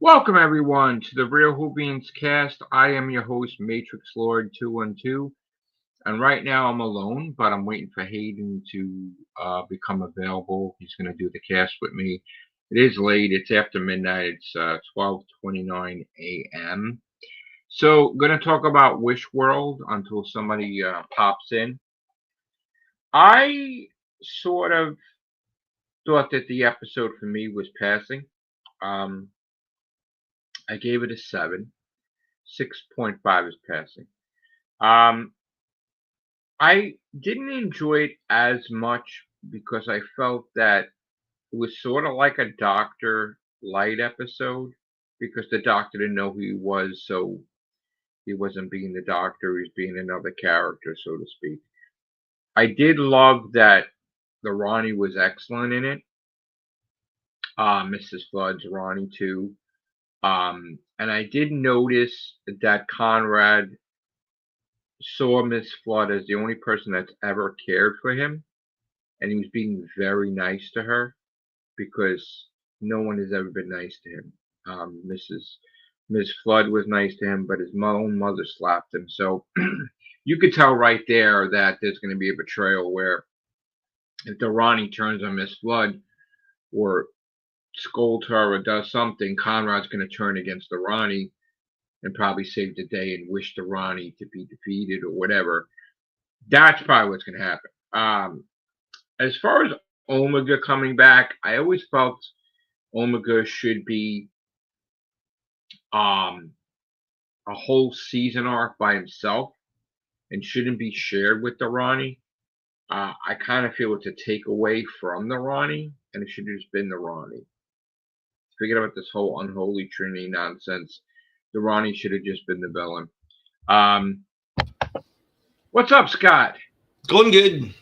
Welcome everyone to the Real Whovians cast. I am your host, Matrix Lord 212, and right now I'm alone, but I'm waiting for Hayden to become available. He's going to do the cast with me. It is late. It's after midnight. It's 12:29 a.m. So, going to talk about Wish World until somebody pops in. I sort of thought that the episode for me was passing. Um, I gave it a 7. 6.5 is passing. Um, I didn't enjoy it as much because I felt that it was sort of like a Doctor Light episode because the Doctor didn't know who he was, so he wasn't being the Doctor, he was being another character, so to speak. I did love that the Ronnie was excellent in it. Mrs. Flood's Ronnie too. And I did notice that Conrad saw Miss Flood as the only person that's ever cared for him, and he was being very nice to her because no one has ever been nice to him. Mrs. Miss Flood was nice to him, but his own mother slapped him. So you could tell right there that there's going to be a betrayal where if the Ronnie turns on Miss Flood or scolds her or does something, Conrad's going to turn against the Ronnie and probably save the day and wish the Ronnie to be defeated or whatever. That's probably what's going to happen. As far as Omega coming back, I always felt Omega should be um, a whole season arc by himself and shouldn't be shared with the Ronnie. I kind of feel it's a takeaway from the Ronnie, and it should have just been the Ronnie. Forget about this whole unholy trinity nonsense. The Ronnie should have just been the villain. Um, what's up, Scott? Going good.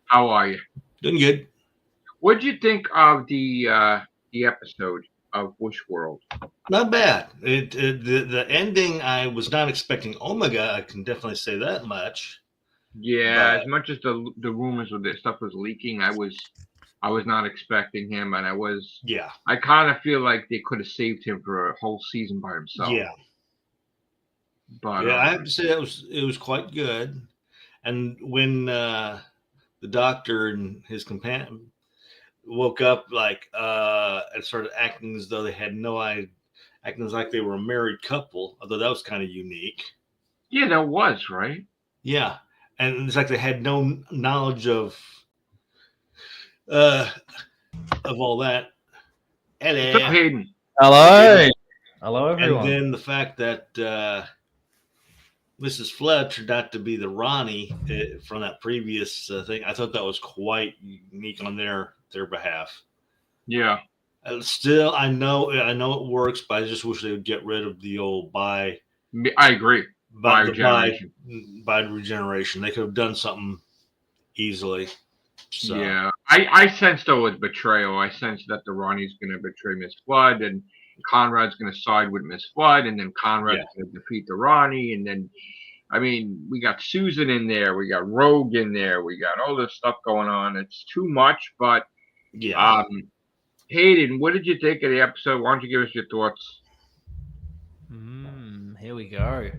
How are you? Doing good. What did you think of the episode of Wish World? Not bad. The ending I was not expecting Omega. I can definitely say that much. Yeah, as But much as the rumors of this stuff was leaking, I was not expecting him, and yeah, I kind of feel like they could have saved him for a whole season by himself. yeah, But yeah. I have to say it was quite good. And when the doctor and his companion woke up, and started acting as though they had no idea, acting as like they were a married couple. Although that was kind of unique. yeah, that was right. Yeah, and it's like they had no knowledge uh, of all that. What's up, Hello. Hayden? Hello. Hello, And everyone. then the fact that Mrs. Flood turned out to be the Ronnie from that previous thing, I thought that was quite unique on their behalf. Yeah, Still, I know it works, but I just wish they would get rid of the old I agree. by the Biogeneration. by regeneration. They could have done something easily. So Yeah, I sensed though with betrayal. I sensed that the Ronnie's going to betray Miss Flood, and Conrad's going to side with Miss Flood, and then yeah, Conrad's going to defeat the Ronnie, and then I mean, we got Susan in there, we got Rogue in there, we got all this stuff going on. It's too much, but yeah. um, Hayden, what did you think of the episode? Why don't you give us your thoughts? Here we go.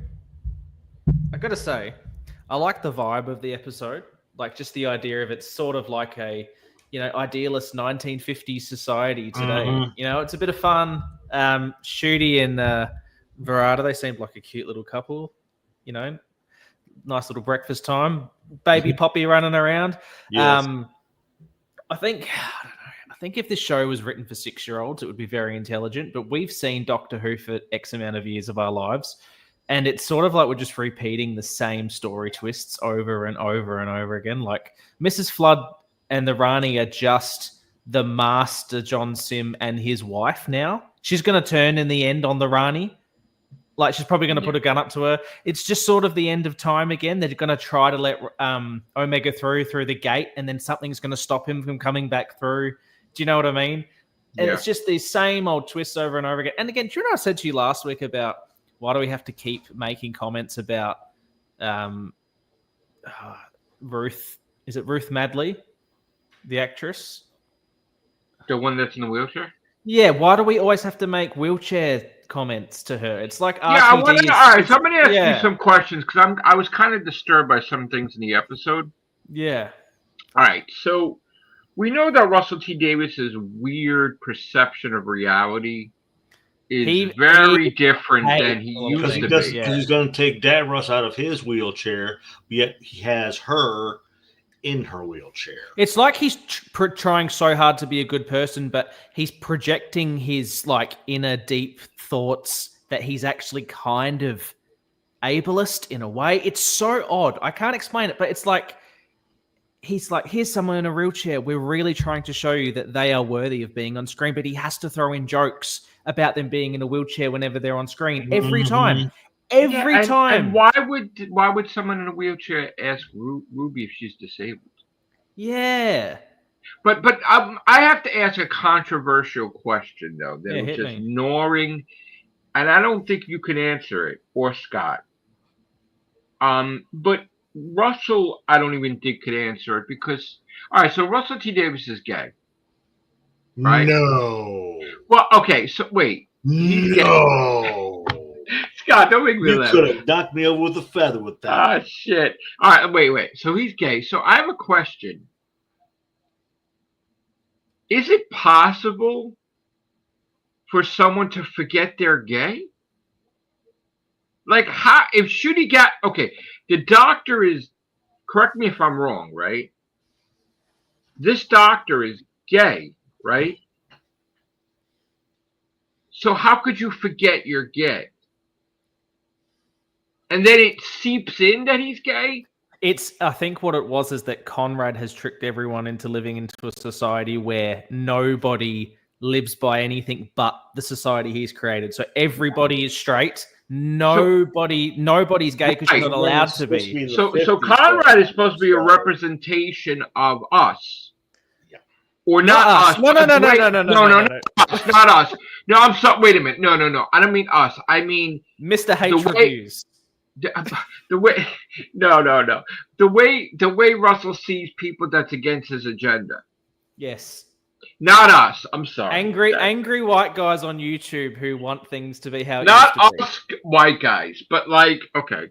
I gotta say, I like the vibe of the episode. Like just the idea of it's sort of like a, idealist 1950s society today. Mm-hmm. It's a bit of fun. Shooty and Verada, they seemed like a cute little couple. You know, nice little breakfast time. Baby Poppy running around. Yes. I think I don't know. I think if this show was written for 6-year-olds, it would be very intelligent. But we've seen Doctor Who for X amount of years of our lives, and it's sort of like we're just repeating the same story twists over and over and over again. Like Mrs. Flood and the Rani are just the master John Sim and his wife now. She's going to turn in the end on the Rani. Like she's probably going to Yeah. put a gun up to her. It's just sort of the end of time again. They're going to try to let Omega through the gate, and then something's going to stop him from coming back through. Do you know what I mean? And Yeah. it's just these same old twists over and over again. And again, do you know what I said to you last week about why do we have to keep making comments about um, Ruth? Is it Ruth Madley, the actress? The one that's in the wheelchair? Yeah, why do we always have to make wheelchair comments to her? It's like Yeah, I RTD want is. to. All right, so I'm going to ask you Yeah. some questions because I was kind of disturbed by some things in the episode. Yeah. All right, so we know that Russell T Davis's weird perception of reality is very different than he used to because be. he's going to take Dad Russ out of his wheelchair, yet he has her in her wheelchair. It's like he's trying so hard to be a good person, but he's projecting his like inner deep thoughts that he's actually kind of ableist in a way. It's so odd. I can't explain it, but it's like he's like, here's someone in a wheelchair. We're really trying to show you that they are worthy of being on screen, but he has to throw in jokes about them being in a wheelchair whenever they're on screen every time. Every time. And why would someone in a wheelchair ask Ruby if she's disabled? Yeah. But I have to ask a controversial question though that was just gnawing, and I don't think you can answer it, or Scott. But Russell, I don't even think could answer it because all right, so Russell T Davis is gay, right? No. Well, okay, so wait. No. Scott, don't make me You laugh. could have knocked me over with a feather with that. Ah, shit. All right, wait. So he's gay. So I have a question. Is it possible for someone to forget they're gay? Like, how, if should he get, okay, the doctor is, correct me if I'm wrong, right? This doctor is gay, right? So how could you forget you're gay? And then it seeps in that he's gay? I think what it was is that Conrad has tricked everyone into living into a society where nobody lives by anything but the society he's created. So everybody is straight. Nobody's gay because you're not allowed to be. So Conrad is supposed to be a representation of us. Yeah. Or not us. No, not us. No, I'm sorry. Wait a minute. No. I don't mean us. I mean Mr. H reviews. The way the way Russell sees people that's against his agenda. Yes. Not us. I'm sorry. Angry white guys on YouTube who want things to be how it not used to us be. White guys, but like okay.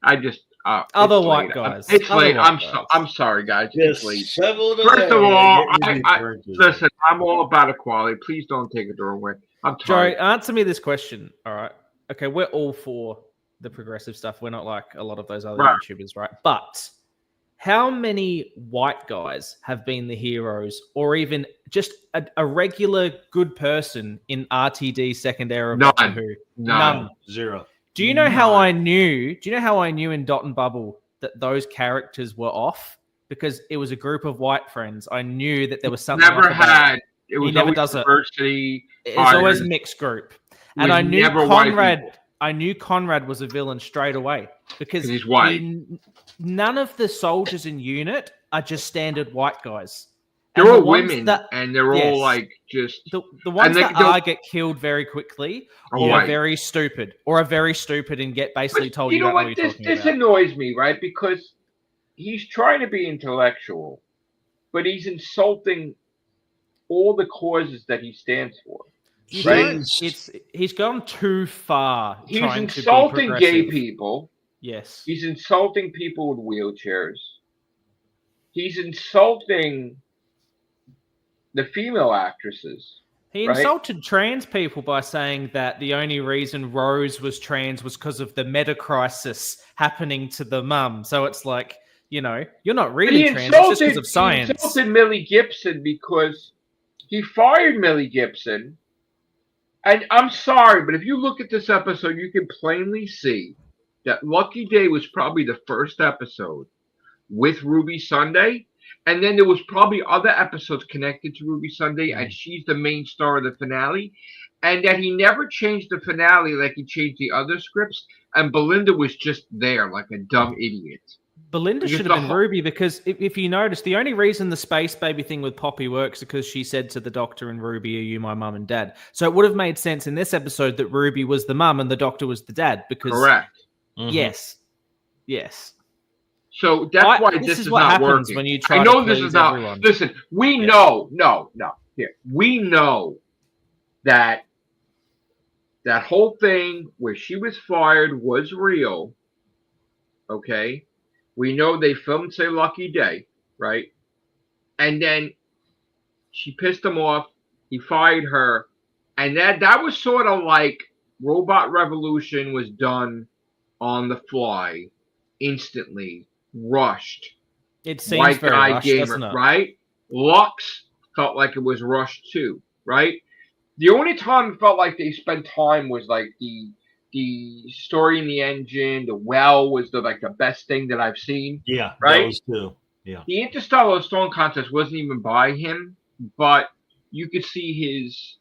I just other white guys. It's late. I'm sorry, guys. It's late. First of all, I listen. I'm all about equality. Please don't take it the wrong way. I'm tired. Joe, answer me this question. All right. Okay, we're all for the progressive stuff. We're not like a lot of those other YouTubers, right? But how many white guys have been the heroes, or even just a regular good person in RTD second era of Doctor Who? None. Zero. Do you know how I knew? Do you know how I knew in Dot and Bubble that those characters were off? Because it was a group of white friends. I knew that there was something. Never had. It was he never does diversity. It's always a mixed group, and I knew Conrad. I knew Conrad was a villain straight away because he's white. None of the soldiers in unit are just standard white guys. They're all women, and they're all like just the ones that get killed very quickly, or are very stupid, and get basically told you know what. What you're talking this about. Annoys me, right? Because he's trying to be intellectual, but he's insulting all the causes that he stands for. Right? He's gone too far. He's insulting gay people. Yes. He's insulting people with wheelchairs. He's insulting the female actresses. He insulted trans people by saying that the only reason Rose was trans was because of the meta crisis happening to the mum. So it's like, you're not really trans, it's just because of science. He insulted Millie Gibson because he fired Millie Gibson. And I'm sorry, but if you look at this episode, you can plainly see that Lucky Day was probably the first episode with Ruby Sunday. And then there was probably other episodes connected to Ruby Sunday, and she's the main star of the finale. And that he never changed the finale like he changed the other scripts. And Belinda was just there like a dumb idiot. Belinda should have been Ruby because if you notice, the only reason the space baby thing with Poppy works is because she said to the Doctor and Ruby, "Are you my mum and dad?" So it would have made sense in this episode that Ruby was the mum and the Doctor was the dad. Because correct. Yes. So that's why this is not working. When you try I know to this is not. Everyone. Listen, we know. No. Here, we know that that whole thing where she was fired was real. Okay, we know they filmed "Say Lucky Day," right? And then she pissed him off. He fired her, and that was sort of like Robot Revolution was done on the fly, instantly, rushed. It seems White very guy rushed, gamer, doesn't it? right? Lux felt like it was rushed too, right? The only time it felt like they spent time was like the story in the engine. The well was the best thing that I've seen, Yeah, that right? was too. Yeah. The Interstellar Stone contest wasn't even by him, but you could see his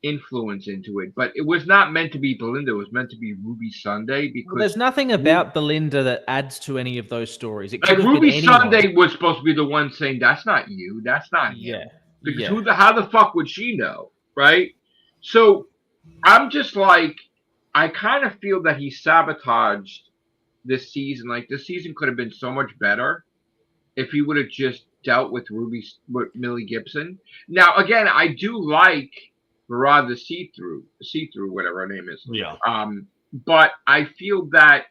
influence into it. But it was not meant to be Belinda. It was meant to be Ruby Sunday Well, there's because nothing about Belinda that adds to any of those stories. It could like have been Ruby anyone. Sunday was supposed to be the one saying that's not you, that's not Yeah. him. Because Yeah. how the fuck would she know, right? So I'm just like, I kind of feel that he sabotaged this season. Like this season could have been so much better if he would have just dealt with with Millie Gibson. Now again, I do like Barad the see through, whatever her name is. Yeah. But I feel that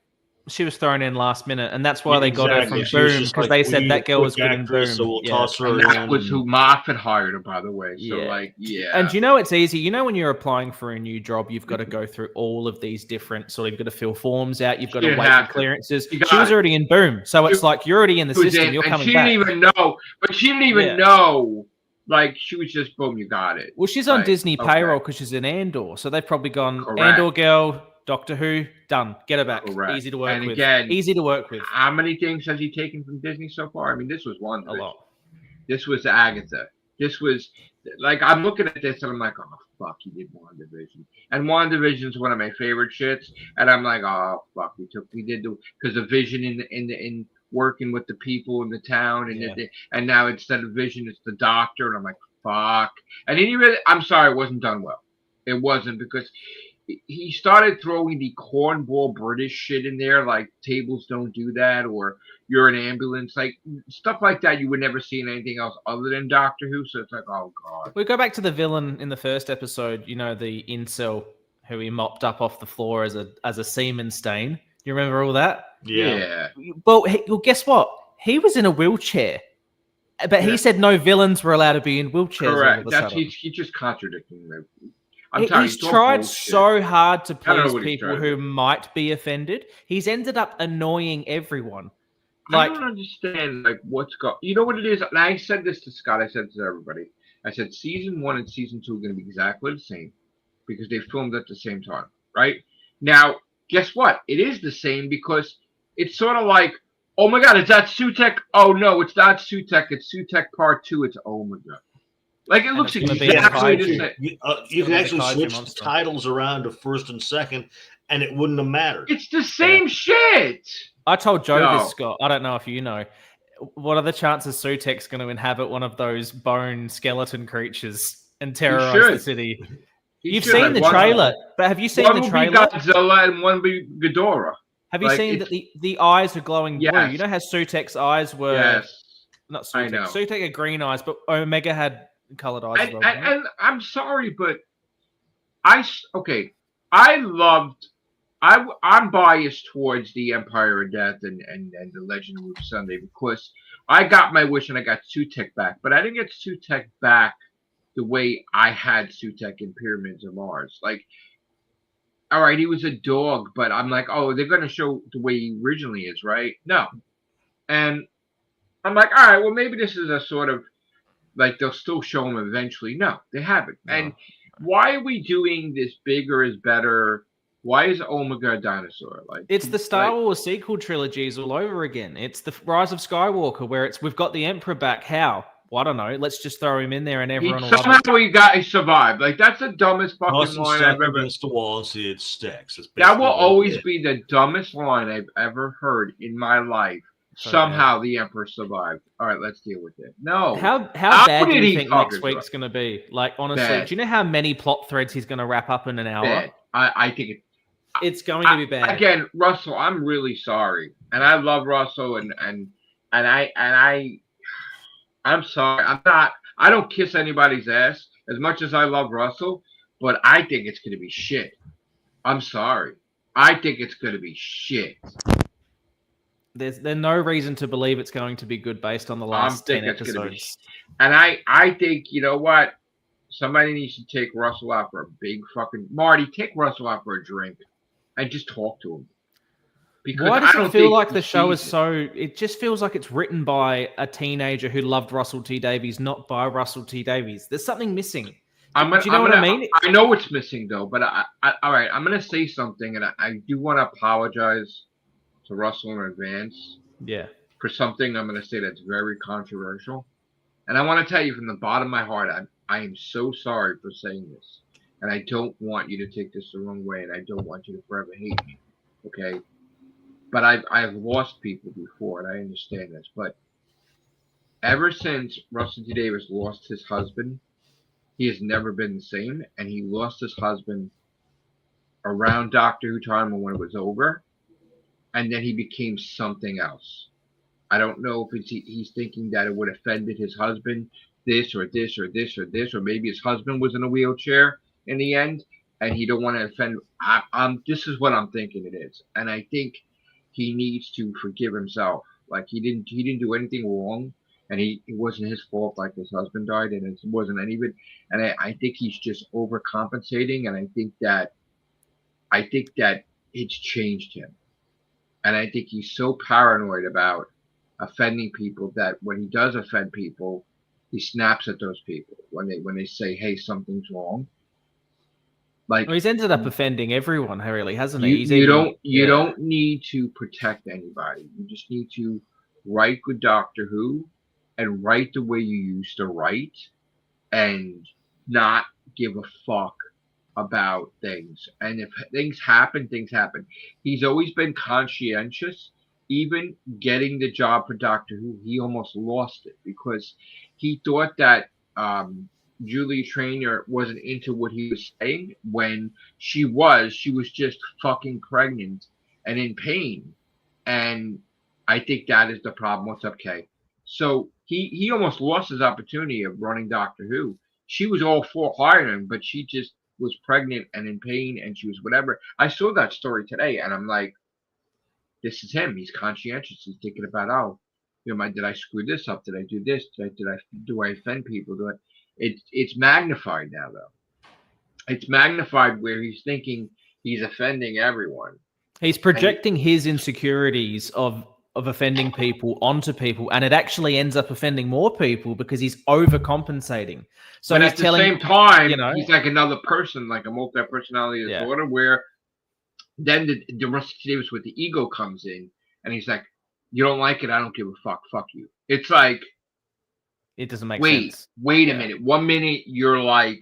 She was thrown in last minute, and that's why Yeah, they got her exactly. from She was Boom, just because like, they "We said need that a girl was quick good in Boom. actress, so we'll Yeah. toss her and that in. was who Moffat hired her, by the way. So Yeah. like, yeah. And you know it's easy. You know when you're applying for a new job, you've got to go through all of these different sort of. You've got to fill forms out. You've got to didn't wait have for to. clearances. You She got was it. already in Boom, so it's like you're already in the She was system. in, You're and coming she back. didn't even know. But she didn't even Yeah. know. Like she was just boom, you got it. Well, she's on Like, Disney okay. payroll because she's in Andor, so they've probably gone Correct. Andor girl, Doctor Who, done. Get her back. Correct. Easy to work And with. again, Easy to work with. How many things has he taken from Disney so far? I mean, this was one. A lot. This was Agatha. This was like I'm looking at this and I'm like, oh fuck, he did WandaVision, and WandaVision is one of my favorite shits. And I'm like, oh fuck, we did because the Vision in working with the people in the town, and Yeah. and now instead of Vision, it's the Doctor, and I'm like, fuck. And he really, I'm sorry, it wasn't done well. It wasn't because he started throwing the cornball British shit in there, like tables don't do that, or you're an ambulance, like stuff like that. You would never see in anything else other than Doctor Who. So it's like, oh god. We go back to the villain in the first episode. You know, the incel who he mopped up off the floor as a semen stain. You remember all that? Yeah. Well, guess what? He was in a wheelchair, but he said no villains were allowed to be in wheelchairs. Correct. All of a sudden. He's just contradicting them. I'm sorry, He's tried so hard to I don't know please what he's people trying to who do. might be offended. He's ended up annoying everyone. I Like, don't understand like what's going. You know what it is? And I said this to Scott. I said to everybody. I said season 1 and season 2 are going to be exactly the same because they filmed at the same time, right? Now, guess what? It is the same because it's sort of like, oh my god, is that Sutek? Oh no, it's not Sutek. It's Sutek Part 2. It's Omega. Like it And looks it's gonna be a exactly the kaiju. same. You gonna can be actually the kaiju switch the monster. titles around to first and second, and it wouldn't have mattered. It's the same shit. I told Joe No. this, Scott. I don't know if you know. What are the chances Sutek's going to inhabit one of those bone skeleton creatures and terrorize the should. city? He You've should, seen like, the one- trailer, but have you seen One the will be trailer? Godzilla and one will be Ghidorah. Have you like, seen that it's- the eyes are glowing blue? Yes. You know how Sutek's eyes were Yes. not I Sutek. know. Sutek had green eyes, but Omega had colored eyes as And, well. and, didn't it? and I'm sorry, but I'm biased towards the Empire of Death and the Legend of Ruby Sunday because I got my wish and I got Sutek back, but I didn't get Sutek back the way I had Sutek in Pyramids of Mars. Like, all right, he was a dog, but I'm like, oh, they're gonna show the way he originally is, right? No, and I'm like, all right, well, maybe this is a sort of like they'll still show him eventually. No, they haven't. No. And why are we doing this bigger is better? Why is Omega a dinosaur? Like It's the Star like, Wars sequel trilogies all over again. It's the Rise of Skywalker where we've got the Emperor back. How? Well, I don't know. Let's just throw him in there and everyone will love it. somehow he survived. Like that's the dumbest fucking Toss and line stuff I've ever. against the wall and see it sticks. That's That will basically what always it is. be the dumbest line I've ever heard in my life. So Somehow the Emperor survived. All right, let's deal with it. No. How How bad do did you he think fucking next week's going to be? Like, honestly, Bad. do you know how many plot threads he's going to wrap up in an hour? Bad. I think it. It's going to be bad. Again, Russell, I'm really sorry, and I love Russell, and I'm sorry. I don't kiss anybody's ass as much as I love Russell, but I think it's going to be shit. I'm sorry. I think it's going to be shit. There's no reason to believe it's going to be good based on the last 10 episodes. And I think, you know what? Somebody needs to take Russell out for a big fucking... Marty, take Russell out for a drink and just talk to him. Because why does it feel like the show is so... It just feels like it's written by a teenager who loved Russell T Davies, not by Russell T Davies. There's something missing. Do you know what I mean? I know what's missing, though. But, all right, I'm going to say something. And I do want to apologize to Russell in advance. Yeah. For something I'm going to say that's very controversial. And I want to tell you from the bottom of my heart, I am so sorry for saying this. And I don't want you to take this the wrong way. And I don't want you to forever hate me. Okay? But I've lost people before, and I understand this. But ever since Russell T Davies lost his husband, he has never been the same. And he lost his husband around Doctor Who time when it was over. And then he became something else. I don't know if he's thinking that it would have offended his husband, this or this or this or this, or maybe his husband was in a wheelchair in the end, and he don't want to offend. This is what I'm thinking it is, and I think he needs to forgive himself. Like he didn't do anything wrong, and it wasn't his fault. Like his husband died, and it wasn't any of it. And I think he's just overcompensating, and I think that it's changed him. And I think he's so paranoid about offending people that when he does offend people, he snaps at those people when they say, "Hey, something's wrong." Like he's ended up offending everyone, really, hasn't he? You don't need to protect anybody. You just need to write good Doctor Who and write the way you used to write, and not give a fuck about things. And if things happen, things happen. He's always been conscientious. Even getting the job for Doctor Who, he almost lost it because he thought that Julie Traynor wasn't into what he was saying when she was just fucking pregnant and in pain. And I think that is the problem. What's up, Kay? So he almost lost his opportunity of running Doctor Who. She was all for hiring him, but she just was pregnant and in pain, and she was whatever. I saw that story today, and I'm like, this is him. He's conscientious. He's thinking about, did I screw this up? Did I do this? Do I offend people? It's magnified now, though. It's magnified where he's thinking he's offending everyone. He's projecting his insecurities of offending people onto people, and it actually ends up offending more people because he's overcompensating. So at the same time, he's like another person, like a multi-personality disorder, where then the Russell T Davies with the ego comes in, and he's like, "You don't like it? I don't give a fuck. Fuck you." It's like, it doesn't make sense. Wait a minute. 1 minute you don't want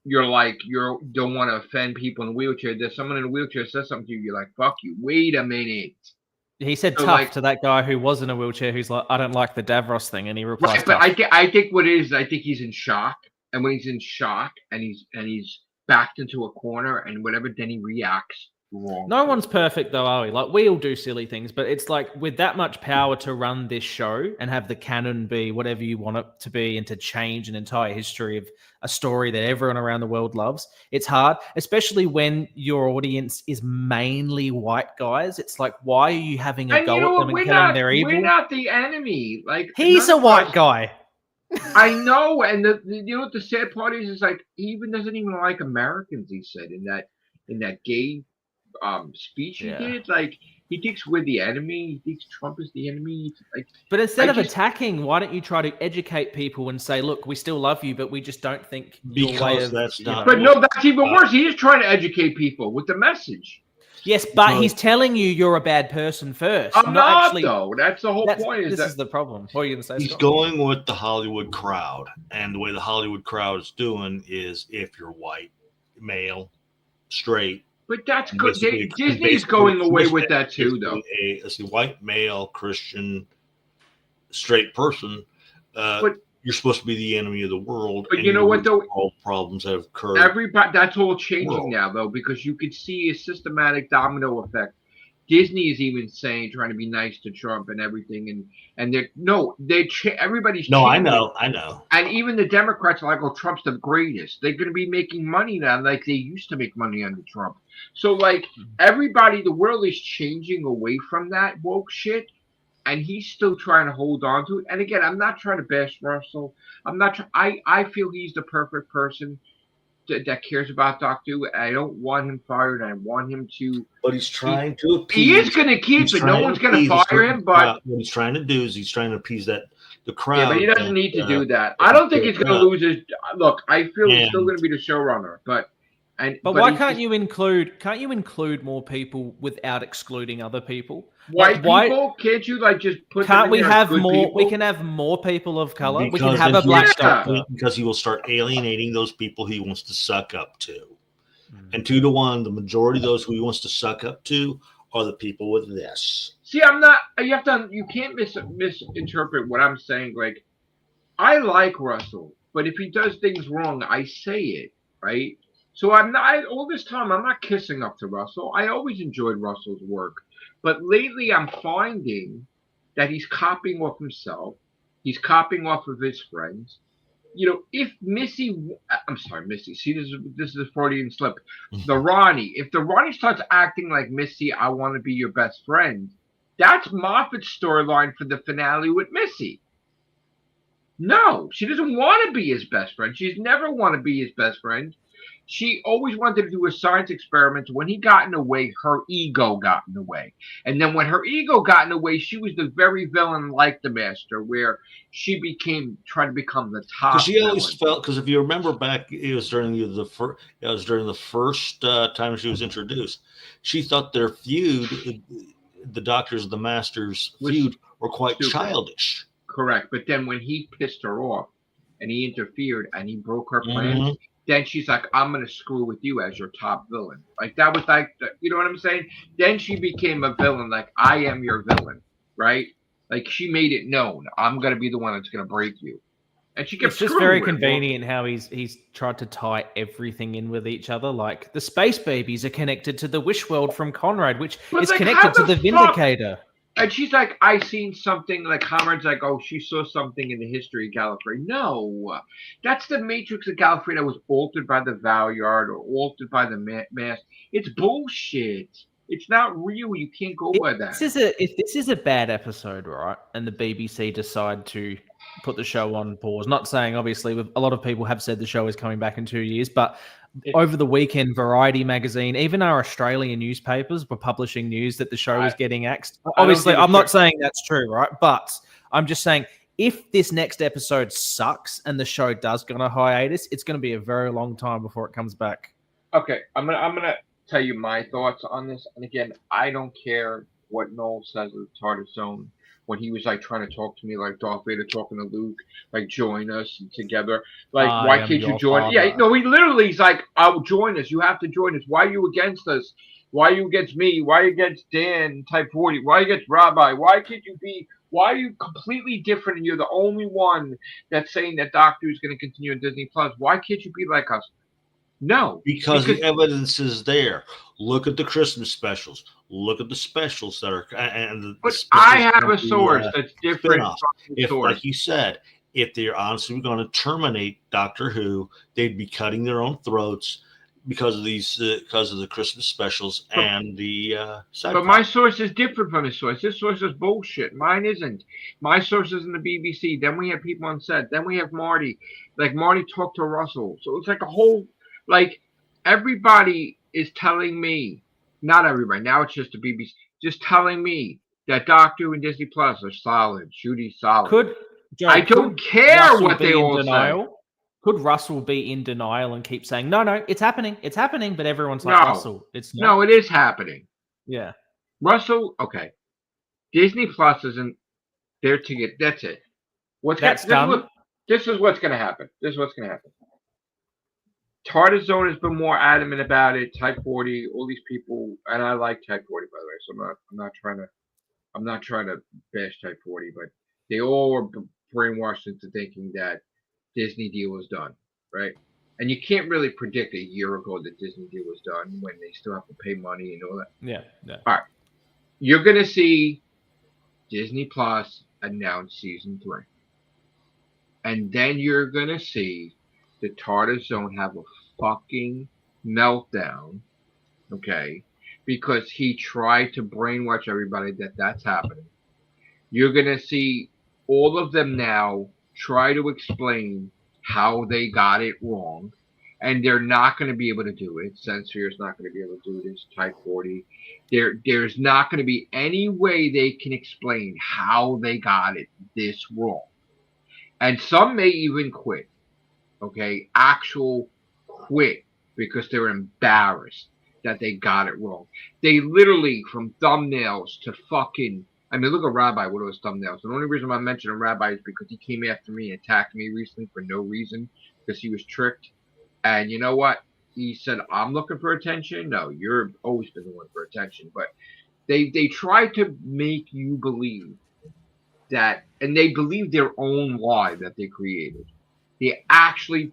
to offend people in a wheelchair. There's someone in a wheelchair says something to you, you're like, "Fuck you." Wait a minute. He said tough to that guy who was in a wheelchair who's like, "I don't like the Davros thing," and he replies, right, but I think what it is, I think he's in shock, and when he's in shock and he's backed into a corner and whatever, then he reacts wrong. No one's perfect though, are we? Like, we all do silly things, but it's like with that much power to run this show and have the canon be whatever you want it to be and to change an entire history of a story that everyone around the world loves, it's hard, especially when your audience is mainly white guys. It's like, why are you having a go at them and telling they're evil? We're not the enemy. Like, he's a white guy. I know, and what the sad part is like he even doesn't even like Americans. He said in that gay speech he did, like he thinks we're the enemy. He thinks Trump is the enemy. Like, but instead of attacking, why don't you try to educate people and say, "Look, we still love you, but we just don't think your way of." That's not. But no, that's even worse. He's just trying to educate people with the message. Yes, but he's telling you you're a bad person first. I'm not actually, though. That's the whole point. This is the problem. What are you going to say, He's Scott? going with the Hollywood crowd. And the way the Hollywood crowd is doing is if you're white, male, straight. But that's good. Disney's going away with that too, though. As a white, male, Christian, straight person, you're supposed to be the enemy of the world. But you know what, though? All problems that have occurred. That's all changing now, though, because you could see a systematic domino effect. Disney is even saying, trying to be nice to Trump and everything, and everybody's No, I changing. know, I know. And even the Democrats are like, "Oh, Trump's the greatest." They're going to be making money now, like they used to make money under Trump. So, like everybody, the world is changing away from that woke shit, and he's still trying to hold on to it. And again, I'm not trying to bash Russell. I'm not. I feel he's the perfect person that cares about Doctor Who. I don't want him fired. I want him to. But he's trying to appease. He is going to keep it. No one's going to fire him. But what he's trying to do is he's trying to appease the crowd. Yeah, but he doesn't need to do that. I don't think he's going to lose his. Look, I feel he's still going to be the showrunner, but why can't you include? Can't you include more people without excluding other people? White people? Can't you just put? Can't we have more? People? We can have more people of color. We can have a black doctor because he will start alienating those people he wants to suck up to, and 2-to-1, the majority of those who he wants to suck up to are the people with this. See, I'm not. You can't misinterpret what I'm saying. Like, I like Russell, but if he does things wrong, I say it, right? So I'm not. All this time, I'm not kissing up to Russell. I always enjoyed Russell's work, but lately, I'm finding that he's copying off himself. He's copying off of his friends. If Missy, I'm sorry, Missy. See, this is a Freudian slip. The Ronnie. If the Ronnie starts acting like Missy, I want to be your best friend. That's Moffat's storyline for the finale with Missy. No, she doesn't want to be his best friend. She's never want to be his best friend. She always wanted to do a science experiment. When he got in the way, her ego got in the way. And then when her ego got in the way, she was the very villain like the Master, where she trying to become the top. Because she always felt, because if you remember back, it was during the first time she was introduced. She thought their feud, the Doctor's, the Master's feud, were quite childish. Correct. But then when he pissed her off and he interfered and he broke her plans, then she's like, I'm going to screw with you as your top villain. Like, that was like, you know what I'm saying? Then she became a villain, like, I am your villain, right? Like, she made it known. I'm going to be the one that's going to break you. And she kept It's just very convenient how he's tried to tie everything in with each other. Like, the space babies are connected to the Wish World from Conrad, which is connected to the Vindicator. And she's like, I seen something, like Conrad's like, oh, she saw something in the history of Gallifrey. No, that's the Matrix of Gallifrey that was altered by the Valyard or altered by the Mask. It's bullshit. It's not real. You can't go by that. If this is a bad episode, right, and the BBC decide to put the show on pause, not saying, obviously, a lot of people have said the show is coming back in 2 years, but over the weekend, Variety magazine, even our Australian newspapers were publishing news that the show was getting axed. Obviously, I'm not saying that's true, right? But I'm just saying, if this next episode sucks and the show does go on a hiatus, it's going to be a very long time before it comes back. Okay, I'm gonna tell you my thoughts on this. And again, I don't care what Noel says of the TARDIS Zone. When he was like trying to talk to me like Darth Vader talking to Luke, like join us together. Like, why can't you join? Father. Yeah, no, he literally is like, I'll join us. You have to join us. Why are you against us? Why are you against me? Why are you against Dan, Type 40? Why are you against Rabbi? Why can't you be? Why are you completely different and you're the only one that's saying that Doctor is going to continue on Disney Plus? Why can't you be like us? No, because the evidence is there. Look at the Christmas specials. Look at the specials that are, but I have a source that's different. Like you said, if they're honestly going to terminate Doctor Who, they'd be cutting their own throats because of the Christmas specials and the sci-fi. But my source is different from his source. His source is bullshit. Mine isn't. My source is in the BBC. Then we have people on set. Then we have Marty. Like, Marty talked to Russell. So it's like a whole, like, everybody is telling me, not everybody, now it's just the BBC, just telling me that Doctor Who and Disney Plus are solid. Judy's solid. I don't care what they all say. Could Russell be in denial and keep saying, no, it's happening, but everyone's like, Russell, it's not. No, it is happening. Yeah. Russell, okay. Disney Plus isn't there to get, that's it. This is what's going to happen. TARDIS Zone has been more adamant about it. Type 40, all these people, and I like Type 40, by the way. So I'm not trying to bash Type 40, but they all were brainwashed into thinking that Disney deal was done, right? And you can't really predict a year ago that Disney deal was done when they still have to pay money and all that. Yeah. All right. you're going to see Disney Plus announce season 3. And then you're going to see the TARDIS Zone have a fucking meltdown, okay? Because he tried to brainwash everybody that that's happening. You're going to see all of them now try to explain how they got it wrong. And they're not going to be able to do it. Sensphere is not going to be able to do this. Type 40. There's not going to be any way they can explain how they got it this wrong. And some may even quit. Okay? Actual quit because they're embarrassed that they got it wrong. They literally, from thumbnails to fucking, I mean, look at Rabbi with those thumbnails. The only reason I'm mentioning Rabbi is because he came after me and attacked me recently for no reason because he was tricked. And you know what? He said, I'm looking for attention. No, you're always been the one for attention. But they try to make you believe that, and they believe their own lie that they created. They actually,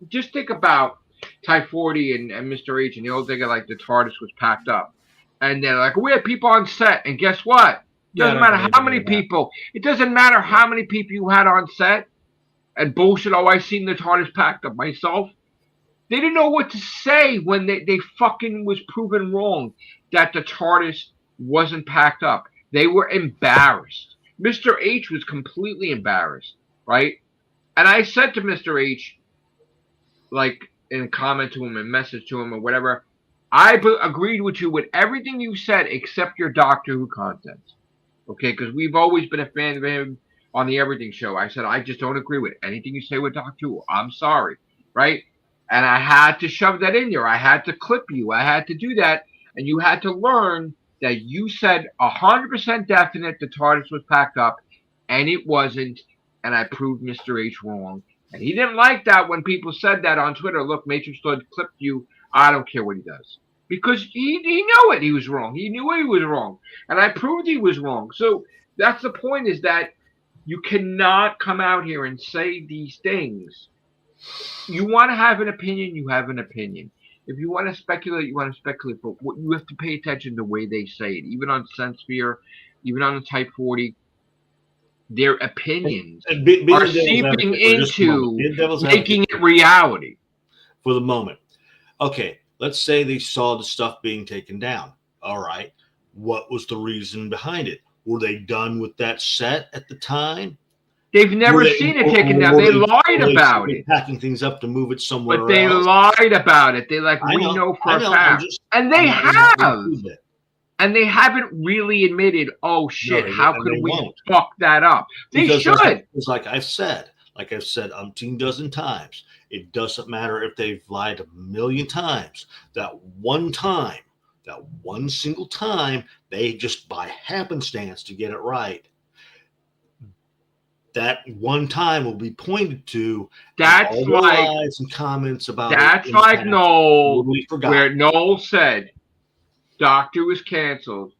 just think about Type 40 and Mr. H, and the old thing like the TARDIS was packed up. And they're like, we had people on set. And guess what? Doesn't matter how many people. It doesn't matter how many people you had on set. And bullshit, oh, I seen the TARDIS packed up myself. They didn't know what to say when they fucking was proven wrong that the TARDIS wasn't packed up. They were embarrassed. Mr. H was completely embarrassed, right? And I said to Mr. H, like in a comment to him, a message to him, or whatever, I agreed with you with everything you said except your Doctor Who content. Okay, because we've always been a fan of him on the Everything Show. I said, I just don't agree with anything you say with Doctor Who. I'm sorry, right? And I had to shove that in there. I had to clip you. I had to do that. And you had to learn that you said 100% definite the TARDIS was packed up, and it wasn't. And I proved Mr. H wrong. And he didn't like that when people said that on Twitter. Look, Matrix Lord clipped you. I don't care what he does. Because he knew it. He was wrong. He knew he was wrong. And I proved he was wrong. So that's the point, is that you cannot come out here and say these things. You want to have an opinion, you have an opinion. If you want to speculate, you want to speculate. But what you have to pay attention to the way they say it. Even on Sensphere, even on the Type 40, their opinions are seeping into making it reality. For the moment. Okay, let's say they saw the stuff being taken down. All right. What was the reason behind it? Were they done with that set at the time? They've never seen it taken down. They lied about it. Packing things up to move it somewhere else. But they lied about it. They like, we know for a fact. And they have. And they haven't really admitted, oh shit, how could we fuck that up? They should. It's like I've said umpteen dozen times. It doesn't matter if they've lied a million times. That one single time, they just by happenstance to get it right. That one time will be pointed to. That's like lies and comments about. That's like Noel, where Noel said Doctor was canceled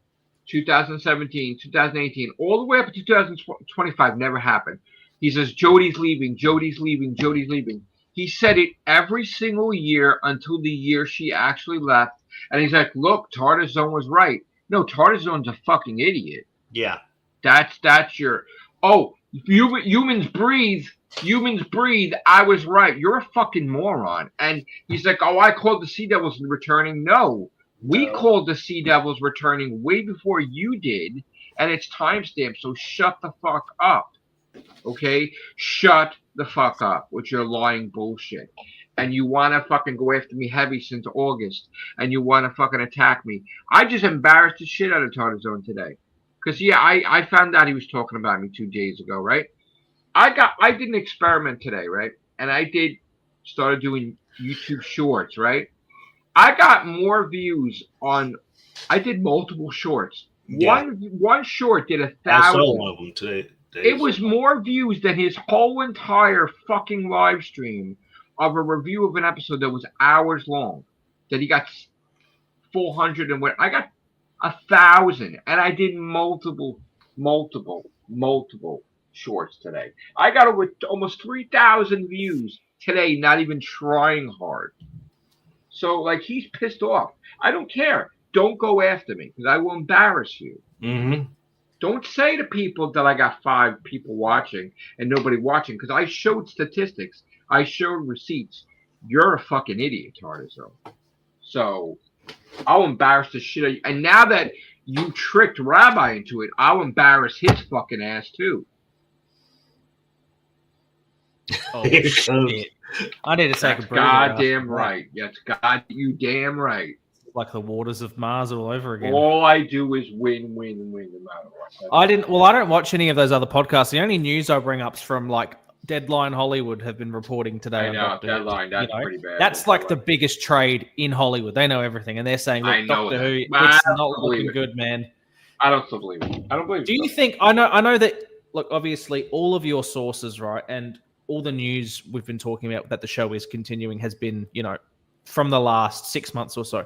2017, 2018, all the way up to 2025, never happened. He says, Jodie's leaving, Jodie's leaving, Jodie's leaving. He said it every single year until the year she actually left. And he's like, look, TARDIS Zone was right. No, TARDIS Zone's a fucking idiot. Yeah. That's your, oh, humans breathe. Humans breathe. I was right. You're a fucking moron. And he's like, oh, I called the Sea Devils returning. No. We called the Sea Devils returning way before you did, and it's timestamped, so shut the fuck up. Okay? Shut the fuck up with your lying bullshit. And you want to fucking go after me heavy since August, and you want to fucking attack me. I just embarrassed the shit out of TARDIS Zone today. Because, yeah, I found out he was talking about me 2 days ago, right? I did an experiment today, right? And I started doing YouTube shorts, right? I got more views on. I did multiple shorts. Yeah. One short did 1,000. I saw one of them today. It was more views than his whole entire fucking live stream of a review of an episode that was hours long. That he got 400 and what? I got 1,000, and I did multiple shorts today. I got over almost 3,000 views today. Not even trying hard. So, like, he's pissed off. I don't care. don't go after me because I will embarrass you. Mm-hmm. Don't say to people that I got 5 people watching and nobody watching because I showed statistics. I showed receipts. You're a fucking idiot, Tardizo. So I'll embarrass the shit out of you. And now that you tricked Rabbi into it, I'll embarrass his fucking ass too. Oh shit! I need to take That's a breather. goddamn right. That's you damn right. Like the waters of Mars all over again. All I do is win, win, win, no matter what. I don't watch any of those other podcasts. The only news I bring up's from like Deadline Hollywood have been reporting today. I know, Deadline, that's pretty bad. That's like the biggest trade in Hollywood. They know everything, and they're saying, "Look, Doctor Who, it's not looking good, man." I don't still believe it. I don't believe it. Do you think? I know that. Look, obviously, all of your sources, right, and all the news we've been talking about that the show is continuing has been, from the last 6 months or so.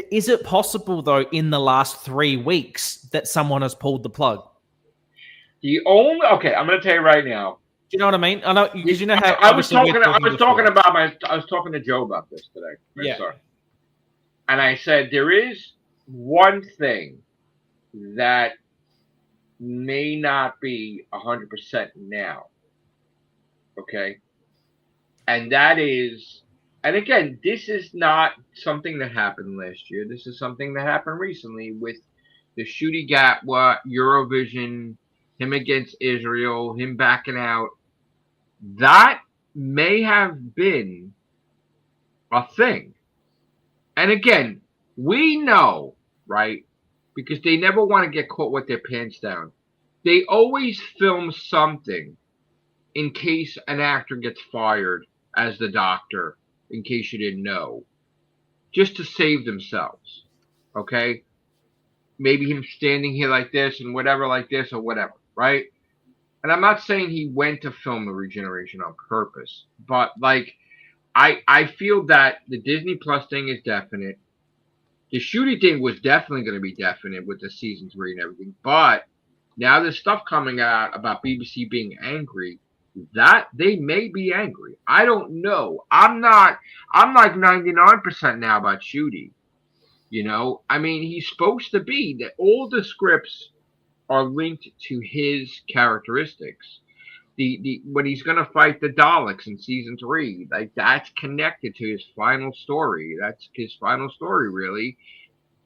Is it possible, though, in the last 3 weeks that someone has pulled the plug? Okay, I'm going to tell you right now. Do you know what I mean? I know because you know how I was talking to Joe about this today. Right? Yeah. Sorry. And I said there is one thing that may not be 100% now. Okay, and that is. And again, this is not something that happened last year. This is something that happened recently with the Shooty Gatwa, Eurovision, him against Israel, him backing out. That may have been a thing. And again, we know, right? Because they never want to get caught with their pants down. They always film something in case an actor gets fired as the doctor. In case you didn't know, just to save themselves, okay? Maybe him standing here like this and whatever like this or whatever, right? And I'm not saying he went to film the regeneration on purpose, but like I feel that the Disney Plus thing is definite. The Shooty thing was definitely going to be definite with the season 3 and everything, but now there's stuff coming out about BBC being angry. That they may be angry. I don't know. I'm like 99% now about Shooty. I mean, he's supposed to be that all the scripts are linked to his characteristics. The when he's gonna fight the Daleks in season 3, like that's connected to his final story. That's his final story, really.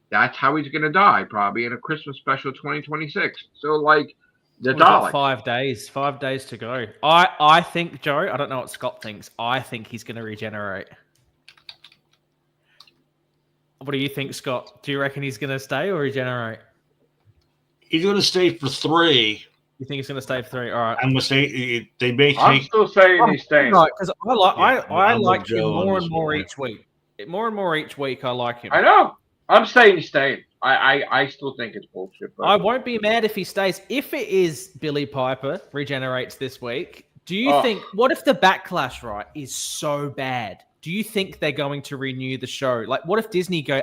That's how he's gonna die, probably in a Christmas special 2026. So like. We've got 5 days. 5 days to go. I think, Joe, I don't know what Scott thinks. I think he's going to regenerate. What do you think, Scott? Do you reckon he's going to stay or regenerate? He's going to stay for 3. You think he's going to stay for 3? All right. I'm going to say they may take. I'm still saying he's staying. Right, because I like him more and more each week. More and more each week, I like him. I know. I'm saying he's staying. I still think it's bullshit. But I won't be mad if he stays. If it is Billy Piper regenerates this week, do you think? What if the backlash, right, is so bad? Do you think they're going to renew the show? Like, what if Disney go,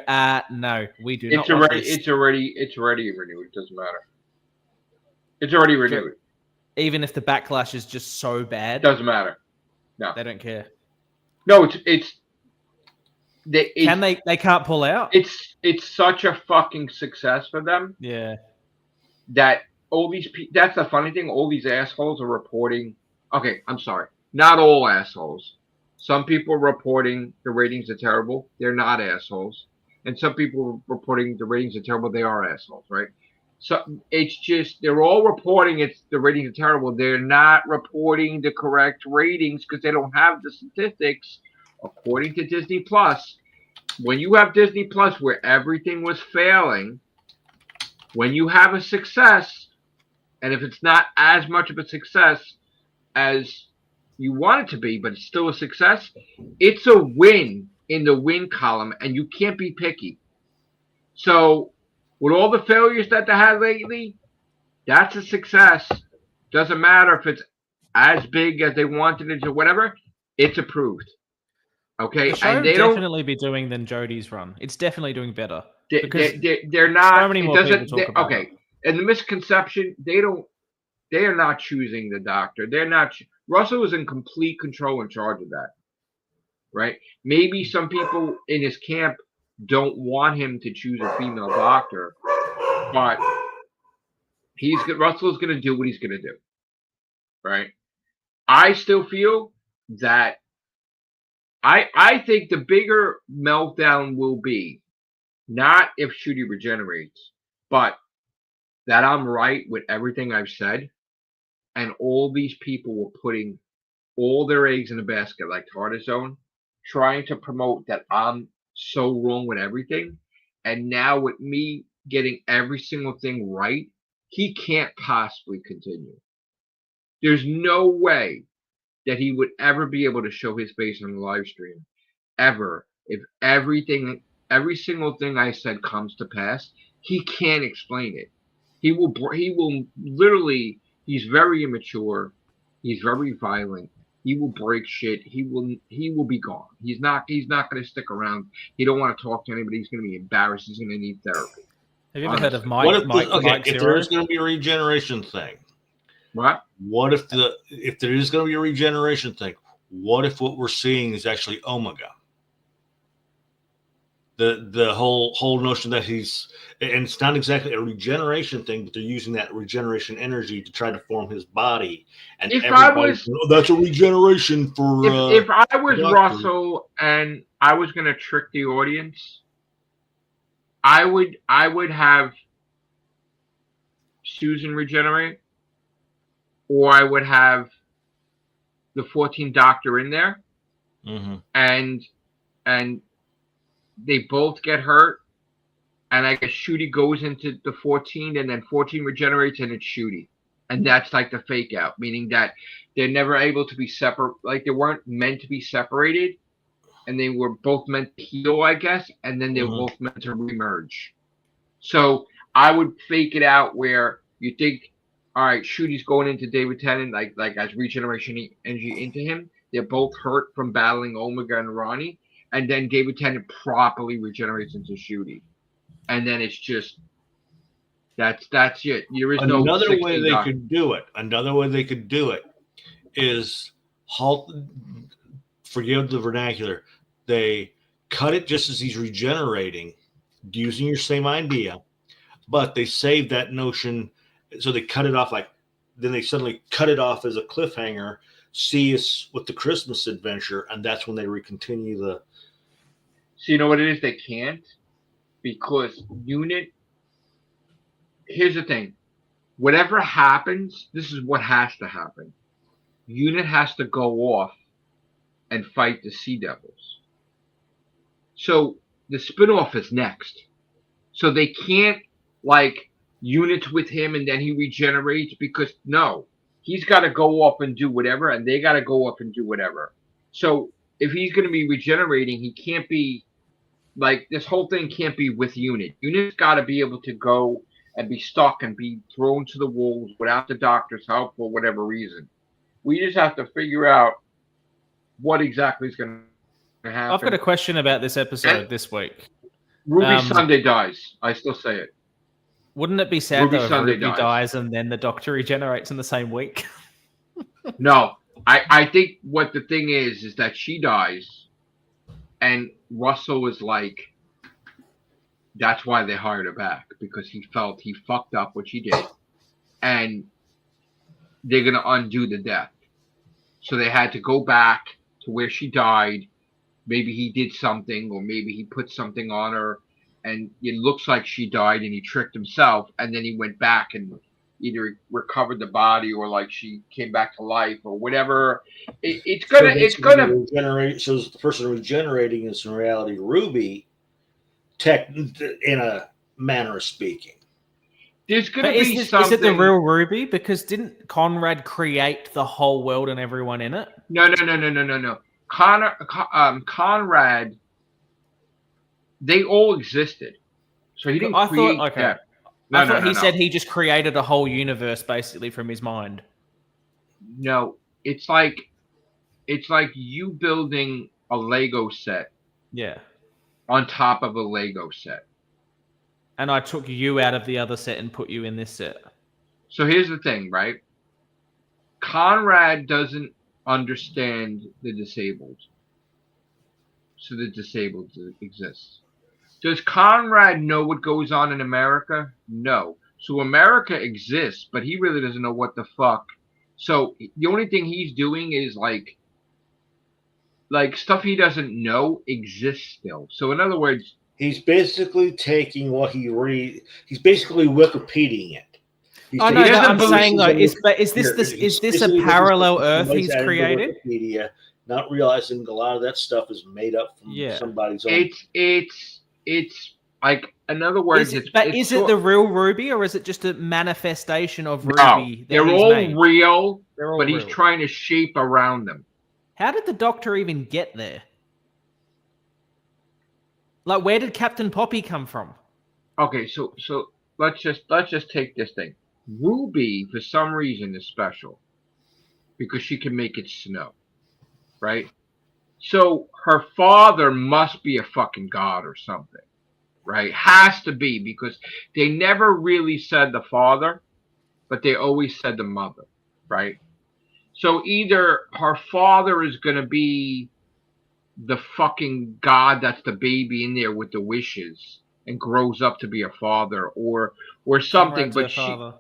no, we do not. It's already renewed. It doesn't matter. It's already renewed. Even if the backlash is just so bad, doesn't matter. No, they don't care. No, they can't pull out. It's such a fucking success for them. Yeah. That all these that's the funny thing. All these assholes are reporting. Okay, I'm sorry. Not all assholes. Some people are reporting the ratings are terrible. They're not assholes. And some people are reporting the ratings are terrible. They are assholes, right? So it's just they're all reporting the ratings are terrible. They're not reporting the correct ratings because they don't have the statistics. According to Disney Plus, when you have Disney Plus where everything was failing, when you have a success, and if it's not as much of a success as you want it to be, but it's still a success, it's a win in the win column, and you can't be picky. So with all the failures that they had lately, that's a success. Doesn't matter if it's as big as they wanted it or whatever, it's approved. Okay, the show and they definitely be doing than Jodie's run. It's definitely doing better. They're not. So many more people talk about okay, and the misconception they are not choosing the doctor. They're not. Russell is in complete control and charge of that. Right? Maybe some people in his camp don't want him to choose a female doctor, but Russell's going to do what he's going to do, right? I still feel that I think the bigger meltdown will be not if Shooty regenerates, but that I'm right with everything I've said, and all these people were putting all their eggs in a basket like Tartazone, trying to promote that I'm so wrong with everything. And now with me getting every single thing right, he can't possibly continue. There's no way that he would ever be able to show his face on the live stream ever if every single thing I said comes to pass. He can't explain it. He will literally. He's very immature. He's very violent. He will break shit. He will be gone. He's not going to stick around. He don't want to talk to anybody. He's going to be embarrassed. He's going to need therapy. Have you ever heard of What Mike? if there is going to be a regeneration thing? What? What if there is going to be a regeneration thing? What if what we're seeing is actually Omega? The whole notion that he's, and it's not exactly a regeneration thing, but they're using that regeneration energy to try to form his body. And if I was, that's a regeneration for. If I was Russell and I was going to trick the audience, I would have Susan regenerate, or I would have the 14th Doctor in there, and they both get hurt, and I guess Shooty goes into the 14, and then 14 regenerates, and it's Shooty, and that's like the fake out, meaning that they're never able to be separate, like they weren't meant to be separated, and they were both meant to heal, I guess, and then they were both meant to remerge. So I would fake it out where you think, all right, Shooty's going into David Tennant, like as regeneration energy into him. They're both hurt from battling Omega and Ronnie. And then David Tennant properly regenerates into Shooty. And then it's just, that's it. There is no another way they could do it. Another way they could do it is forgive the vernacular. They cut it just as he's regenerating, using your same idea, but they save that notion. So they cut it off then they suddenly cut it off as a cliffhanger. See us with the Christmas adventure, and that's when they recontinue the. So you know what it is? They can't, because Unit. Here's the thing. Whatever happens, this is what has to happen. Unit has to go off and fight the Sea Devils. So the spinoff is next. So they can't Unit's with him and then he regenerates, because no, he's got to go off and do whatever, and they got to go off and do whatever. So if he's going to be regenerating, he can't be this whole thing can't be with Unit. Unit's got to be able to go and be stuck and be thrown to the wolves without the Doctor's help for whatever reason. We just have to figure out what exactly is going to happen. I've got a question about this episode this week. Ruby Sunday dies. I still say it. Wouldn't it be sad though if Ruby dies and then the Doctor regenerates in the same week? No. I think what the thing is that she dies, and Russell is that's why they hired her back, because he felt he fucked up what she did, and they're going to undo the death. So they had to go back to where she died. Maybe he did something, or maybe he put something on her, and it looks like she died, and he tricked himself, and then he went back and either recovered the body, or she came back to life, or whatever. It's gonna regenerate. So the person regenerating is in reality Ruby, in a manner of speaking. There's gonna be something. Is it the real Ruby? Because didn't Conrad create the whole world and everyone in it? No. Conrad, they all existed, so he didn't create. I thought he said he just created a whole universe basically from his mind. No, it's like you building a Lego set. Yeah. On top of a Lego set. And I took you out of the other set and put you in this set. So here's the thing, right? Conrad doesn't understand the disabled. So the disabled exists. Does Conrad know what goes on in America? No. So America exists, but he really doesn't know what the fuck. So the only thing he's doing is like stuff he doesn't know exists still. So in other words, He's basically taking what he read. He's basically Wikipediaing it. He's Oh taking no, doesn't I'm believe- saying though, pieces of is Here, this he's a basically parallel looking at Earth somebody's he's added to created? Wikipedia, not realizing a lot of that stuff is made up from Yeah. somebody's own. it's like in other words, Is it the real Ruby, or is it just a manifestation of no, Ruby that they're he's all made? real, They're all but he's real. trying to shape around them. How did the Doctor even get there? Like, where did Captain Poppy come from? Okay, so let's just take this thing. Ruby, for some reason, is special because she can make it snow, right? So her father must be a fucking god or something, right? Has to be because they never really said the father, but they always said the mother, right? So either her father is gonna be the fucking god that's the baby in there with the wishes and grows up to be a father or something, Conrad's but her she father.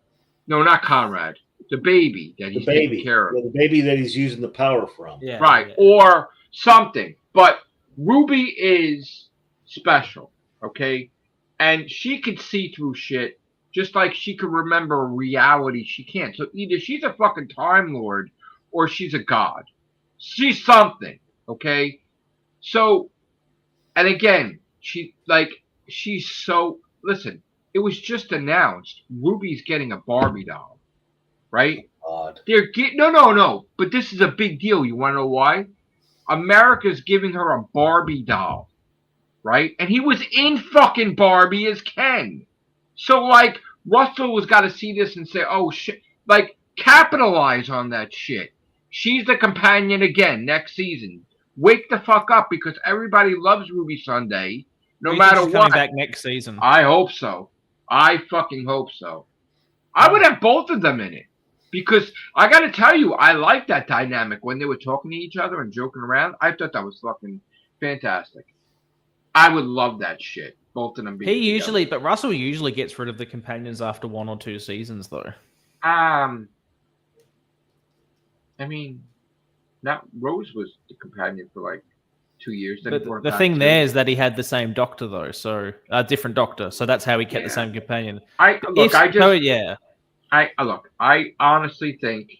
no, not Conrad, the baby that The he's baby, taking care of. yeah, the baby that he's using the power from. Yeah, Right, yeah. or something. But Ruby is special, okay? And she can see through shit just like she could remember reality she can't. So either she's a fucking Time Lord or she's a god. She's something, okay? So, and again, she's so, listen, it was just announced Ruby's getting a Barbie doll, right? God. No. But this is a big deal. You want to know why? America's giving her a Barbie doll, right? And he was in fucking Barbie as Ken. So like Russell was got to see this and say, "Oh shit!" Like capitalize on that shit. She's the companion again next season. Wake the fuck up because everybody loves Ruby Sunday, no Do you think matter she's coming what. back next season? I hope so. I fucking hope so. I would have both of them in it. Because I got to tell you, I like that dynamic when they were talking to each other and joking around. I thought that was fucking fantastic. I would love that shit. Both of them being But Russell usually gets rid of the companions after 1 or 2 seasons, though. I mean, not Rose was the companion for like 2 years. Then But the thing there is that he had the same doctor, though, so a different doctor. So that's how he kept the same companion. I honestly think.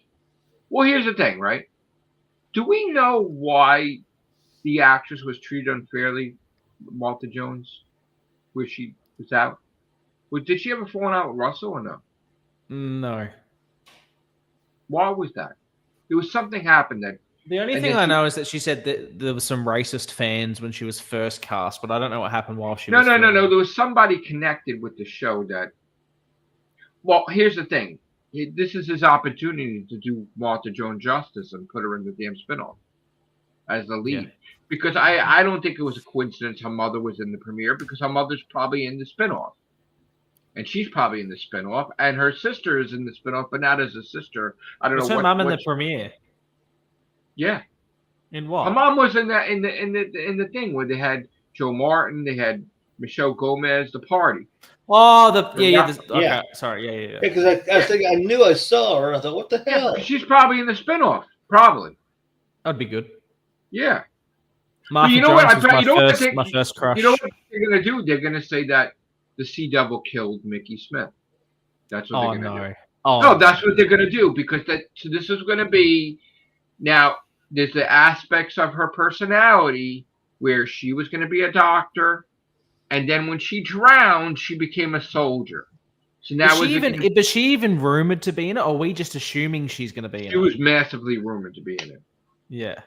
Well, here's the thing, right? Do we know why the actress was treated unfairly, Walter Jones, where she was out? Did she ever fall out with Russell or no? No. Why was that? There was something happened that. The only thing I know is that she said that there was some racist fans when she was first cast, but I don't know what happened while she was No. filming. There was somebody connected with the show that. Well, here's the thing. This is his opportunity to do Walter Jones justice and put her in the damn spinoff as the lead. Yeah. Because I don't think it was a coincidence her mother was in the premiere because her mother's probably in the spinoff. And she's probably in the spinoff. And her sister is in the spinoff, but not as a sister. I don't know was her mum in the premiere? Yeah. In what? Her mom was in the thing where they had Joe Martin, they had Michelle Gomez, the party. Oh, okay, Yeah. sorry, yeah. Because I was thinking, I knew I saw her. I thought, what the hell? Yeah, she's probably in the spinoff. Probably. That'd be good. Yeah. Martha you know Jones what? was my first crush. You know what they're gonna do? They're gonna say that the Sea Devil killed Mickey Smith. That's what they're gonna do. No, that's what they're gonna do because so this is gonna be now. There's the aspects of her personality where she was gonna be a doctor, and then when she drowned, she became a soldier. So now was she even rumored to be in it, or are we just assuming she's gonna be in it? She was massively rumored to be in it. Yeah.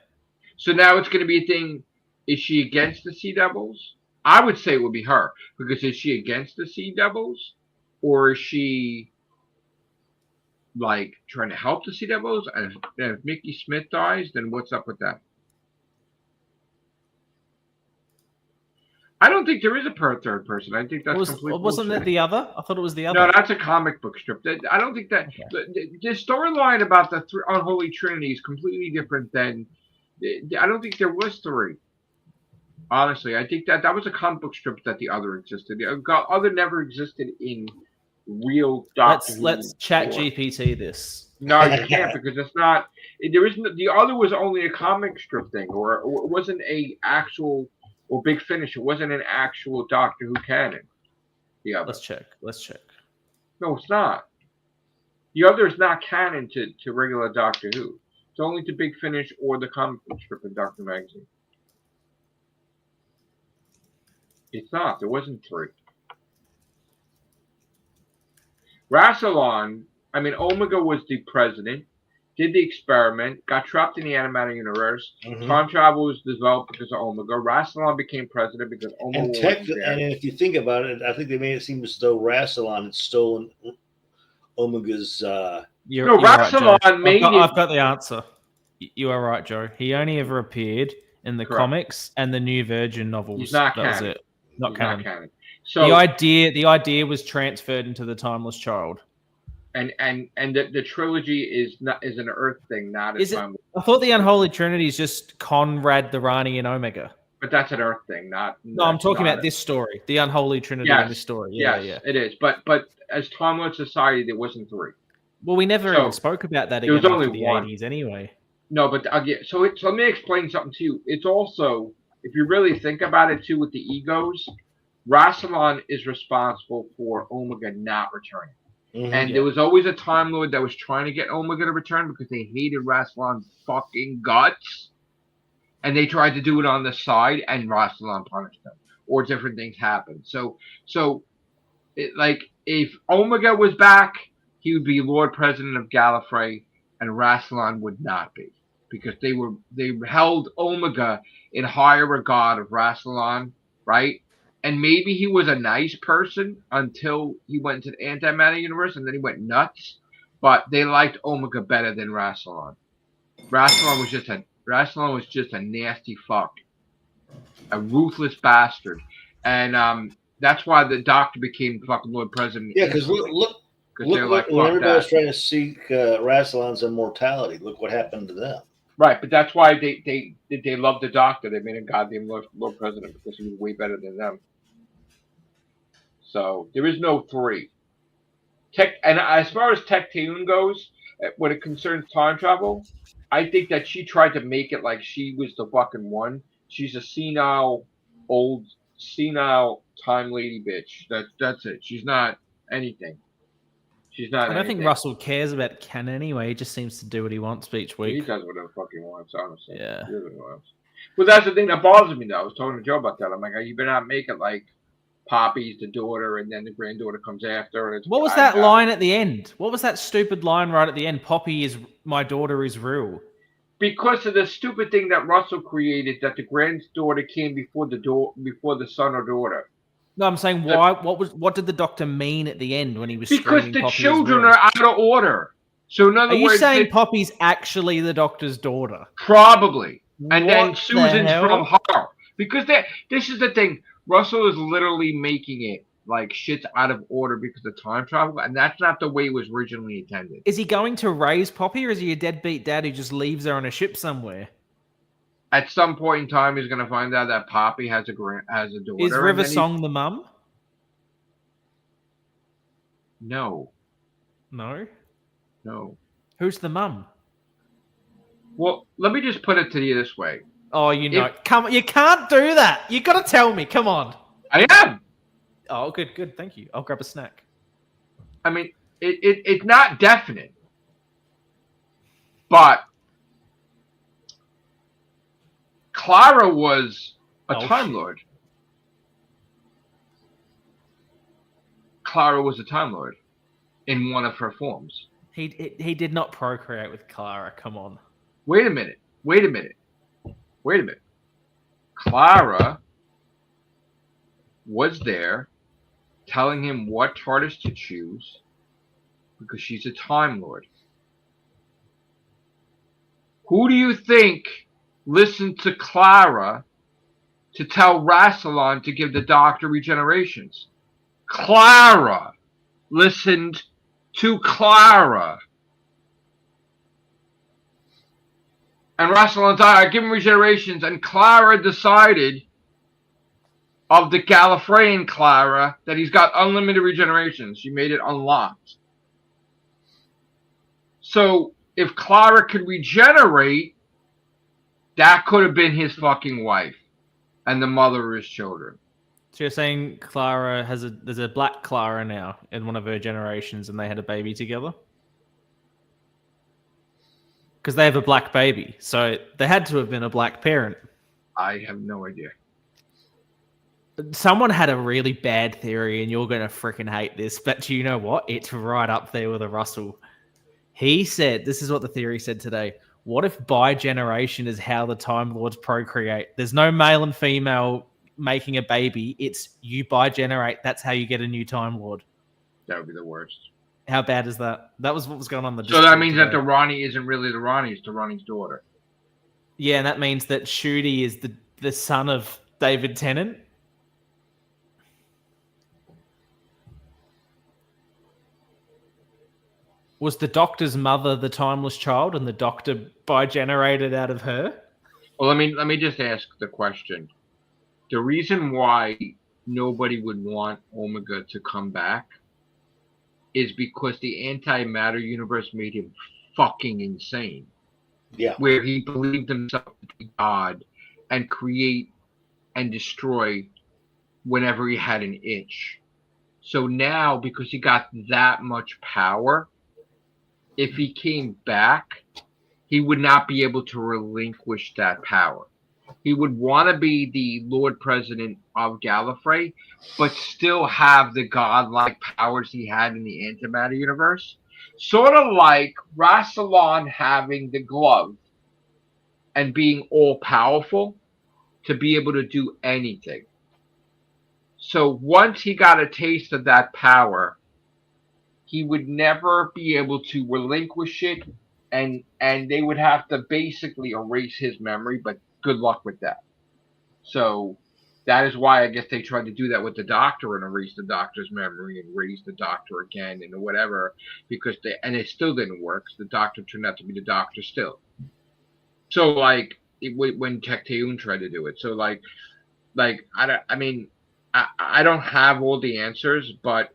So now it's gonna be a thing. Is she against the Sea Devils? I would say it would be her because is she against the Sea Devils or is she like trying to help the Sea Devils? And if Mickey Smith dies, then what's up with that? I don't think there is a third person. I think that's completely wasn't that the other? I thought it was the other. No, that's a comic book strip. I don't think that the storyline about the unholy trinity is completely different than. I don't think there was 3. Honestly, I think that was a comic book strip that the Other existed. The Other never existed in real Doctor Who. Let's chat lore. GPT this. No, you can't because it's not. There isn't. The Other was only a comic strip thing, or it wasn't a actual or Big Finish. It wasn't an actual Doctor Who canon. The Other. Let's check. No, it's not. The Other is not canon to regular Doctor Who. It's only to Big Finish or the comic book strip in Doctor Magazine. It's not. There wasn't 3. Rassilon, Omega was the president, did the experiment, got trapped in the animated universe. Time travel was developed because of Omega. Rassilon became president because Omega was there. And if you think about it, I think they made it seem as though Rassilon had stolen Omega's. Rassilon right, made it. I've got the answer. You are right, Joe. He only ever appeared in the comics and the New Virgin novels. He's not that canon. was it. Not canon. So the idea was transferred into the Timeless Child. And the trilogy is an Earth thing, not a Timeless. I thought the Unholy Trinity is just Conrad, the Rani, and Omega. But that's an Earth thing, not. No, I'm talking about this story, the Unholy Trinity in this story. Yeah, it is. But as Timeless Society, there wasn't 3. Well, we never even spoke about that again after the 80s anyway. No, but again, so let me explain something to you. It's also, if you really think about it too, with the egos, Rassilon is responsible for Omega not returning. And there was always a Time Lord that was trying to get Omega to return because they hated Rassilon's fucking guts. And they tried to do it on the side, and Rassilon punished them. Or different things happened. So if Omega was back, he would be Lord President of Gallifrey, and Rassilon would not be. Because they held Omega in higher regard of Rassilon, right? And maybe he was a nice person until he went to the antimatter universe, and then he went nuts. But they liked Omega better than Rassilon. Rassilon was just a nasty fuck, a ruthless bastard, and that's why the Doctor became fucking Lord President. Yeah, because look when everybody was trying to seek Rassilon's immortality. Look what happened to them. Right, but that's why they loved the Doctor. They made him goddamn Lord President because he was way better than them. So there is no 3. And as far as Tecteun goes, when it concerns time travel, I think that she tried to make it like she was the fucking one. She's a senile time lady bitch. That's it. She's not anything. She's not. I don't think Russell cares about canon anyway. He just seems to do what he wants each week. He does whatever the fuck he wants, honestly. Yeah. He really wants. Well, that's the thing that bothers me, though. I was talking to Joe about that. I'm like, you better not make it like Poppy's the daughter, and then the granddaughter comes after. And what was that line at the end? What was that stupid line right at the end? Poppy is my daughter is real. Because of the stupid thing that Russell created, that the granddaughter came before the son or daughter. No, I'm saying why? What did the Doctor mean at the end when he was? Because the children are out of order. So in other words, are you saying Poppy's actually the Doctor's daughter? Probably, and then Susan's from her. Because this is the thing. Russell is literally making it like shit's out of order because of time travel, and that's not the way it was originally intended. Is he going to raise Poppy, or is he a deadbeat dad who just leaves her on a ship somewhere? At some point in time, he's going to find out that Poppy has a daughter. Is River Song the mum? No. No? No. Who's the mum? Well, let me just put it to you this way. Oh, come on, you can't do that. You got to tell me. Come on. I am. Oh, good. Thank you. I'll grab a snack. I mean, it's not definite, but Clara was a Time Lord. Clara was a Time Lord in one of her forms. He did not procreate with Clara. Come on. Wait a minute. Clara was there telling him what TARDIS to choose because she's a Time Lord. Who do you think listened to Clara to tell Rassilon to give the Doctor regenerations? Clara listened to Clara. And Rassilon died, give him regenerations, and Clara decided of the Gallifreyan Clara that he's got unlimited regeneration. She made it unlocked. So if Clara could regenerate, that could have been his fucking wife and the mother of his children. So you're saying Clara there's a black Clara now in one of her generations, and they had a baby together? Because they have a black baby, so they had to have been a black parent. I have no idea. Someone had a really bad theory, and you're going to freaking hate this, but you know what? It's right up there with a Russell. He said, this is what the theory said today. What if bi-generation is how the Time Lords procreate? There's no male and female making a baby. It's you bi-generate. That's how you get a new Time Lord. That would be the worst. How bad is that? That was what was going on in the So that Discord means today. that the Ronnie isn't really the Ronnie, it's the Ronnie's daughter. Yeah, and that means that Shooty is the son of David Tennant. Was the Doctor's mother the timeless child, and the Doctor bi-generated out of her? Well, let me just ask the question. The reason why nobody would want Omega to come back is because the antimatter universe made him fucking insane. Yeah. Where he believed himself to be God and create and destroy whenever he had an itch. So now, because he got that much power, if he came back, he would not be able to relinquish that power. He would want to be the Lord President of Gallifrey, but still have the godlike powers he had in the antimatter universe. Sort of like Rassilon having the glove and being all-powerful to be able to do anything. So once he got a taste of that power, he would never be able to relinquish it, and they would have to basically erase his memory, but good luck with that. So that is why I guess they tried to do that with the Doctor and erase the Doctor's memory and raise the Doctor again and whatever, because it still didn't work. So the Doctor turned out to be the Doctor still. So like when Tecteun tried to do it. So like I don't have all the answers, but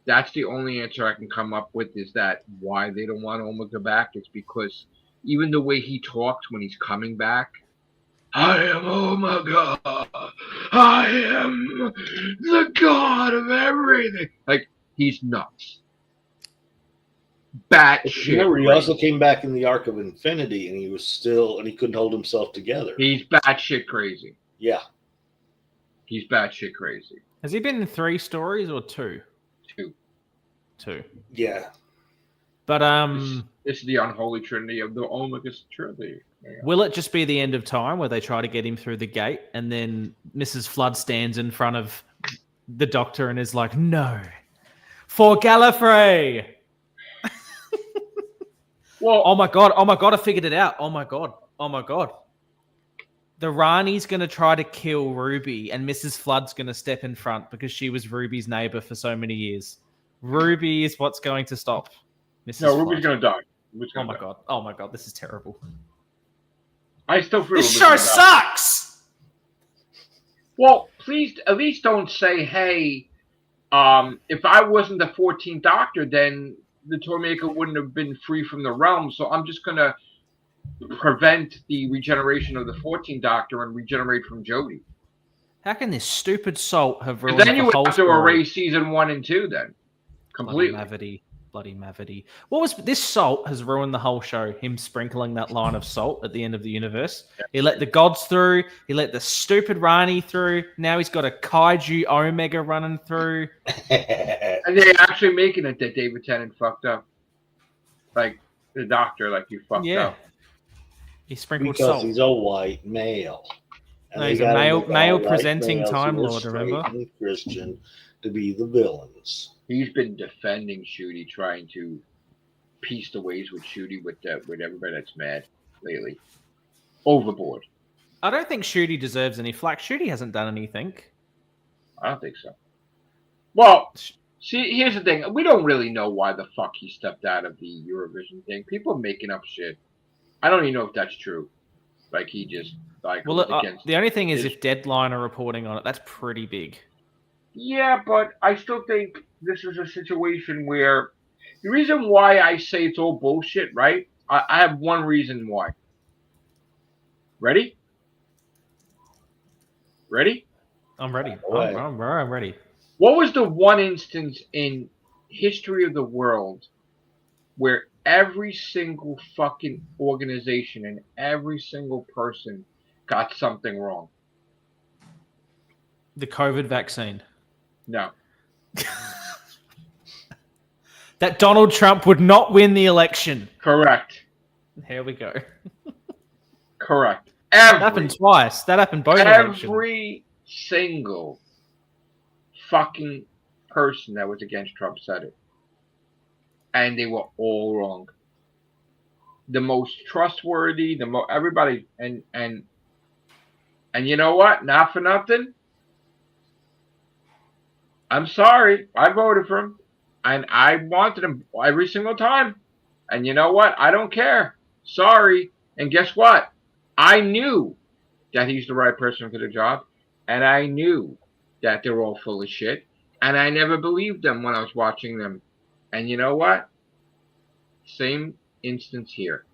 that's the only answer I can come up with, is that why they don't want Omega back. It's because even the way he talks when he's coming back, I am Omega, I am the god of everything. Like, he's nuts. Batshit. Remember, he also came back in the Arc of Infinity, and he couldn't hold himself together. He's batshit crazy. Yeah. He's batshit crazy. Has he been in 3 stories or 2? 2. Yeah. But This is the unholy trinity of the Omega trilogy. will it just be the end of time where they try to get him through the gate, and then Mrs. Flood stands in front of the Doctor and is like, "No, for Gallifrey." Well, oh my god! I figured it out. Oh my god! The Rani's going to try to kill Ruby, and Mrs. Flood's going to step in front because she was Ruby's neighbor for so many years. Ruby is what's going to stop Mrs. no, Flood. Ruby's going to die. Oh my god! This is terrible. I still feel This show sucks! Well, please, at least don't say, hey, if I wasn't the 14th Doctor, then the Toymaker wouldn't have been free from the realm, so I'm just going to prevent the regeneration of the 14th Doctor and regenerate from Jodie. How can this stupid salt have ruined Then you the would whole have to story? erase season 1 and 2 then. Completely. Bloody Mavity. What was this? Salt has ruined the whole show. Him sprinkling that line of salt at the end of the universe. Yep. He let the gods through. He let the stupid Rani through. Now he's got a kaiju Omega running through. And they're actually making it that David Tennant fucked up. Like, the Doctor, like, you fucked up. He sprinkled because salt. he's a white male. And No, he's they a gotta make male all white presenting males Time who are Lord, straight remember? and Christian to be the villains. He's been defending Shooty, trying to piece the ways with Shooty with everybody that's mad lately. Overboard. I don't think Shooty deserves any flack. Shooty hasn't done anything. I don't think so. Well, see, here's the thing. We don't really know why the fuck he stepped out of the Eurovision thing. People are making up shit. I don't even know if that's true. Like, he just, like Well, was against. the only thing is his- if Deadline are reporting on it, that's pretty big. Yeah, but I still think this is a situation where the reason why I say it's all bullshit, right? I have one reason why. Ready? Ready? I'm ready. Away. I'm ready. What was the one instance in history of the world where every single fucking organization and every single person got something wrong? The COVID vaccine. No. That Donald Trump would not win the election. Correct. Here we go. Correct. That happened twice. That happened both elections. Every single fucking person that was against Trump said it. And they were all wrong. The most trustworthy, everybody, and you know what? Not for nothing. I'm sorry. I voted for him. And I wanted him every single time. And you know what? I don't care. Sorry. And guess what? I knew that he's the right person for the job. And I knew that they're all full of shit. And I never believed them when I was watching them. And you know what? Same instance here.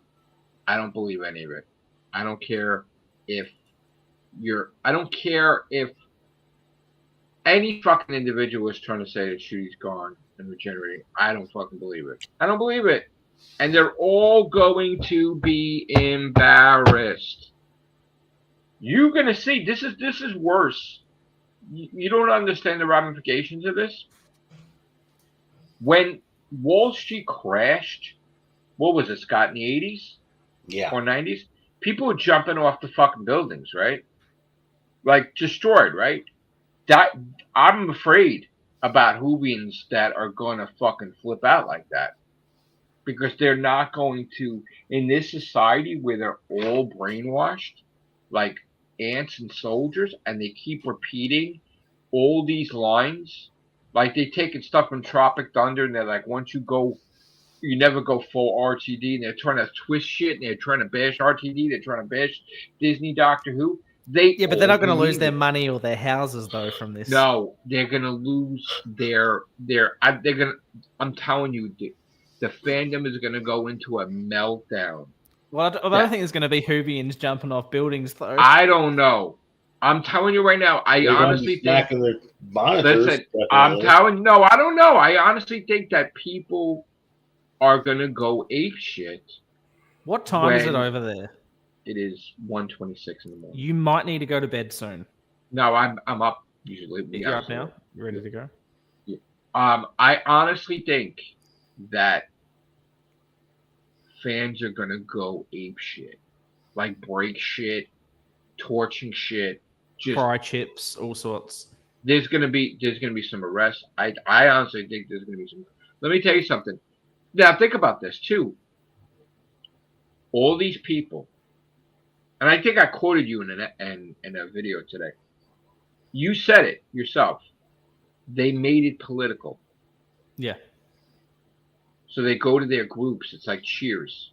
I don't believe any of it. I don't care if I don't care if any fucking individual is trying to say that Shooty's gone and regenerating. I don't fucking believe it. I don't believe it. And they're all going to be embarrassed. You're gonna see this is worse. You don't understand the ramifications of this. When Wall Street crashed, what was it, Scott, in the 80s? Yeah. Or 90s? People were jumping off the fucking buildings, right? Like destroyed, right? That I'm afraid about Whovians that are gonna fucking flip out like that. Because they're not going to, in this society where they're all brainwashed, like ants and soldiers, and they keep repeating all these lines. Like they taking stuff from Tropic Thunder, and they're like, once you go, you never go full RTD, and they're trying to twist shit, and they're trying to bash RTD, they're trying to bash Disney, Doctor Who. Yeah, but they're not going to lose believe their it. money or their houses though from this. No, they're going to lose they're going to, I'm telling you, the fandom is going to go into a meltdown. Well, I don't think there's going to be Whovians jumping off buildings though. I don't know. I'm telling you right now, I They're honestly think. their monitors. Listen, I'm telling you, no, I don't know. I honestly think that people are going to go ape shit. What time is it when over there? It is 1:26 in the morning. You might need to go to bed soon. No, I'm up usually. You're up now? You ready to go? Yeah. I honestly think that fans are gonna go ape shit, like break shit, torching shit, just Fry chips, all sorts. there's gonna be some arrests. I honestly think there's gonna be some. Let me tell you something. Now think about this too. All these people, and I think I quoted you in a video today. You said it yourself. They made it political. Yeah. So they go to their groups. It's like Cheers,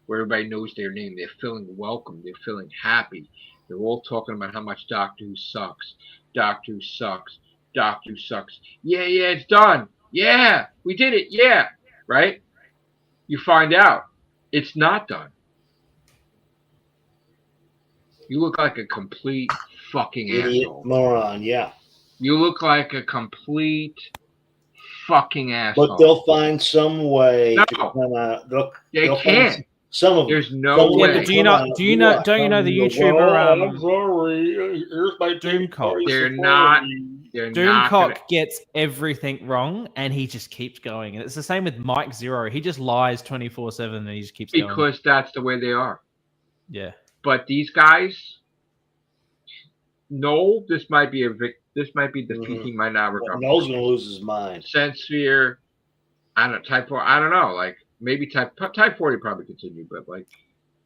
where everybody knows their name. They're feeling welcome. They're feeling happy. They're all talking about how much Doctor Who sucks. Doctor Who sucks. Doctor Who sucks. Yeah, it's done. Yeah, we did it. Yeah, right? You find out it's not done. You look like a complete fucking idiot asshole. moron. Yeah. You look like a complete fucking asshole. But they'll find some way No. to come out. They they'll can't. find some of There's them. no Some of way. Yeah, them but come out. do you know the Well, YouTuber I'm sorry. Here's my Doomcock? They're not Doomcock gonna, gets everything wrong and he just keeps going. And it's the same with Mike Zero. He just lies 24/7 and he just keeps going. because that's the way they are. Yeah. But these guys, no, this might be defeat he might not recover. Noel's gonna lose his mind. Sensphere, I don't type 4. I don't know. Like maybe type 40 probably continue, but like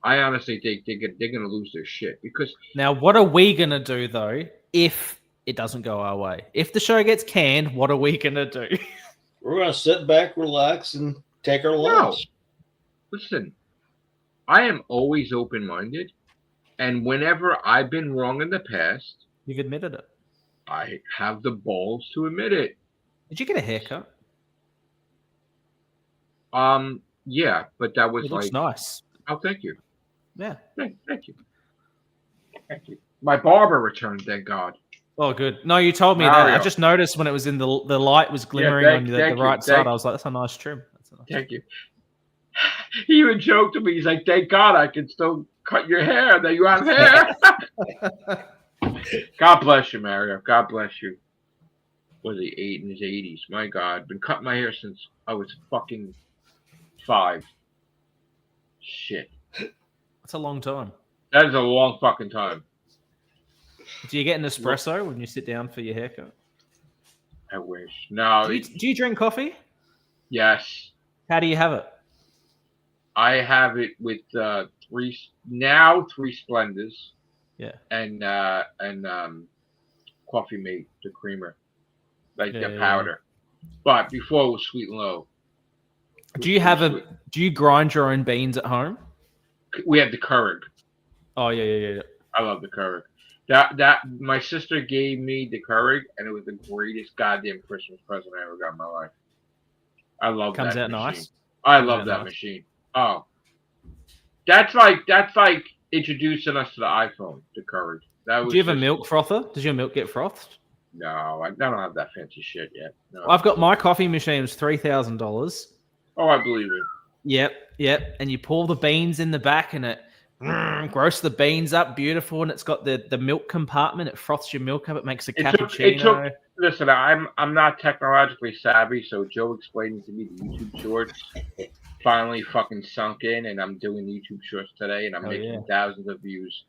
I honestly think they're gonna lose their shit because Now, what are we gonna do though if it doesn't go our way? If the show gets canned, what are we gonna do? We're gonna sit back, relax, and take our no. lunch. Listen, I am always open-minded, And whenever I've been wrong in the past, You've admitted it. I have the balls to admit it. Did you get a haircut? Yeah, but that was It looks like, nice. oh, thank you. Yeah. Thank you. Thank you. My barber returned, thank God. Oh, good. No, you told me that. Mario. I just noticed when it was in the light was glimmering on the thank you, right side. I was like, that's a nice trim. That's a nice Thank you. He even joked to me. He's like, thank God I can still cut your hair, that you have hair. God bless you, Mario. God bless you. Was he in his 80s? My God. Been cutting my hair since I was fucking 5. Shit. That's a long time. That is a long fucking time. Do you get an espresso when you sit down for your haircut? I wish. No. Do you drink coffee? Yes. How do you have it? I have it with 3 Splendors. Yeah. And Coffee Mate, the creamer. Like the Yeah. powder. But before it was Sweet and Low. Do you grind your own beans at home? We have the Keurig. Oh yeah. I love the Keurig. That my sister gave me the Keurig, and it was the greatest goddamn Christmas present I ever got in my life. I love Comes that out machine. nice. I love that machine. Oh, that's like introducing us to the iPhone, the Keurig. That was. Do you have a milk frother? Does your milk get frothed? No, I don't have that fancy shit yet. No. I've got my coffee machine. Was $3,000. Oh, I believe it. Yep. And you pull the beans in the back, and it roasts the beans up beautiful, and it's got the milk compartment. It froths your milk up. It makes a cappuccino. Listen, I'm not technologically savvy, so Joe explained to me the YouTube shorts finally fucking sunk in, and I'm doing YouTube shorts today, and I'm making thousands of views,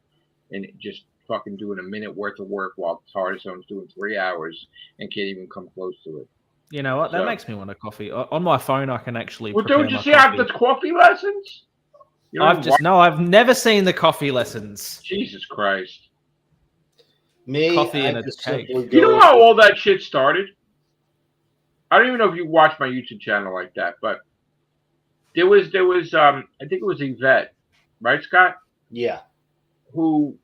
and just fucking doing a minute worth of work while Tardisone's doing 3 hours and can't even come close to it. You know what? That makes me want a coffee. On my phone, I can actually. Well, don't you see I have the coffee lessons? I've never seen the coffee lessons. Jesus Christ. Me, coffee and a cake. You know how all that shit started? I don't even know if you watch my YouTube channel like that, but there was I think it was Yvette, right, Scott? Yeah. Who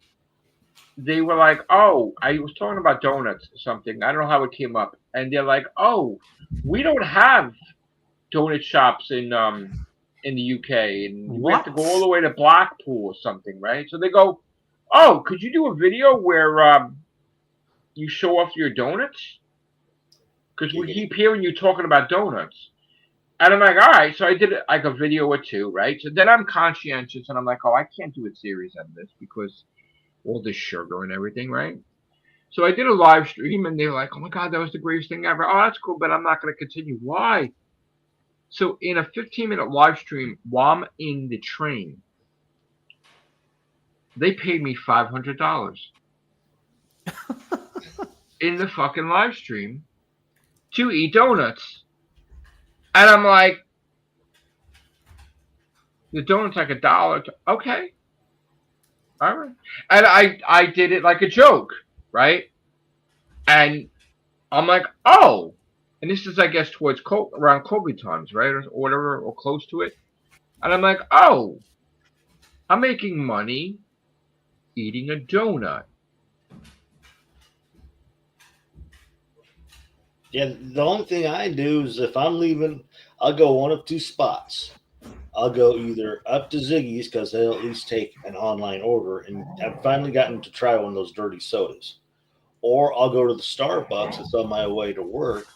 they were like, oh, I was talking about donuts or something. I don't know how it came up. And they're like, oh, we don't have donut shops in the UK, and we have to go all the way to Blackpool or something, right? So they go, oh, could you do a video where you show off your donuts? Because we keep hearing you talking about donuts. And I'm like, all right. So I did like a video or 2, right? So then I'm conscientious, and I'm like, oh, I can't do a series on this because all this sugar and everything, right? So I did a live stream, and they were like, oh my God, that was the greatest thing ever. Oh, that's cool, but I'm not going to continue. Why? So in a 15-minute live stream, while I'm in the train, they paid me $500 in the fucking live stream to eat donuts. And I'm like, the donut's like $1. Okay. All right. And I did it like a joke, right? And I'm like, oh. And this is, I guess, towards around COVID times, right? Or whatever, or close to it. And I'm like, oh, I'm making money eating a donut. Yeah, the only thing I do is if I'm leaving, I'll go one of 2 spots. I'll go either up to Ziggy's because they'll at least take an online order, and I've finally gotten to try one of those dirty sodas. Or I'll go to the Starbucks that's on my way to work,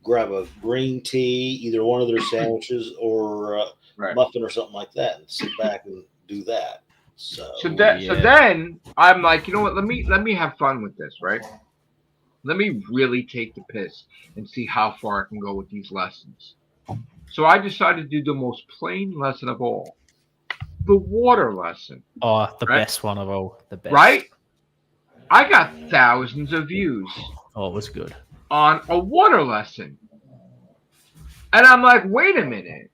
grab a green tea, either one of their sandwiches or muffin or something like that, and sit back and do that. So then I'm like, you know what? Let me have fun with this, right? Let me really take the piss and see how far I can go with these lessons. So I decided to do the most plain lesson of all, the water lesson. Oh, the best one of all. The best. Right? I got thousands of views. Oh, it was good. On a water lesson. And I'm like, wait a minute.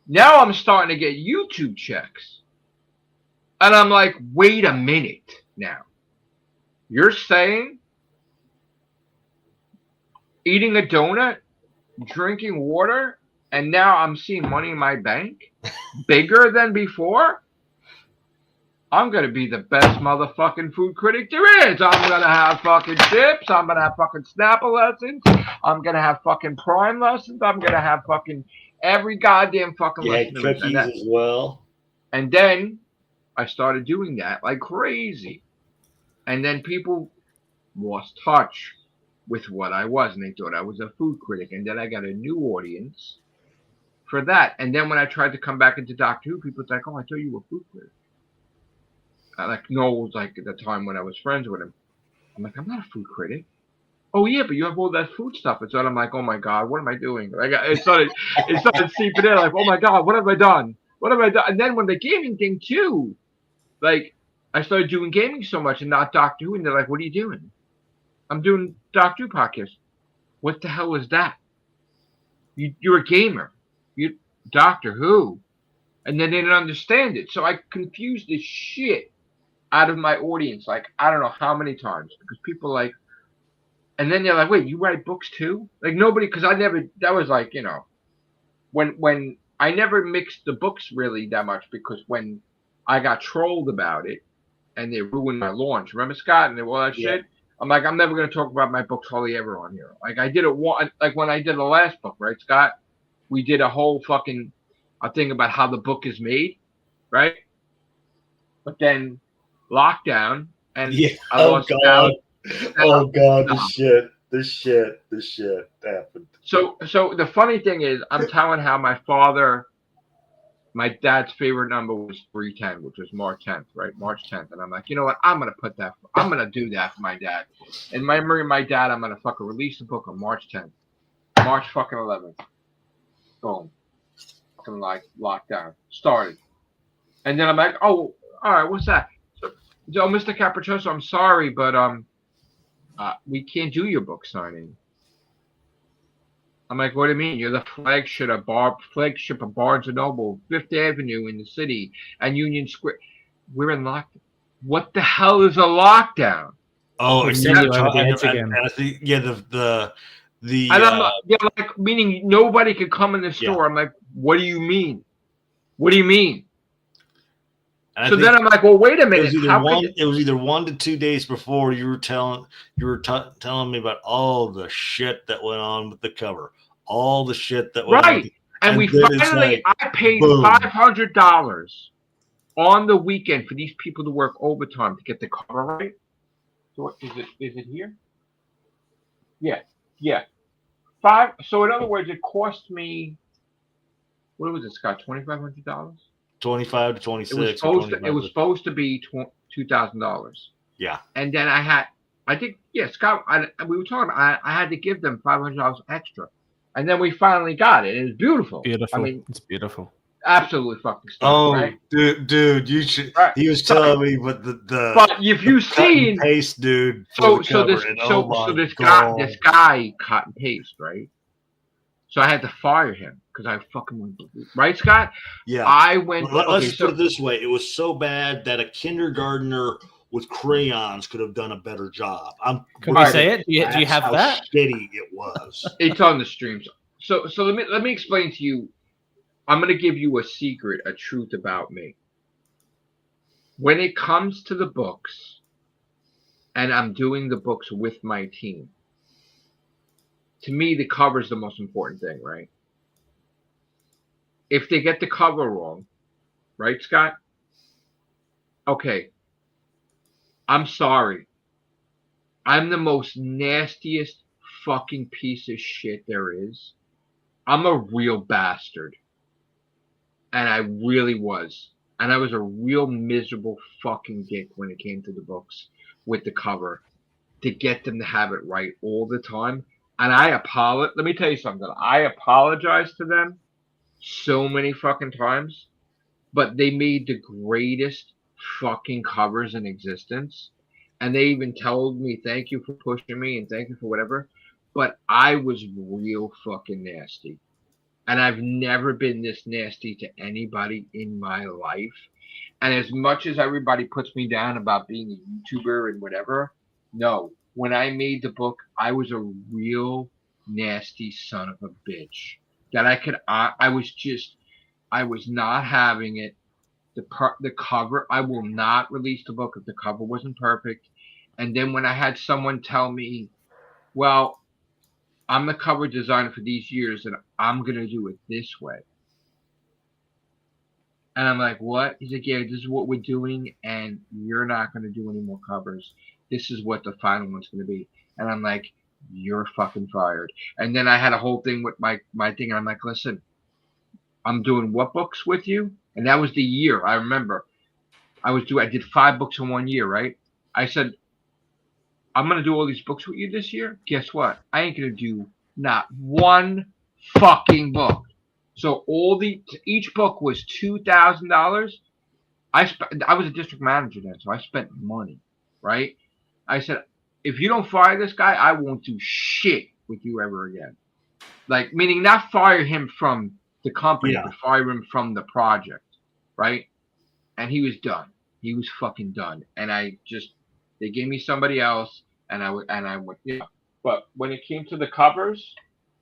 Now I'm starting to get YouTube checks. And I'm like, wait a minute now. You're saying eating a donut, drinking water, and now I'm seeing money in my bank bigger than before? I'm going to be the best motherfucking food critic there is. I'm going to have fucking chips. I'm going to have fucking Snapple lessons. I'm going to have fucking Prime lessons. I'm going to have fucking every goddamn fucking You lesson had there is. cookies as well. And then I started doing that like crazy. And then people lost touch with what I was. And they thought I was a food critic. And then I got a new audience for that. And then when I tried to come back into Doctor Who, people was like, oh, I thought you were a food critic. Like Noel was like at the time when I was friends with him. I'm like, I'm not a food critic. Oh yeah, but you have all that food stuff. And so I'm like, oh my god, what am I doing? Like it started seeping in. Like, oh my god, what have I done? What have I done? And then when the gaming thing too, like I started doing gaming so much and not Doctor Who, and they're like, what are you doing? I'm doing Doctor Who podcast. What the hell is that? You're a gamer. You Doctor Who, and then they didn't understand it. So I confused the shit out of my audience, like I don't know how many times, because people like, and then they're like, wait, you write books too? Like nobody, because I never, that was like, you know, when I never mixed the books really that much, because when I got trolled about it and they ruined my launch, remember Scott and all that shit? I'm like, I'm never going to talk about my books hardly ever on here. Like I did it one, like when I did the last book, right, Scott? We did a whole fucking a thing about how the book is made, right? But then lockdown and I lost God. Oh God, No. this shit happened. So the funny thing is, I'm telling how my dad's favorite number was 310, which was March 10th, right? March 10th. And I'm like, you know what? I'm going to do that for my dad. In memory of my dad, I'm going to fucking release the book on March 10th. March fucking 11th. Boom. Fucking like lockdown. Started. And then I'm like, oh, all right, what's that? So, Mr. Capriccioso, I'm sorry, but we can't do your book signing. I'm like, what do you mean? You're the flagship of Barnes & Noble, Fifth Avenue in the city, and Union Square. We're in lockdown. What the hell is a lockdown? Oh, We've and seen you're you over the edge talking, again. and I think, yeah, the And I'm like, meaning nobody could come in the store. Yeah. I'm like, what do you mean? What do you mean? and I So think then I'm like, well, wait a minute. it was either 1 to 2 days before you were telling me about all the shit that went on with the cover, all the shit that went on. Right. And we then it's finally, like, I paid boom. $500 on the weekend for these people to work overtime to get the cover right. So what is it? Is it here? Yeah. So in other words, it cost me, what was it, Scott? $2,500. 25 to 26. It was supposed to be $2,000. Yeah. And then I think, yeah, Scott. We were talking about. I had to give them $500 extra, and then we finally got it. It was beautiful. Beautiful. I mean, it's beautiful. Absolutely fucking stunning, right? dude, you should. Right. He was telling me, but the But if you've cut and seen, paste, dude. so for the this cover, this guy cut and paste, right? So I had to fire him because I fucking went, right, Scott? Yeah. I went. Let's put it this way: it was so bad that a kindergartner with crayons could have done a better job. Can we say it? Do you have how that? shitty it was. It's on the streams. So let me explain to you. I'm going to give you a secret, a truth about me. When it comes to the books, and I'm doing the books with my team, to me, the cover is the most important thing, right? If they get the cover wrong, right, Scott? Okay. I'm sorry. I'm the most nastiest fucking piece of shit there is. I'm a real bastard. And I really was. And I was a real miserable fucking dick when it came to the books with the cover to get them to have it right all the time. And let me tell you something. I apologize to them so many fucking times, but they made the greatest fucking covers in existence. And they even told me, thank you for pushing me and thank you for whatever. But I was real fucking nasty. And I've never been this nasty to anybody in my life. And as much as everybody puts me down about being a YouTuber and whatever, no. When I made the book, I was a real nasty son of a bitch. That I was not having it. the cover. I will not release the book if the cover wasn't perfect. And then when I had someone tell me, well, I'm the cover designer for these years and I'm going to do it this way. And I'm like, what? He's like, yeah, this is what we're doing and you're not going to do any more covers. This is what the final one's going to be. And I'm like, you're fucking fired. And then I had a whole thing with my thing. And I'm like, listen, I'm doing what books with you? And that was the year. I remember I did 5 books in 1 year, right? I said, I'm going to do all these books with you this year. Guess what? I ain't going to do not one fucking book. So each book was $2,000. I was a district manager then, so I spent money, right? I said, if you don't fire this guy, I won't do shit with you ever again. Like, meaning not fire him from the company, but fire him from the project, right? And he was done. He was fucking done. And they gave me somebody else, and I went, yeah. But when it came to the covers,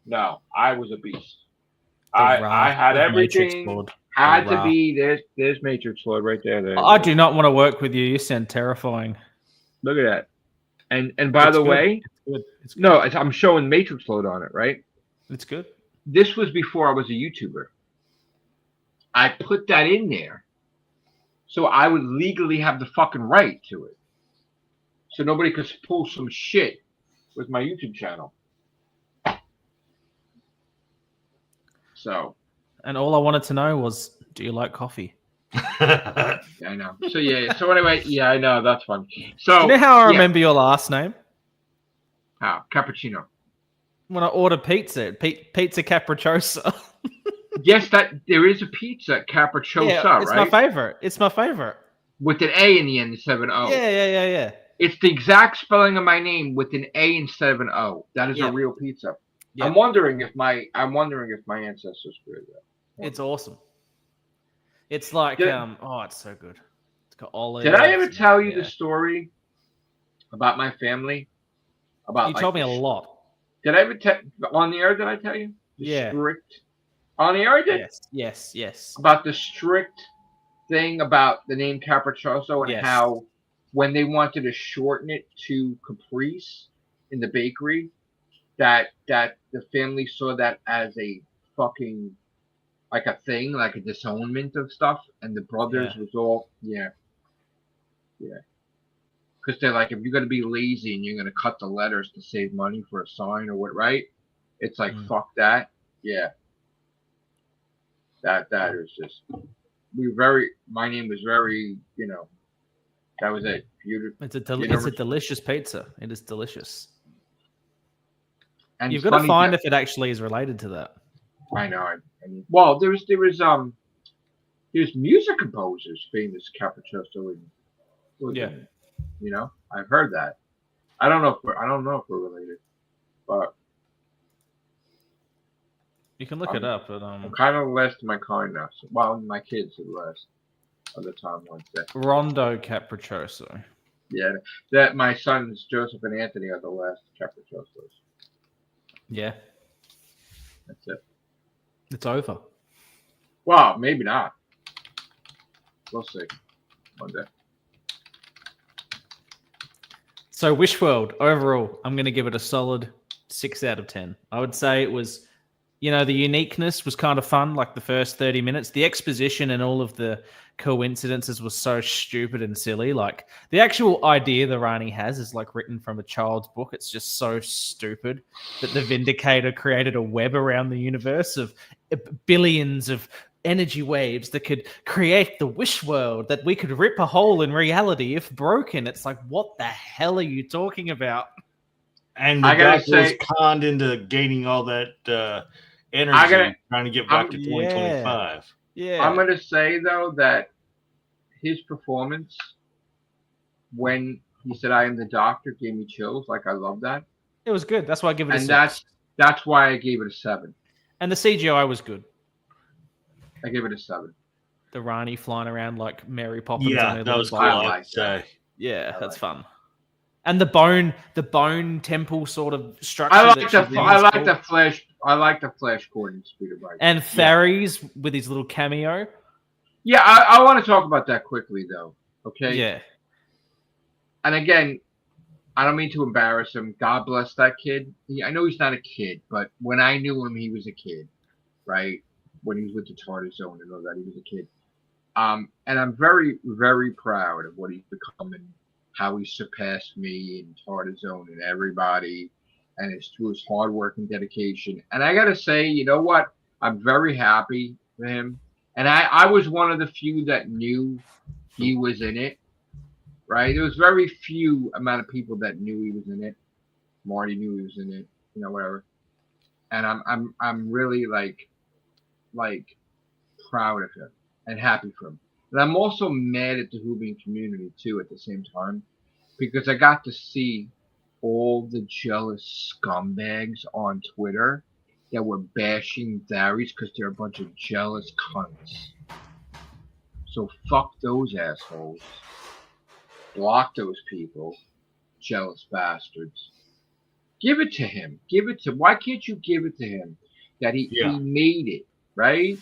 no, I was a beast. I had everything. Had to be there's Matrix Lord right there. I do not want to work with you. You sound terrifying. Look at that. And by the way, it's good. No, I'm showing Matrix Lord on it, right? It's good. This was before I was a YouTuber. I put that in there so I would legally have the fucking right to it. So nobody could pull some shit with my YouTube channel. So. And all I wanted to know was, do you like coffee? Yeah, I know. So yeah. So anyway, yeah, I know. That's fun. So you know how I remember your last name? How? Cappuccino. When I order pizza, pizza capricciosa. Yes, there is a pizza capricciosa, right? It's my favorite. It's my favorite. With an A in the end instead of an O. Yeah. It's the exact spelling of my name with an A instead of an O. That is a real pizza. Yep. I'm wondering if my ancestors created that. It's awesome. It's like it's so good. It's got olives. Did I ever tell you the story about my family? You told me a lot. Did I ever on the air? Did I tell you? Strict on the air. I did. Yes. About the strict thing about the name Capriccioso and how when they wanted to shorten it to Caprice in the bakery, that the family saw that as a fucking like a thing, like a disownment of stuff, and the brothers was all because they're like, if you're gonna be lazy and you're gonna cut the letters to save money for a sign or what, right? It's like fuck that, That is just my name was very, that was it. Beautiful. It's a delicious pizza. It is delicious. And you've got to find if it actually is related to that. I know. Well, there's music composers famous Capriccioso I've heard that. I don't know if we're related, but you can look it up. But I'm kind of the last of my kind now. So, well, my kids are the last of the Tom ones. Rondo Capriccioso. Yeah, that my sons Joseph and Anthony are the last Capricciosos. Yeah, that's it. It's over. Well, maybe not. We'll see. One day. So Wishworld, overall, I'm going to give it a solid 6 out of 10. I would say it was, the uniqueness was kind of fun, like the first 30 minutes. The exposition and all of the coincidences was so stupid and silly. Like the actual idea the Rani has is like written from a child's book. It's just so stupid that the Vindicator created a web around the universe of billions of energy waves that could create the wish world, that we could rip a hole in reality if broken. It's like, what the hell are you talking about? And the guy was conned into gaining all that energy, trying to get back to 2025. Yeah. I'm going to say, though, that his performance when he said, I am the doctor, gave me chills. Like, I love that. It was good. That's why I give it a 6. That's why I gave it a 7. And the CGI was good. I gave it a 7. The Rani flying around like Mary Poppins. Yeah, that was cool. Yeah, that's fun. And the bone temple sort of structure. I like the Flash. I like the Flash Gordon speeder bike. And Faries with his little cameo. Yeah, I want to talk about that quickly though. Okay. Yeah. And again, I don't mean to embarrass him. God bless that kid. I know he's not a kid, but when I knew him, he was a kid, right? When he was with the Tartar Zone and all that, he was a kid. And I'm very, very proud of what he's become and how he surpassed me and Tartar Zone and everybody, and it's through his hard work and dedication. And I gotta say, you know what? I'm very happy for him. And I was one of the few that knew he was in it, right? There was very few amount of people that knew he was in it. Marty knew he was in it, whatever. And I'm really like proud of him and happy for him. And I'm also mad at the Whovian community too at the same time because I got to see all the jealous scumbags on Twitter that were bashing Darius because they're a bunch of jealous cunts. So fuck those assholes. Block those people. Jealous bastards. Give it to him. Why can't you give it to him that he made it, right?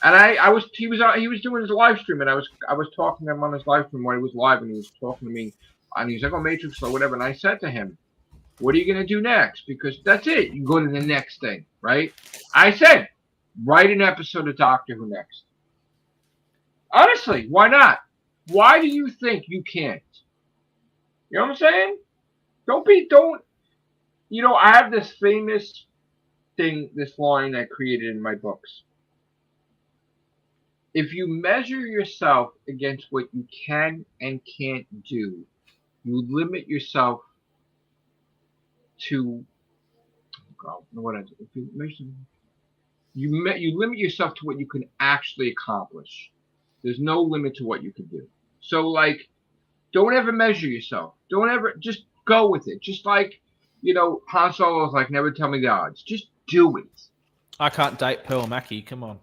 And he was doing his live stream, and I was talking to him on his live stream when he was live, and he was talking to me, and he's like, "Oh, Matrix or whatever," and I said to him, "What are you gonna do next? Because that's it. You go to the next thing, right?" I said, "Write an episode of Doctor Who next." Honestly, why not? Why do you think you can't? You know what I'm saying? Don't. I have this famous thing, this line I created in my books. If you measure yourself against what you can and can't do, you limit yourself to if you measure, you limit yourself to what you can actually accomplish. There's no limit to what you can do. So don't ever measure yourself. Don't ever just go with it. Just like Han Solo's like, never tell me the odds. Just do it. I can't date Pearl Mackie. Come on.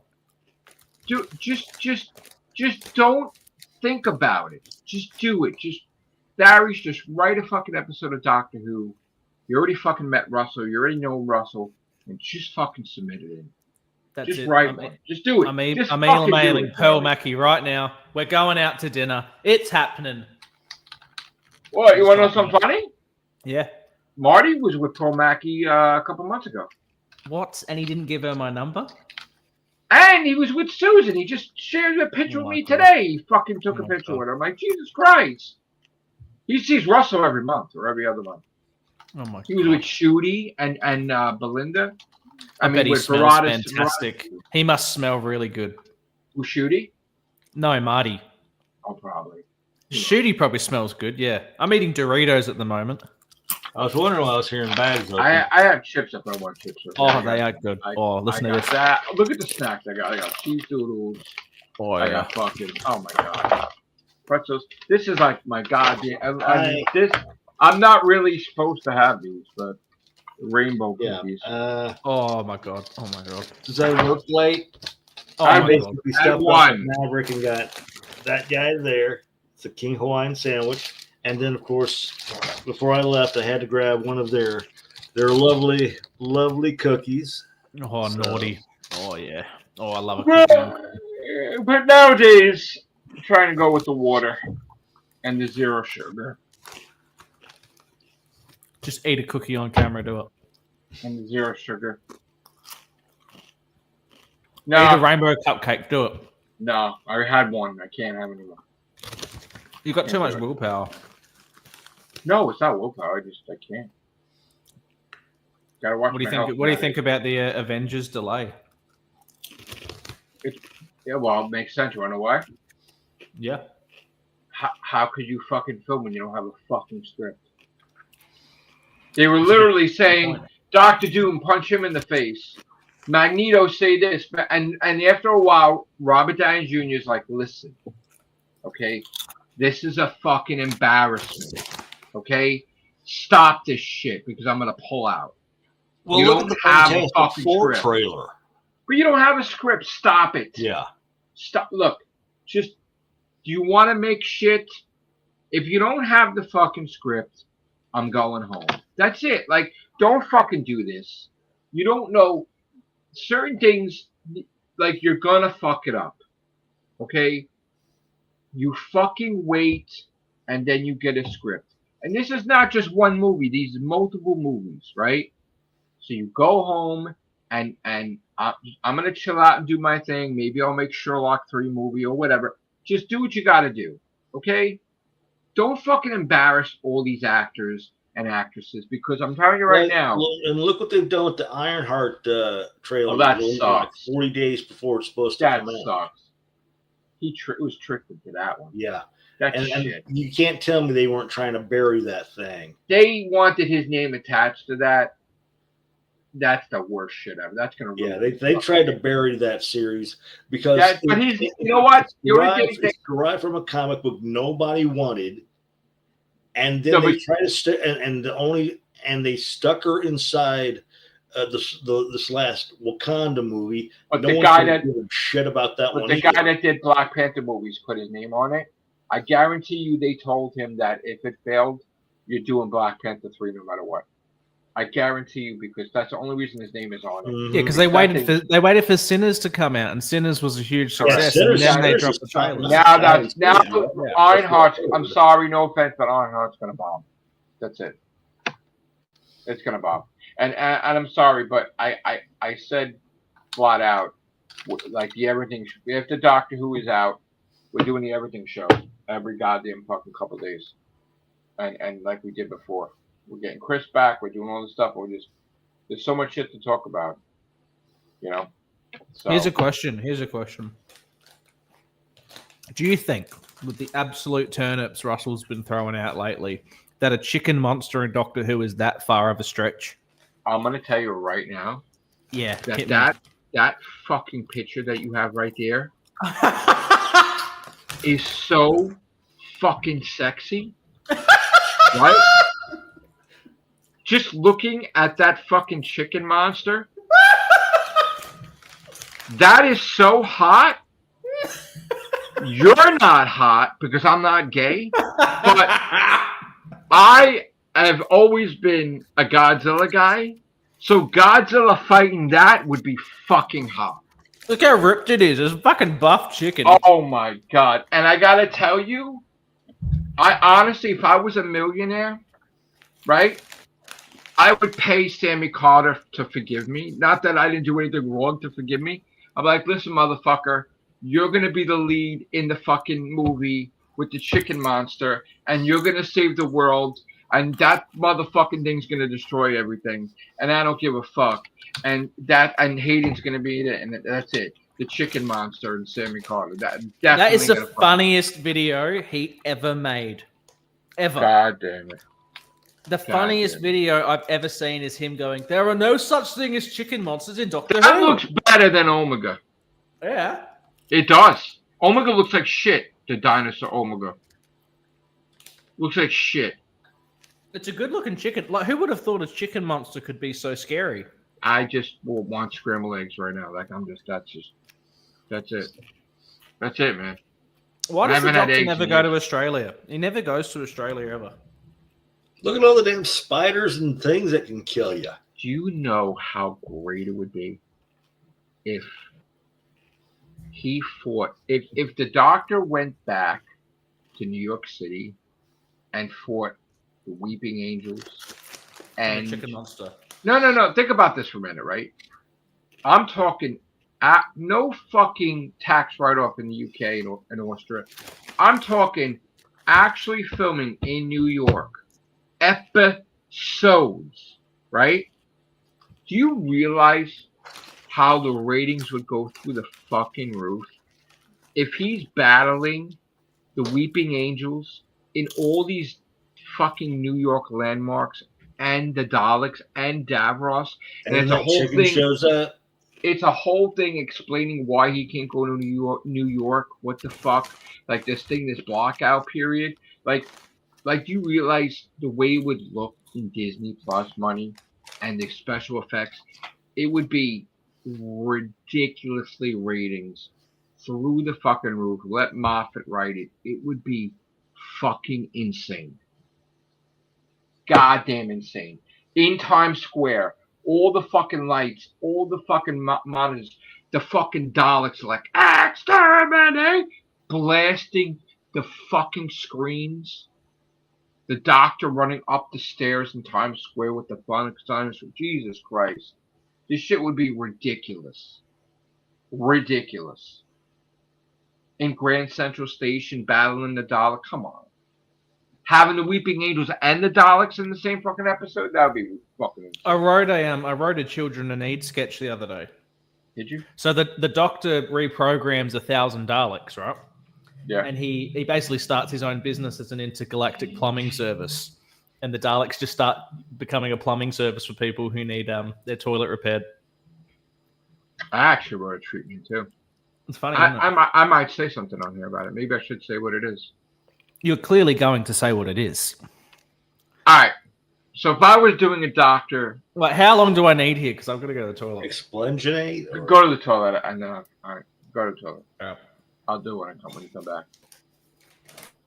Just don't think about it. Just do it. Darius, just write a fucking episode of Doctor Who. You already fucking met Russell. You already know Russell, and just fucking submit it in. That's just it. write one. Just do it. I'm emailing Pearl Mackie right now. We're going out to dinner. It's happening. What? You want to know something funny? Yeah. Marty was with Pearl Mackie a couple months ago. What? And he didn't give her my number? And he was with Susan. He just shared a picture with me today. He fucking took a picture with her. I'm like, Jesus Christ. He sees Russell every month or every other month. Oh my God. He was with Shooty and Belinda. I bet he smells fantastic. He must smell really good. Who's Shooty? No, Marty. Oh, probably. Shooty probably smells good, yeah. I'm eating Doritos at the moment. I was wondering why I was hearing bags open. I have chips if I want chips. They are good. Listen to this. Look at the snacks I got. I got cheese doodles. I got fucking, oh my God. Pretzels. This is like my goddamn. I'm not really supposed to have these, but rainbow cookies. Oh my God. Does that look late? I basically stepped up Maverick and got that guy there. It's a King Hawaiian sandwich. And then, of course, before I left, I had to grab one of their lovely, lovely cookies. Oh, naughty. Oh, yeah. Oh, I love a cookie. But nowadays, I'm trying to go with the water and the zero sugar. Just eat a cookie on camera, do it. And the zero sugar. No. Eat a rainbow cupcake, do it. No, I had one. I can't have any more. You've got too much willpower. No, it's not willpower. I can't. Gotta watch. What do you think about the Avengers delay? It makes sense. You wanna know why? Yeah. How could you fucking film when you don't have a fucking script? They were literally saying, "Dr. Doom, punch him in the face." Magneto, say this, and after a while, Robert Downey Jr. is like, "Listen, okay, this is a fucking embarrassment. Okay, stop this shit because I'm gonna pull out." Well, you don't have a fucking script. Trailer. But you don't have a script. Stop it. Yeah. Stop. Look, do you want to make shit? If you don't have the fucking script, I'm going home. That's it. Don't fucking do this. You don't know certain things. You're gonna fuck it up. Okay? You fucking wait, and then you get a script. And this is not just one movie. These are multiple movies, right? So you go home, and I'm gonna chill out and do my thing. Maybe I'll make Sherlock 3 movie or whatever. Just do what you gotta do, okay? Don't fucking embarrass all these actors and actresses, because I'm telling you right now. And look what they've done with the Ironheart trailer. Oh, that like sucks. 40 days before it's supposed to That come out. sucks. He was tricked into that one. Yeah. That's And shit. you can't tell me they weren't trying to bury that thing. They wanted his name attached to that. That's the worst shit ever. That's gonna ruin. Yeah, they tried to bury that series because but he's, you know what? It's derived from a comic book nobody wanted, and then they try to and they stuck her inside this last Wakanda movie. But no the one guy that gave a shit about that one. The guy that did Black Panther movies put his name on it. I guarantee you, they told him that if it failed, you're doing Black Panther 3 no matter what. I guarantee you, because that's the only reason his name is on it. Yeah, because they waited for Sinners to come out, and Sinners was a huge success, and then they dropped the trailer. Now Ironheart. I'm sorry, no offense, but Ironheart's gonna bomb. That's it. It's gonna bomb. And I'm sorry, but I said flat out, like the Everything. If the Doctor Who is out, we're doing the Everything show every goddamn fucking couple of days, and like we did before. We're getting Chris back. We're doing all this stuff. There's so much shit to talk about, you know. So. Here's a question. Do you think, with the absolute turnips Russell's been throwing out lately, that a chicken monster in Doctor Who is that far of a stretch? I'm gonna tell you right now. Yeah. That fucking picture that you have right there is so fucking sexy, right? Just looking at that fucking chicken monster, that is so hot. You're not hot because I'm not gay, but I have always been a Godzilla guy. So Godzilla fighting that would be fucking hot. Look how ripped it is. It's a fucking buff chicken. Oh my god. And I gotta tell you, I honestly, if I was a millionaire, right, I would pay Sammy Carter to forgive me. Not that I didn't do anything wrong to forgive me. I'm like, listen, motherfucker, you're going to be the lead in the fucking movie with the chicken monster, and you're going to save the world, and that motherfucking thing's going to destroy everything, and I don't give a fuck. And Hayden's going to be in it, and that's it. The chicken monster and Sammy Carter. That is the funniest video he ever made. Ever. God damn it. The funniest video I've ever seen is him going, there are no such thing as chicken monsters in Doctor Who. That looks better than Omega. Yeah. It does. Omega looks like shit. The dinosaur Omega. Looks like shit. It's a good looking chicken. Like, who would have thought a chicken monster could be so scary? I just want scrambled eggs right now. Like, that's it. That's it, man. Why does the Doctor never go to Australia? He never goes to Australia ever. Look at all the damn spiders and things that can kill you. Do you know how great it would be if he fought, if the Doctor went back to New York City and fought the Weeping Angels and Chicken Monster? No. Think about this for a minute, right? I'm talking no fucking tax write-off in the UK and Austria. I'm talking actually filming in New York. Episodes, right? Do you realize how the ratings would go through the fucking roof if he's battling the Weeping Angels in all these fucking New York landmarks and the Daleks and Davros, and it's a whole thing. Shows up. It's a whole thing explaining why he can't go to New York. What the fuck? Like this blackout period. Like, do you realize the way it would look in Disney Plus money and the special effects? It would be ridiculously ratings through the fucking roof. Let Moffat write it. It would be fucking insane. Goddamn insane. In Times Square, all the fucking lights, all the fucking monitors, the fucking Daleks are like, exterminate, blasting the fucking screens. The doctor running up the stairs in Times Square with the fun signs. Jesus Christ. This shit would be ridiculous. Ridiculous. In Grand Central Station battling the Dalek. Come on. Having the Weeping Angels and the Daleks in the same fucking episode? That would be fucking insane. I wrote a Children in Need sketch the other day. Did you? So the doctor reprograms 1,000 Daleks, right? Yeah. And he basically starts his own business as an intergalactic plumbing service. And the Daleks just start becoming a plumbing service for people who need their toilet repaired. I actually wrote a treatment too. It's funny, isn't it? I might say something on here about it. Maybe I should say what it is. You're clearly going to say what it is. All right. So if I was doing a doctor... Like, how long do I need here? Because I'm going to go to the toilet. Explanginate? Or... Go to the toilet. I know. All right. Go to the toilet. Yeah. I'll do it when you come back.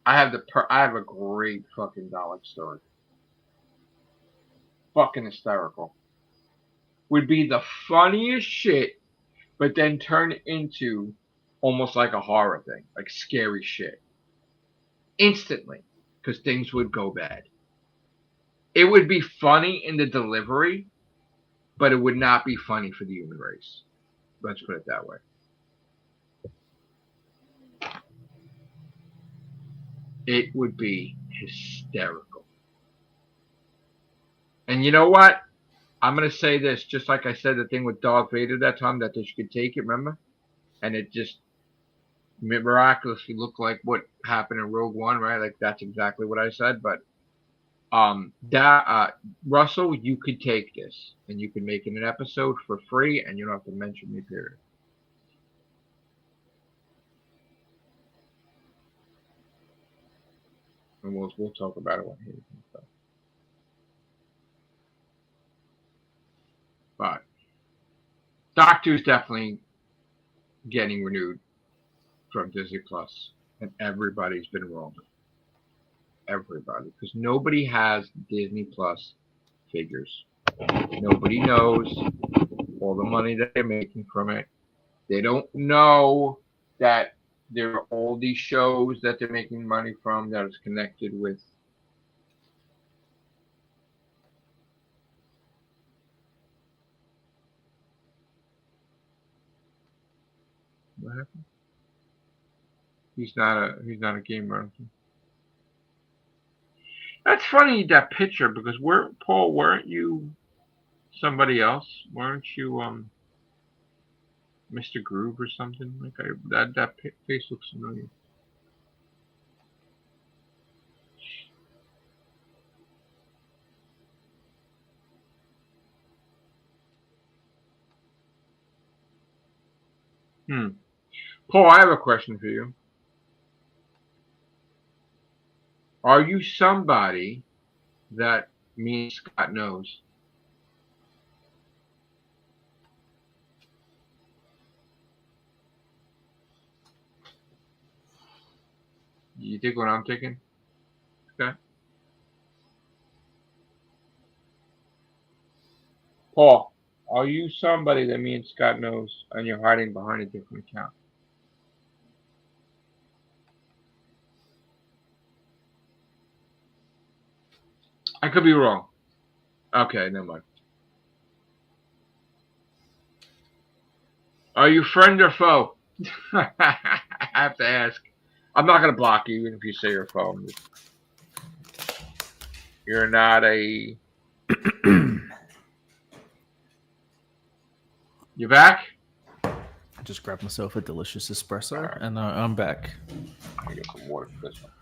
I have a great fucking Dalek story. Fucking hysterical. Would be the funniest shit, but then turn into almost like a horror thing, like scary shit. Instantly, because things would go bad. It would be funny in the delivery, but it would not be funny for the human race. Let's put it that way. It would be hysterical. And you know what? I'm going to say this, just like I said the thing with Darth Vader that time, that they could take it, remember? And it just miraculously looked like what happened in Rogue One, right? Like, that's exactly what I said. But Russell, you could take this, and you can make it an episode for free, and you don't have to mention me, period. And we'll talk about it when he comes back. But Doctor's definitely getting renewed from Disney Plus, and everybody's been wrong. Everybody, because nobody has Disney Plus figures. Nobody knows all the money that they're making from it. They don't know that there are all these shows that they're making money from that is connected with. What happened? He's not a gamer. That's funny, that picture, because Paul, weren't you somebody else? Weren't you Mr. Groove or something? Like that face looks familiar. Paul, I have a question for you. Are you somebody that me and Scott knows? You think what I'm thinking, Scott? Paul, are you somebody that me and Scott knows and you're hiding behind a different account? I could be wrong. Okay, never mind. Are you friend or foe? I have to ask. I'm not going to block you even if you say you're a foe. You're not a... You back? I just grabbed myself a delicious espresso, right. And I'm back. I'm going to get some water for this one.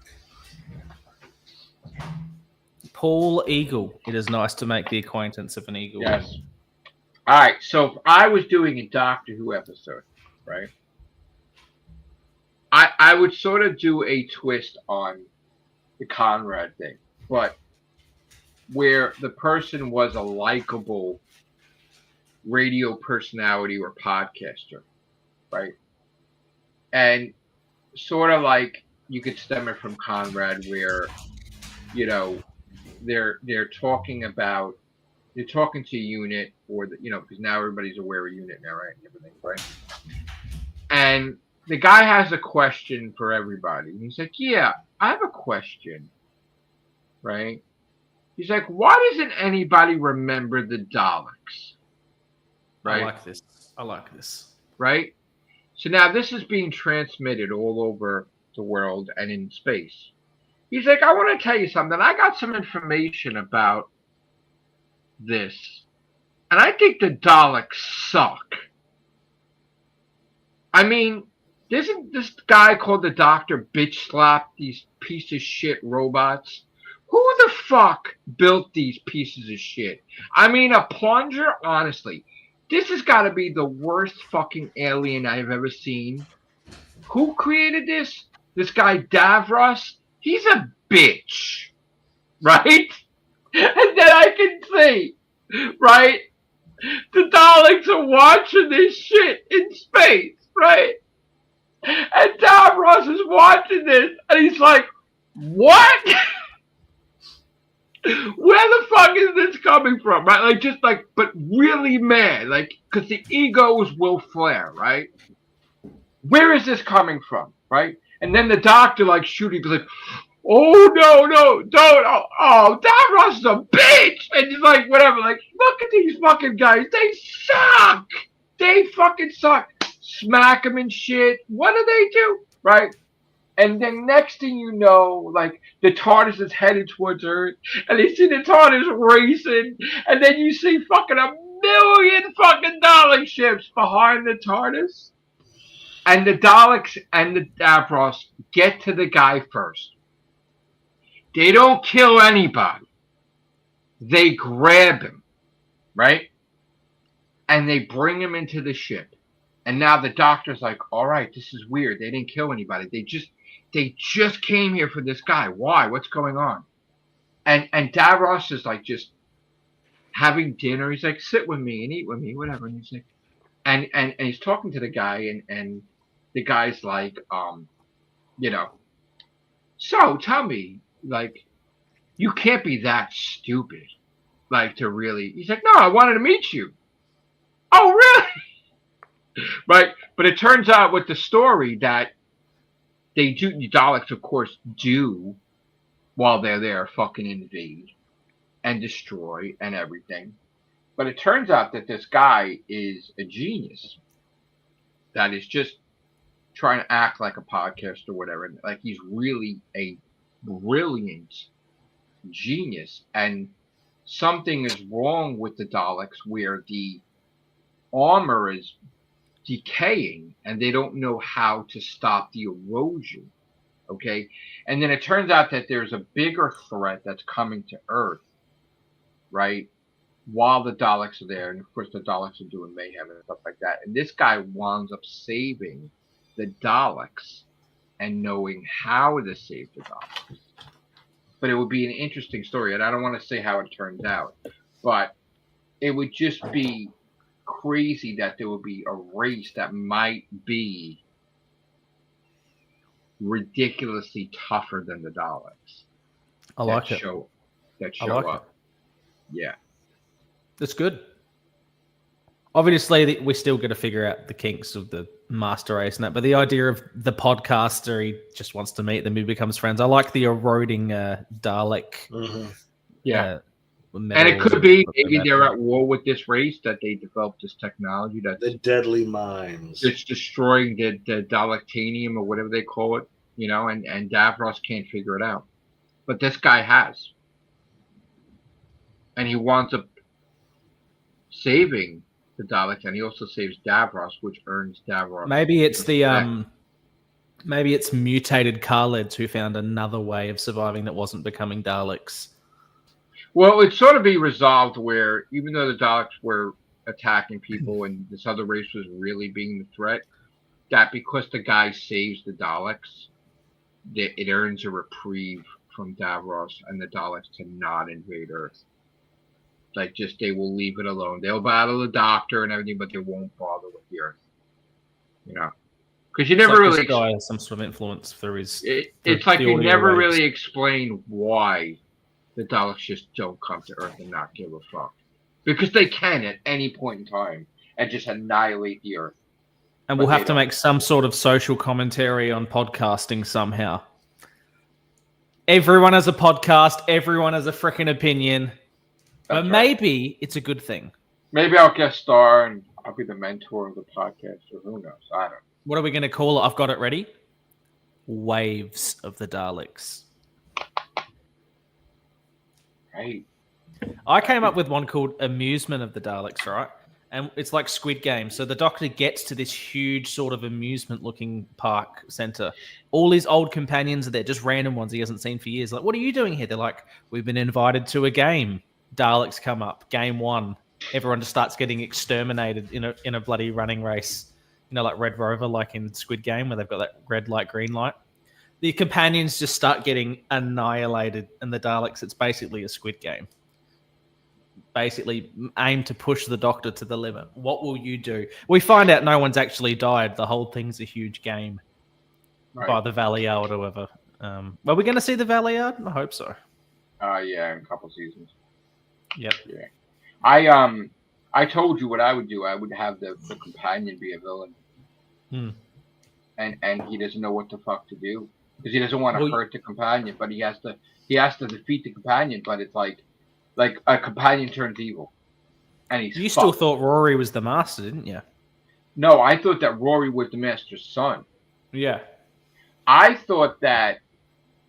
Paul Eagle. It is nice to make the acquaintance of an eagle. Yes. All right. So if I was doing a Doctor Who episode, right, I would sort of do a twist on the Conrad thing, but where the person was a likable radio personality or podcaster, right? And sort of like you could stem it from Conrad, where, you know, they're talking to a unit, or because now everybody's aware of unit now, right? And everything, right? And the guy has a question for everybody. And he's like, yeah, I have a question, right? He's like, why doesn't anybody remember the Daleks? Right? I like this. Right? So now this is being transmitted all over the world and in space. He's like, I want to tell you something. I got some information about this. And I think the Daleks suck. I mean, isn't this guy called the Doctor bitch slap these piece of shit robots? Who the fuck built these pieces of shit? I mean, a plunger? Honestly, this has got to be the worst fucking alien I've ever seen. Who created this? This guy Davros? He's a bitch. Right? And then I can see, right? The Daleks are watching this shit in space, right? And Davros is watching this, and he's like, what? Where the fuck is this coming from, right? Like, just like, but really mad, like, because the egos will flare, right? Where is this coming from, right? And then the doctor, like, shooting, like, oh, no, don't, oh, Davros is a bitch! And he's like, whatever, like, look at these fucking guys, they suck! They fucking suck. Smack them and shit. What do? Right? And then next thing you know, like, the TARDIS is headed towards Earth, and they see the TARDIS racing, and then you see fucking a million fucking Dalek ships behind the TARDIS. And the Daleks and the Davros get to the guy first. They don't kill anybody. They grab him, right? And they bring him into the ship. And now the doctor's like, all right, this is weird. They didn't kill anybody. They just came here for this guy. Why? What's going on? And Davros is like just having dinner. He's like, sit with me and eat with me, whatever. And he's like, and he's talking to the guy, and the guy's like, you know, so tell me, like, you can't be that stupid, like, to really. He's like, no, I wanted to meet you. Oh, really? Right? But it turns out with the story that they do, the Daleks, of course, do, while they're there, fucking invade and destroy and everything. But it turns out that this guy is a genius that is just trying to act like a podcast or whatever. Like, he's really a brilliant genius. And something is wrong with the Daleks where the armor is decaying and they don't know how to stop the erosion. Okay. And then it turns out that there's a bigger threat that's coming to Earth, right? While the Daleks are there. And of course, the Daleks are doing mayhem and stuff like that. And this guy winds up saving the Daleks and knowing how to save the Daleks. But it would be an interesting story. And I don't want to say how it turns out, but it would just be crazy that there would be a race that might be ridiculously tougher than the Daleks. I like it. That show up. Yeah. That's good. Obviously, we're still going to figure out the kinks of the master race and that, but the idea of the podcaster, he just wants to meet them, he becomes friends. I like the eroding Dalek. Mm-hmm. Yeah. And it could be maybe they're at war with this race, that they developed this technology that's the deadly mines. It's destroying the Dalектanium or whatever they call it, you know, and Davros can't figure it out. But this guy has. And he winds up saving the Daleks, and he also saves Davros, which earns Davros. Maybe it's maybe it's mutated Khaleds who found another way of surviving that wasn't becoming Daleks. Well, it's sort of be resolved where even though the Daleks were attacking people and this other race was really being the threat, that because the guy saves the Daleks, it earns a reprieve from Davros and the Daleks to not invade Earth. Like, just they will leave it alone. They'll battle the Doctor and everything, but they won't bother with the Earth. You know, because you never really. This guy has some sort of influence through his. It's like you never really explain why the Daleks just don't come to Earth and not give a fuck. Because they can at any point in time and just annihilate the Earth. And But we'll they have to don't. make some sort of social commentary on podcasting somehow. Everyone has a podcast. Everyone has a freaking opinion. But That's right. maybe it's a good thing. Maybe I'll guest star and I'll be the mentor of the podcast, or who knows? I don't know. What are we going to call it? I've got it ready. Waves of the Daleks. Right. I came up with one called Amusement of the Daleks, right? And it's like Squid Game. So the Doctor gets to this huge sort of amusement-looking park center. All his old companions are there, just random ones he hasn't seen for years. Like, what are you doing here? They're like, we've been invited to a game. Daleks come up. Game 1. Everyone just starts getting exterminated in a bloody running race. You know, like Red Rover, like in Squid Game, where they've got that red light, green light. The companions just start getting annihilated, and the Daleks, it's basically a Squid Game. Basically aim to push the Doctor to the limit. What will you do? We find out no one's actually died. The whole thing's a huge game by the Valiard or whatever. Are we going to see the Valiard? I hope so. Yeah, in a couple seasons. Yep. Yeah. I told you what I would do. I would have the companion be a villain. And he doesn't know what the fuck to do. Because he doesn't want to hurt the companion, but he has to defeat the companion, but it's like a companion turns evil. And he's You fucked. still thought Rory was the master, didn't you? No, I thought that Rory was the master's son. Yeah. I thought that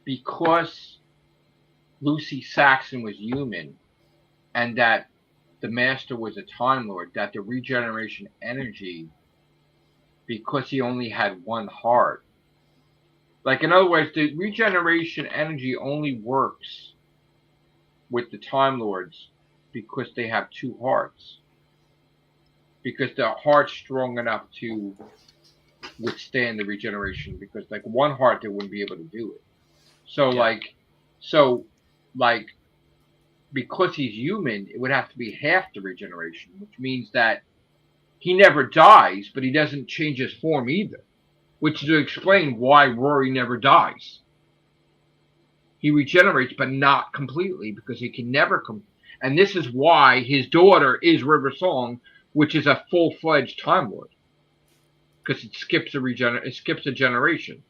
because Lucy Saxon was human and that the master was a Time Lord, that the regeneration energy, because he only had one heart. Like, in other words, the regeneration energy only works with the Time Lords because they have two hearts. Because the heart's strong enough to withstand the regeneration. Because, like, one heart, they wouldn't be able to do it. So, because he's human, it would have to be half the regeneration, which means that he never dies, but he doesn't change his form either. Which is to explain why Rory never dies. He regenerates, but not completely, because he can never come. And this is why his daughter is River Song, which is a full-fledged Time Lord, because it skips a generation.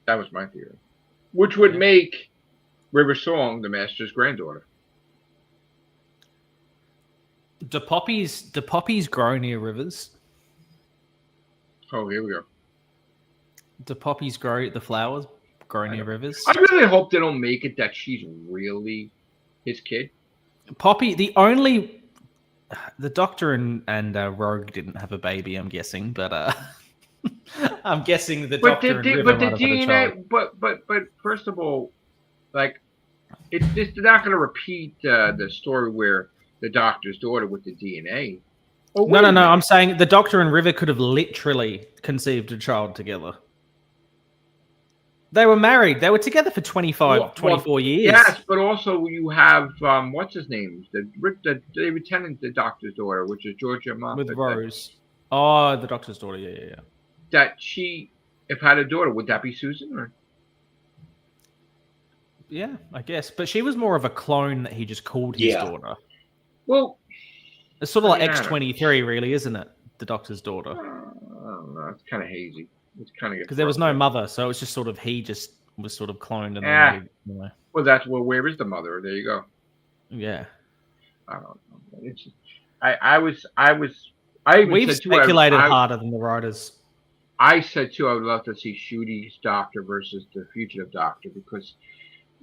That was my theory, which would make River Song the Master's granddaughter. Do poppies grow near rivers? Oh, here we go. Do poppies grow? The flowers grow near rivers? I really hope they don't make it that she's really his kid. Poppy, the Doctor and Rogue didn't have a baby, I'm guessing, but I'm guessing the Doctor and River might have had a child. But first of all, like, they're not going to repeat the story where the Doctor's daughter with the DNA. Oh, no. I'm saying the Doctor and River could have literally conceived a child together. They were married. They were together for 24 years. Yes, but also you have what's his name? The David Tennant, the Doctor's daughter, which is Georgia Moffat. With Rose. The Doctor's daughter. Yeah. That she, if had a daughter, would that be Susan? Or? Yeah, I guess. But she was more of a clone that he just called his daughter. Well, it's sort of like X-23, really, isn't it? The Doctor's daughter. I don't know. It's kind of hazy. It's kind of because there was no mother, so it was just sort of he just was sort of cloned. And then well, where is the mother? There you go. Yeah. I don't know. It's just, We've speculated harder than the writers. I said too, I would love to see Shudi's Doctor versus the Fugitive Doctor, because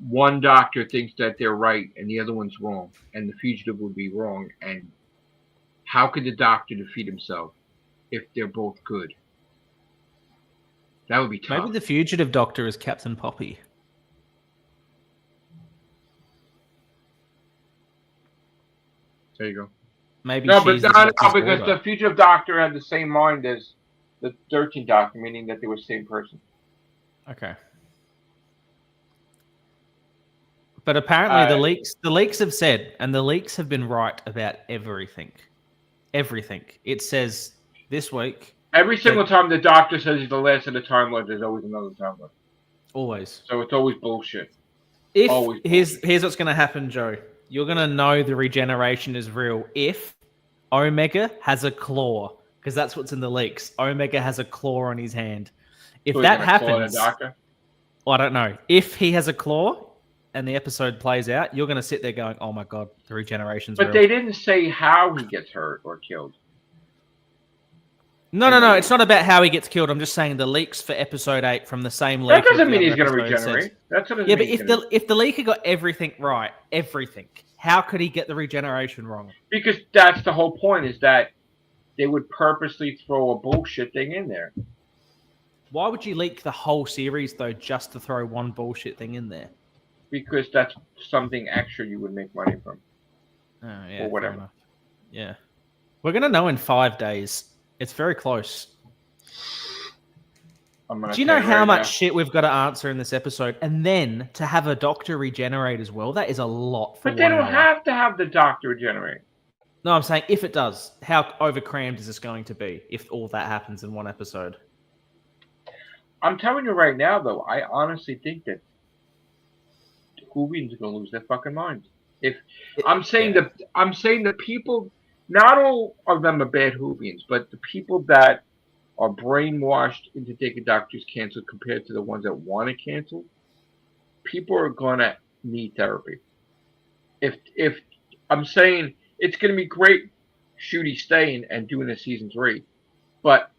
one Doctor thinks that they're right and the other one's wrong, and the Fugitive would be wrong. And how could the Doctor defeat himself if they're both good? That would be tough. Maybe the Fugitive Doctor is Captain Poppy. There you go. Maybe because the Fugitive Doctor had the same mind as the 13th Doctor, meaning that they were the same person. Okay. But apparently the leaks have said, and the leaks have been right about everything. Everything. It says this week. Every single time the Doctor says he's the last of the Time Lords, there's always another Time Lord. Always. So it's always bullshit. Here's what's going to happen, Joe. You're going to know the regeneration is real if Omega has a claw because that's what's in the leaks. Omega has a claw on his hand. If So he's that gonna call it a happens, doctor? I don't know. If he has a claw and the episode plays out, you're going to sit there going, "Oh my god, the regeneration's But real." they didn't say how he gets hurt or killed. No. It's not about how he gets killed. I'm just saying the leaks for episode 8 from the same leak. That doesn't of the mean he's other going to episode regenerate. says- That's what it Yeah, but means. if the leaker got everything right, everything, how could he get the regeneration wrong? Because that's the whole point, is that they would purposely throw a bullshit thing in there. Why would you leak the whole series though, just to throw one bullshit thing in there? Because that's something extra you would make money from. Oh yeah, Or whatever. fair enough. Yeah, we're gonna know in 5 days. It's very close. Do you know how much shit we've got to answer in this episode? And then to have a doctor regenerate as well, that is a lot for But they 1 don't hour. have to have the doctor regenerate. No, I'm saying if it does, how overcrammed is this going to be if all that happens in one episode? I'm telling you right now, though, I honestly think that the Whovians are going to lose their fucking minds. I'm saying the people, not all of them are bad Whovians, but the people that are brainwashed into taking doctors canceled compared to the ones that want to cancel, people are going to need therapy. If I'm saying it's going to be great Shooty staying and doing a season 3, but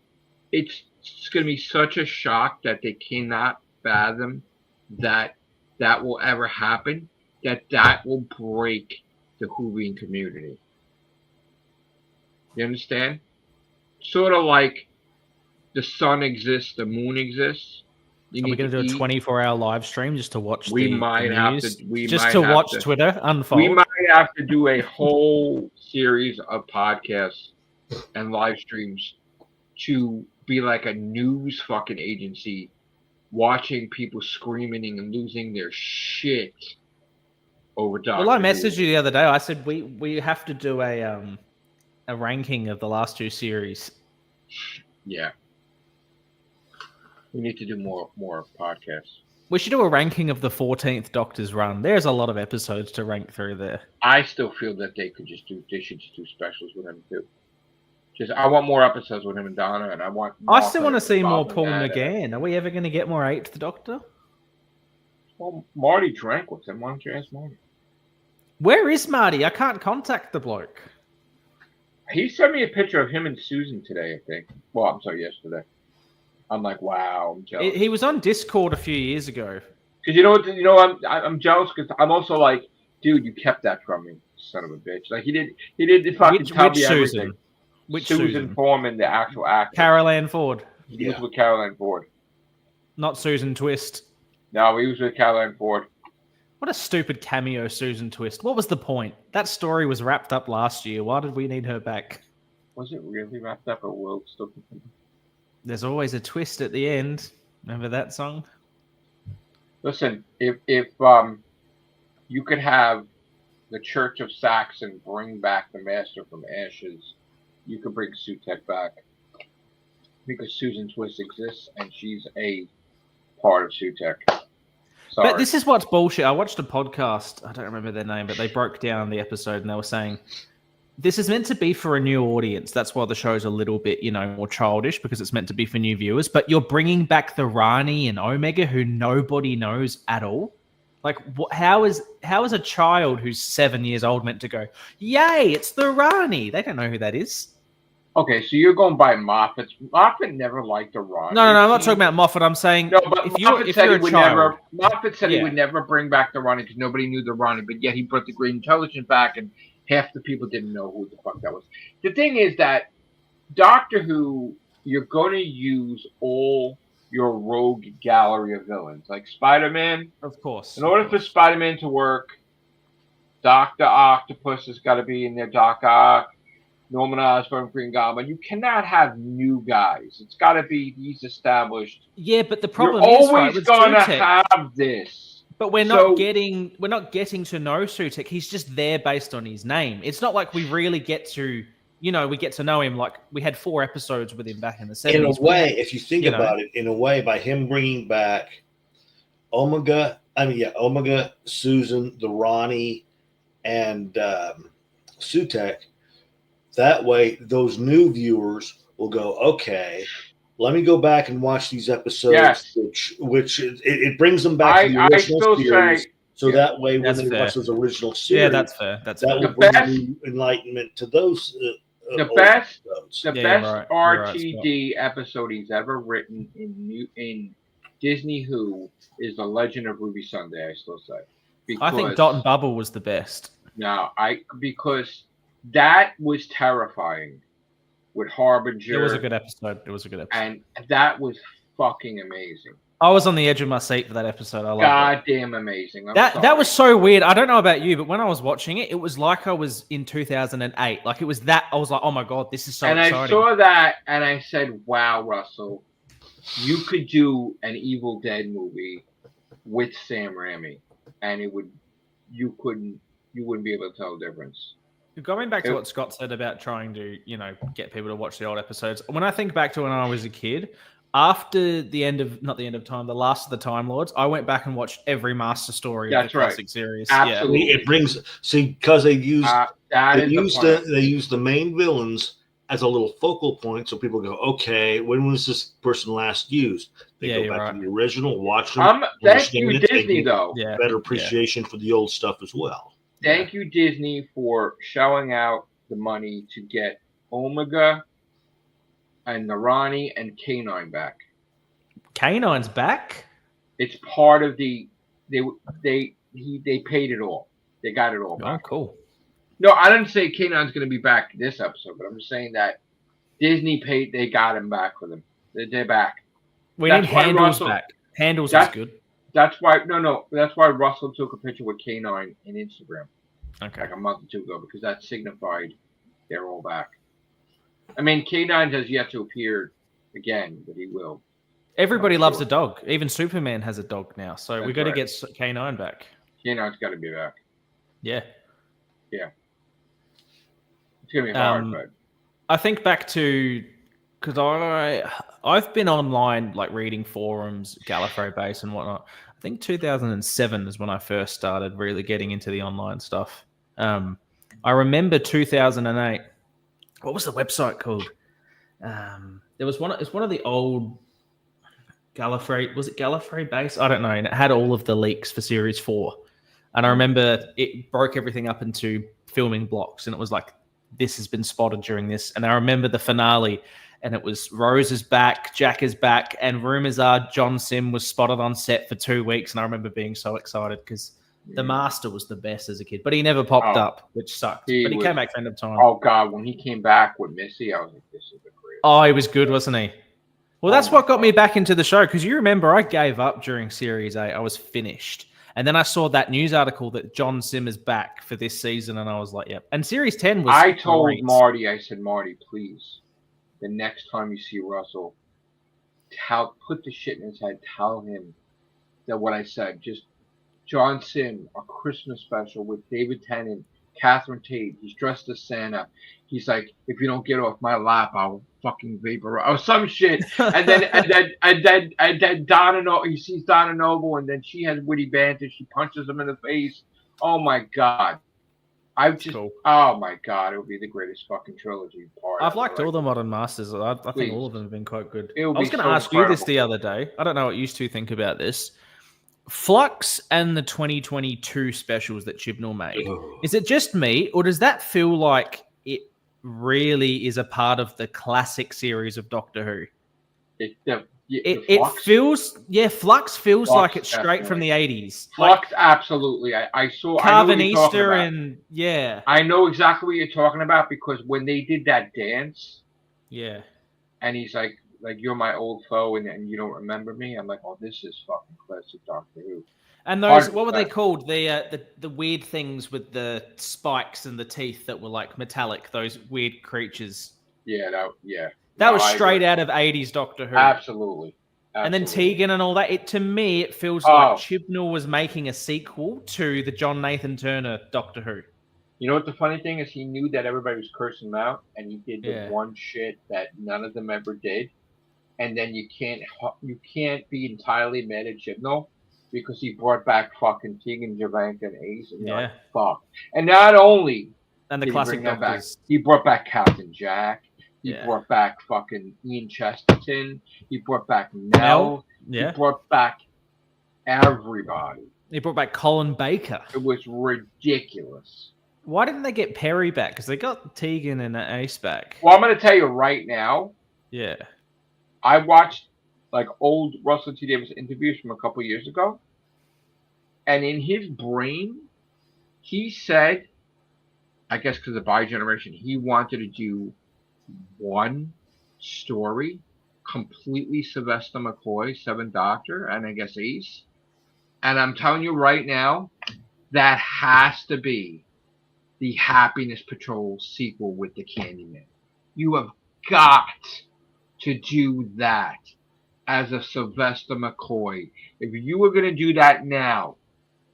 it's going to be such a shock that they cannot fathom that will ever happen, that will break the Whovian community. You understand? Sort of like the sun exists, the moon exists. Are we going to do a 24-hour live stream just to watch We the might news? have to. Just to watch Twitter unfold? We might have to do a whole series of podcasts and live streams to be like a news fucking agency, watching people screaming and losing their shit over Doctor Well, I Who. messaged you the other day. I said we have to do a ranking of the last 2 series. Yeah. We need to do more podcasts. We should do a ranking of the 14th Doctor's run. There's a lot of episodes to rank through there. I still feel that they should just do specials with him too. I want more episodes with him and Donna, and I still want to see more Paul McGann. Are we ever going to get more 8th Doctor? Well, Marty drank with him. Why don't you ask Marty? Where is Marty? I can't contact the bloke. He sent me a picture of him and Susan today, I think. Well, I'm sorry, yesterday. I'm like, wow, I'm jealous. He was on Discord a few years ago. Because I'm jealous because I'm also like, dude, you kept that from me, son of a bitch. Like he did fucking tell me everything. Which Susan Foreman, the actual actor. Carol Ann Ford. He was with Carol Ann Ford. Not Susan Twist. No, he was with Carol Ann Ford. What a stupid cameo, Susan Twist. What was the point? That story was wrapped up last year. Why did we need her back? Was it really wrapped up, or will it still continue? There's always a twist at the end. Remember that song? Listen, if you could have the Church of Saxon bring back the Master from ashes, you could bring Sutek back. Because Susan Twist exists, and she's a part of Sutek. Sorry. But this is what's bullshit. I watched a podcast. I don't remember their name, but they broke down the episode and they were saying, this is meant to be for a new audience. That's why the show's a little bit, more childish, because it's meant to be for new viewers. But you're bringing back the Rani and Omega, who nobody knows at all. Like, how is a child who's 7 years old meant to go, yay, it's the Rani? They don't know who that is. Okay, so you're going by Moffat. Moffat never liked the Rani. No, I'm not talking about Moffat. I'm saying if you're a child. Moffat said he would never bring back the Rani because nobody knew the Rani, but yet he brought the Green Intelligence back, and half the people didn't know who the fuck that was. The thing is that Doctor Who, you're going to use all your rogue gallery of villains. Like Spider-Man. Of course. In order for Spider-Man to work, Dr. Octopus has got to be in there, Doc Ock, Norman Osborn, Green Goblin. You cannot have new guys. It's got to be these established. Yeah, but the problem you're is, always going to have this. But we're not getting to know Sutek. He's just there based on his name. It's not like we really get to, we get to know him. Like we had 4 episodes with him back in the 70s. In a way, if you think about it, in a way, by him bringing back Omega, Susan, the Rani, and Sutek. That way, those new viewers will go, okay, let me go back and watch these episodes, Yes. which it brings them back to the I original still series. say So yeah, that way, when that's they fair. watch those original Yeah, series, that's fair. That's that fair. will The bring best- new enlightenment to those the old best episodes. the Yeah, best right. You're right, RTD episode he's ever written in Disney Who is The Legend of Ruby Sunday. I still say I think because Dot and Bubble was the best. no, because that was terrifying with Harbinger. It was a good episode. It was a good episode. and that was fucking amazing. I was on the edge of my seat for that episode. I loved it. Goddamn amazing. That was so weird. I don't know about you, but when I was watching it, it was like I was in 2008. Like it was that. I was like, oh my god, this is so and exciting. I saw that and I said, wow, Russell, you could do an Evil Dead movie with Sam Raimi, and you wouldn't be able to tell the difference. Going back to what Scott said about trying to, get people to watch the old episodes. When I think back to when I was a kid, after not the end of time, the last of the Time Lords, I went back and watched every Master Story of the classic series. Absolutely. It brings because they used they used the main villains as a little focal point, so people go, okay, when was this person last used? They go back to the original, watch them. Thank you, Disney, though. Yeah. Better appreciation for the old stuff as well. Thank you, Disney, for shelling out the money to get Omega and Narani and K9 back. K9's back? It's part of the they paid it all. They got it all back. Oh, cool. No, I didn't say K9's going to be back this episode, but I'm just saying that Disney paid. They got him back for them. They're back. We need Handles back. Handles is good. That's why That's why Russell took a picture with K9 in Instagram, like a month or two ago, because that signified they're all back. I mean, K9 has yet to appear again, but he will. Everybody loves a dog. Even Superman has a dog now, so we got to get K9 back. K9's got to be back. Yeah. Yeah. It's gonna be hard, but I think back to because I've been online like reading forums, Gallifrey base and whatnot. I think 2007 is when I first started really getting into the online stuff. I remember 2008. What was the website called? There was one. It's one of the old Gallifrey. Was it Gallifrey base? I don't know. And it had all of the leaks for Series 4. And I remember it broke everything up into filming blocks, and it was like, this has been spotted during this. And I remember the finale, and it was Rose is back, Jack is back, and rumors are John Sim was spotted on set for 2 weeks. And I remember being so excited because the Master was the best as a kid, but he never popped up, which sucked. But he came back end of time. Oh God, when he came back with Missy, I was like, this is the greatest. Oh, he was good, wasn't he? Well, that's what got me back into the show, because you remember I gave up during Series 8. I was finished. And then I saw that news article that John Sim is back for this season, and I was like, yep. And Series 10 was I told Marty, I said, Marty, please, the next time you see Russell, put the shit in his head. Tell him that what I said. Just John Sim, a Christmas special with David Tennant, Catherine Tate. He's dressed as Santa. He's like, if you don't get off my lap, I'll fucking vaporize or some shit. And then Donna Noble, he sees Donna Noble, and then she has witty banter. She punches him in the face. Oh my God. Oh my God, it would be the greatest fucking trilogy part. I've liked all the Modern Masters. I think all of them have been quite good. I was going to so ask you this the other day. I don't know what you two think about this. Flux and the 2022 specials that Chibnall made. Is it just me, or does that feel like it really is a part of the classic series of Doctor Who? It feels, Flux feels like it's straight from the 80s. Flux, absolutely. I saw Carvin Easter and I know exactly what you're talking about, because when they did that dance, and he's like you're my old foe, and you don't remember me. I'm like, oh, this is fucking classic Doctor Who. And those, what were they called? The weird things with the spikes and the teeth that were like metallic. Those weird creatures. That was straight out of 80s Doctor Who. Absolutely. And then Tegan and all that. To me, it feels like Chibnall was making a sequel to the John Nathan Turner Doctor Who. You know what the funny thing is? He knew that everybody was cursing him out, and he did the one shit that none of them ever did. And then you can't be entirely mad at Chibnall, because he brought back fucking Tegan, Javanka, and Ace, and you're like, fuck. And not only And the Did he classic bring them back? doctors. He brought back Captain Jack. He Yeah. brought back fucking Ian Chesterton. He brought back Mel. Yeah. He brought back everybody. He brought back Colin Baker. It was ridiculous. Why didn't they get Perry back? Because they got Tegan and Ace back. Well, I'm going to tell you right now, Yeah. I watched like old Russell T. Davies interviews from a couple years ago. And in his brain, he said, I guess because of Bi Generation, he wanted to do one story, completely Sylvester McCoy, Seventh Doctor, and I guess Ace. And I'm telling you right now, that has to be the Happiness Patrol sequel with the Candyman. You have got to do that as a Sylvester McCoy. If you were going to do that now,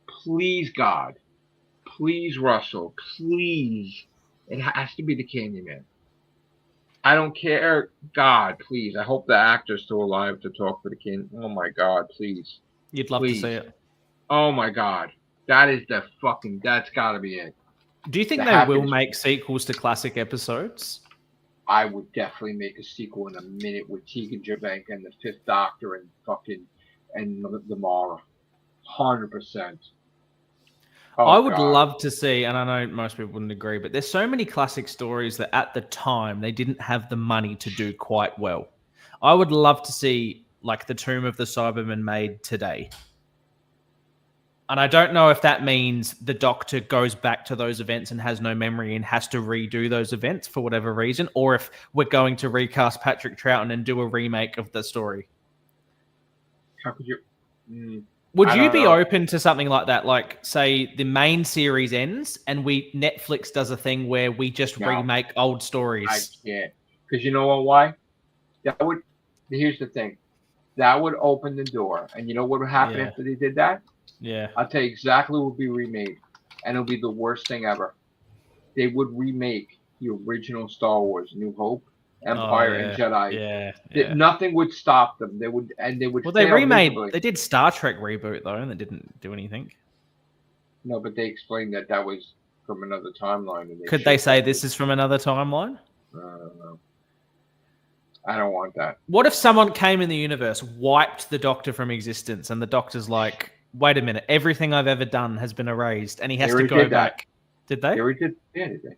please, God, please, Russell, please, it has to be the Candyman. I don't care. God, please. I hope the actor's still alive to talk for the Candyman. Oh, my God, please. You'd love Please. to see it. Oh, my God. That is the fucking, that's got to be it. Do you think The they will Happiness- make sequels to classic episodes? I would definitely make a sequel in a minute with Tegan Jervanka and the Fifth Doctor and fucking, and the Mara. 100%. Oh, I would God. love to see, and I know most people wouldn't agree, but there's so many classic stories that at the time they didn't have the money to do quite well. I would love to see like the Tomb of the Cybermen made today. And I don't know if that means the Doctor goes back to those events and has no memory and has to redo those events for whatever reason, or if we're going to recast Patrick Troughton and do a remake of the story. How could you? Would I you don't be know. open to something like that? Like, say, the main series ends and Netflix does a thing where we just No. remake old I stories. can't. Because you know why? That would. Here's the thing. That would open the door. And you know what would happen Yeah. after they did that? Yeah. I'll tell you exactly what would be remade. And it'll be the worst thing ever. They would remake the original Star Wars, New Hope, Empire, and Jedi. Yeah. That nothing would stop them. They would. Well, they fail remade. miserably. They did Star Trek reboot though, and they didn't do anything. No, but they explained that was from another timeline. And Could they say this is from another timeline? I don't know. I don't want that. What if someone came in the universe, wiped the Doctor from existence, and the Doctor's like, "Wait a minute, everything I've ever done has been erased," and he has They to already go did that. back. Did they? They already did. Yeah, did they?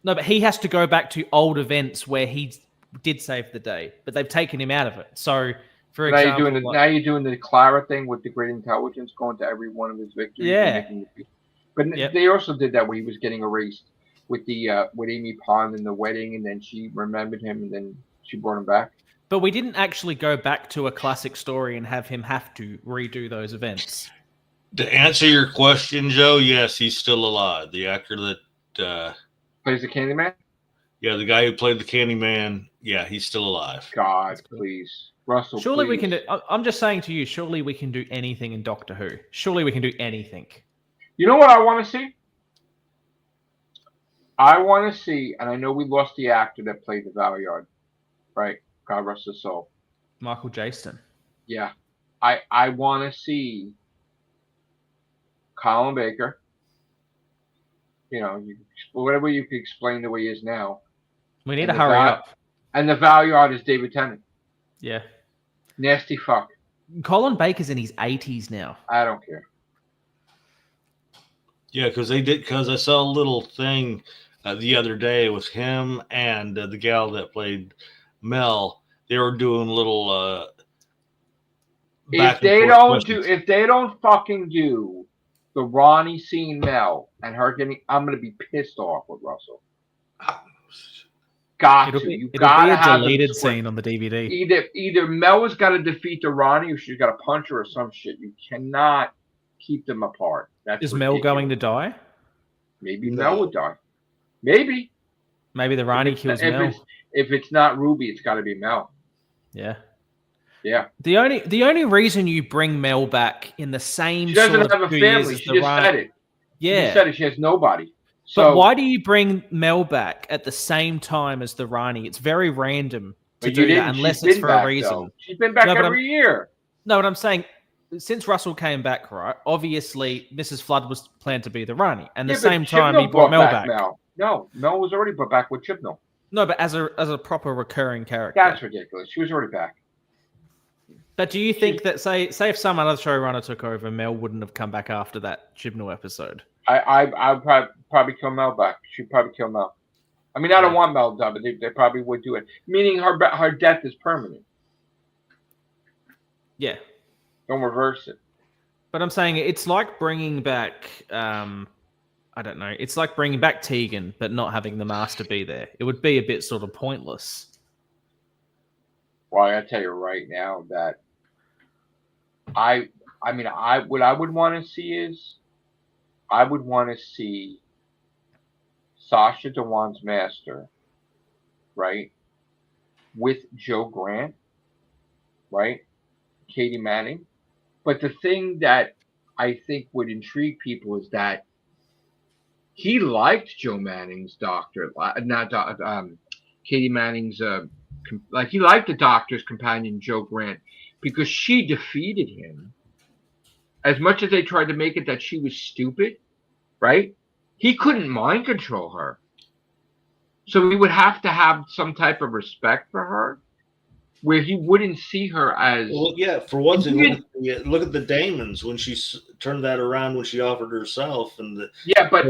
No, but he has to go back to old events where he did save the day, but they've taken him out of it. So, for Now example, now you're doing the Clara thing with the great intelligence, going to every one of his victories. Yeah. And making but Yep. they also did that where he was getting erased with the with Amy Pond in the wedding, and then she remembered him, and then she brought him back. but we didn't actually go back to a classic story and have him have to redo those events. To answer your question, Joe, yes, he's still alive. The actor that, Plays the Candyman. the guy who played the Candyman, yeah, he's still alive. God, please, Russell. Surely we please. can do. I'm just saying to you, surely we can do anything in Doctor Who. Surely we can do anything. You know what I want to see? I want to see, and I know we lost the actor that played the Valyard, right? God rest his soul. Michael Jaston. Yeah, I want to see Colin Baker. You know, whatever you could explain the way he is now. We need And to the hurry Val- up. And the Valyard is David Tennant. Yeah. Nasty fuck. Colin Baker's in his 80s now. I don't care. Yeah, because I saw a little thing the other day with him and the gal that played Mel. They were doing little. If they don't fucking do the Ronnie seeing Mel and her getting, I'm gonna be pissed off with Russell. It'll be a deleted scene on the DVD. Either Mel has got to defeat the Ronnie, or she's got to punch her, or some shit. You cannot keep them apart. That's Is Mel ridiculous. going to die? Maybe No. Mel would die. Maybe. Maybe the Ronnie kills Mel. If it's not Ruby, it's got to be Mel. Yeah. Yeah. The only reason you bring Mel back in the same She doesn't sort of have a 2 years family. as She the just Ronnie- said it. She Yeah. just said it. She has nobody. So, But why do you bring Mel back at the same time as the Rani? It's very random to But you do that didn't. unless She's it's been for back, a reason. though. She's been back No, but every year. No, what I'm saying, since Russell came back, right? Obviously, Mrs. Flood was planned to be the Rani, and at the same time, he brought Mel back. Mel. No, Mel was already put back with Chibnall. No, but as a proper recurring character. That's ridiculous. She was already back. But do you think that say if some other showrunner took over, Mel wouldn't have come back after that Chibnall episode? I'd probably kill Mel back. She'd probably kill Mel. I mean, I don't want Mel done, but they probably would do it. Meaning her death is permanent. Yeah. Don't reverse it. But I'm saying it's like bringing back, I don't know, it's like bringing back Tegan, but not having the Master be there. It would be a bit sort of pointless. Well, I tell you right now that what I would want to see is, I would want to see Sasha Dewan's Master, right, with Joe Grant, right, Katie Manning. But the thing that I think would intrigue people is that he liked Joe Manning's doctor, Katie Manning's, like he liked the Doctor's companion, Joe Grant, because she defeated him. As much as they tried to make it that she was stupid, right? He couldn't mind control her. So he would have to have some type of respect for her, where he wouldn't see her as... Well, yeah, for one thing, look at the Damons when she turned that around when she offered herself. Yeah, but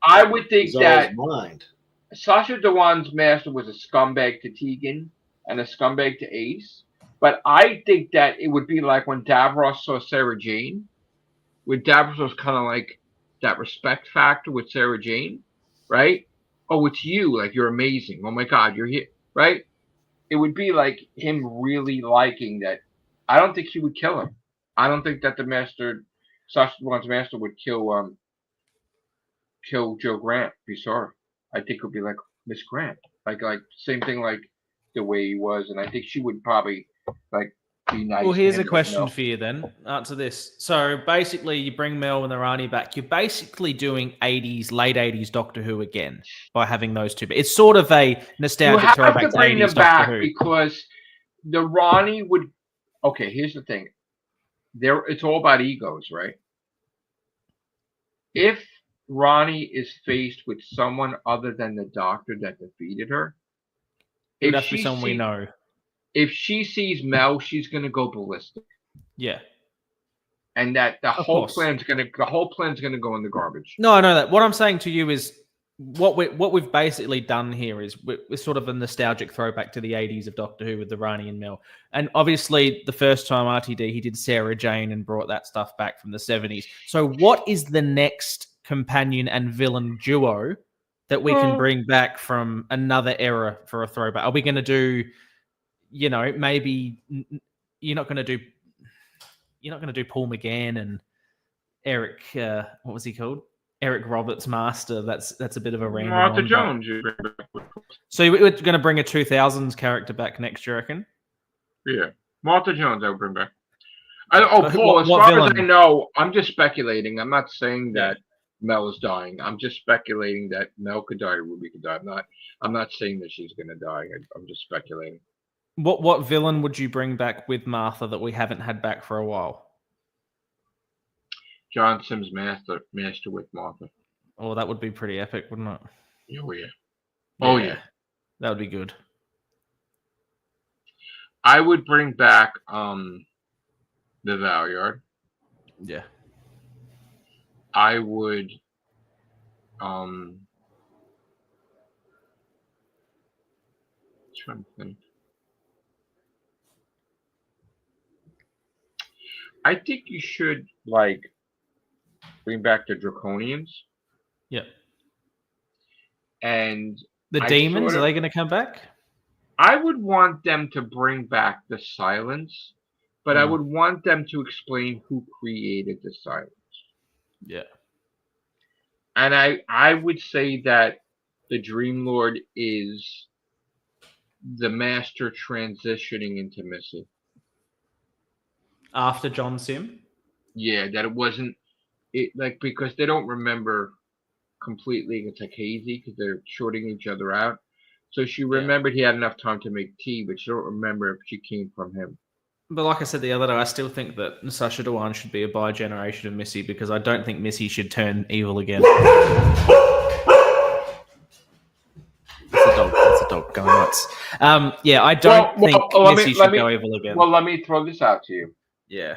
I would think that mind. Sasha Dewan's Master was a scumbag to Tegan and a scumbag to Ace. But I think that it would be like when Davros saw Sarah Jane, where Davros was kind of like that respect factor with Sarah Jane, right? Oh, it's you. Like, you're amazing. Oh, my God, you're here, right? It would be like him really liking that. I don't think he would kill him. I don't think that the Master, Sasha Dewan's Master, would kill Joe Grant. Be sorry. I think it would be like Miss Grant. Like same thing like the way he was. And I think she would probably like be nice. Well, here's a question for you then. Answer this. So basically you bring Mel and the Rani back. You're basically doing late 80s Doctor Who again by having those two. But it's sort of a nostalgic throwback to 80s Doctor Who. Because the Rani would... Okay, here's the thing. It's all about egos, right? If Rani is faced with someone other than the Doctor that defeated her, it would have to be someone we know. If she sees Mel, she's going to go ballistic. Yeah. And that the whole plan's going to go in the garbage. No, I know that. What I'm saying to you is what we've basically done here is we're sort of a nostalgic throwback to the 80s of Doctor Who with the Rani and Mel. And obviously the first time RTD, he did Sarah Jane and brought that stuff back from the 70s. So what is the next companion and villain duo that we can bring back from another era for a throwback? Are we going to do... You know, maybe you're not going to do Paul McGann and Eric. What was he called? Eric Roberts Master. That's a bit of a random. Martha Jones. So we're going to bring a 2000s character back next, you reckon? Yeah, Martha Jones. I would bring back. Paul. As far as I know, I'm just speculating. I'm not saying that Mel is dying. I'm just speculating that Mel could die or Ruby could die. I'm not saying that she's going to die. I'm just speculating. What villain would you bring back with Martha that we haven't had back for a while? John Sims Master with Martha. Oh, that would be pretty epic, wouldn't it? Oh yeah. Oh yeah. That would be good. I would bring back the Valyard. Yeah. I would trying to think. I think you should bring back the Draconians. Yeah. And the demons, are they going to come back? I would want them to bring back the Silence, but I would want them to explain who created the Silence. Yeah. And I would say that the Dream Lord is the Master transitioning into Missy. After John Sim? Yeah, that it wasn't because they don't remember completely. It's like hazy because they're shorting each other out. So she remembered he had enough time to make tea, but she don't remember if she came from him. But like I said the other day, I still think that Sasha Dewan should be a bi-generation of Missy because I don't think Missy should turn evil again. words. Yeah, I don't think Missy should go evil again. Well, let me throw this out to you. Yeah.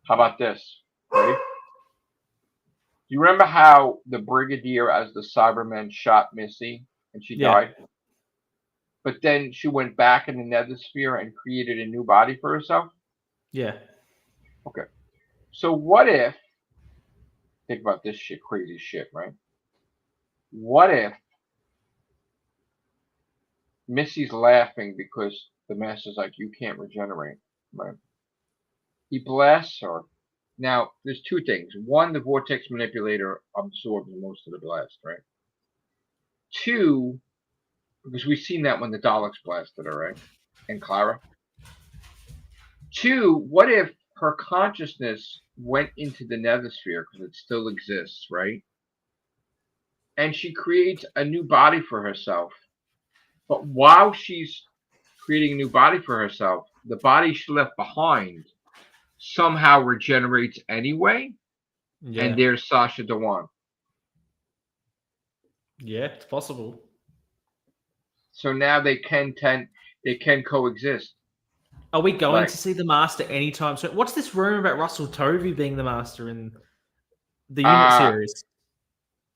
How about this? Ready? Do you remember how the Brigadier, as the Cybermen, shot Missy and she died? But then she went back in the Nethersphere and created a new body for herself? Yeah. Okay. So what if, think about this shit, crazy shit, right? What if Missy's laughing because the Master's like, you can't regenerate, right? He blasts her. Now, there's two things. One, the Vortex Manipulator absorbs most of the blast, right? Two, because we've seen that when the Daleks blasted her, right? And Clara. Two, what if her consciousness went into the Nethersphere, because it still exists, right? And she creates a new body for herself. But while she's creating a new body for herself, the body she left behind somehow regenerates anyway. Yeah. And there's Sasha Dewan. Yeah, it's possible. So now they can coexist. Are we going to see the Master anytime soon? What's this rumor about Russell Tovey being the Master in the Unit series?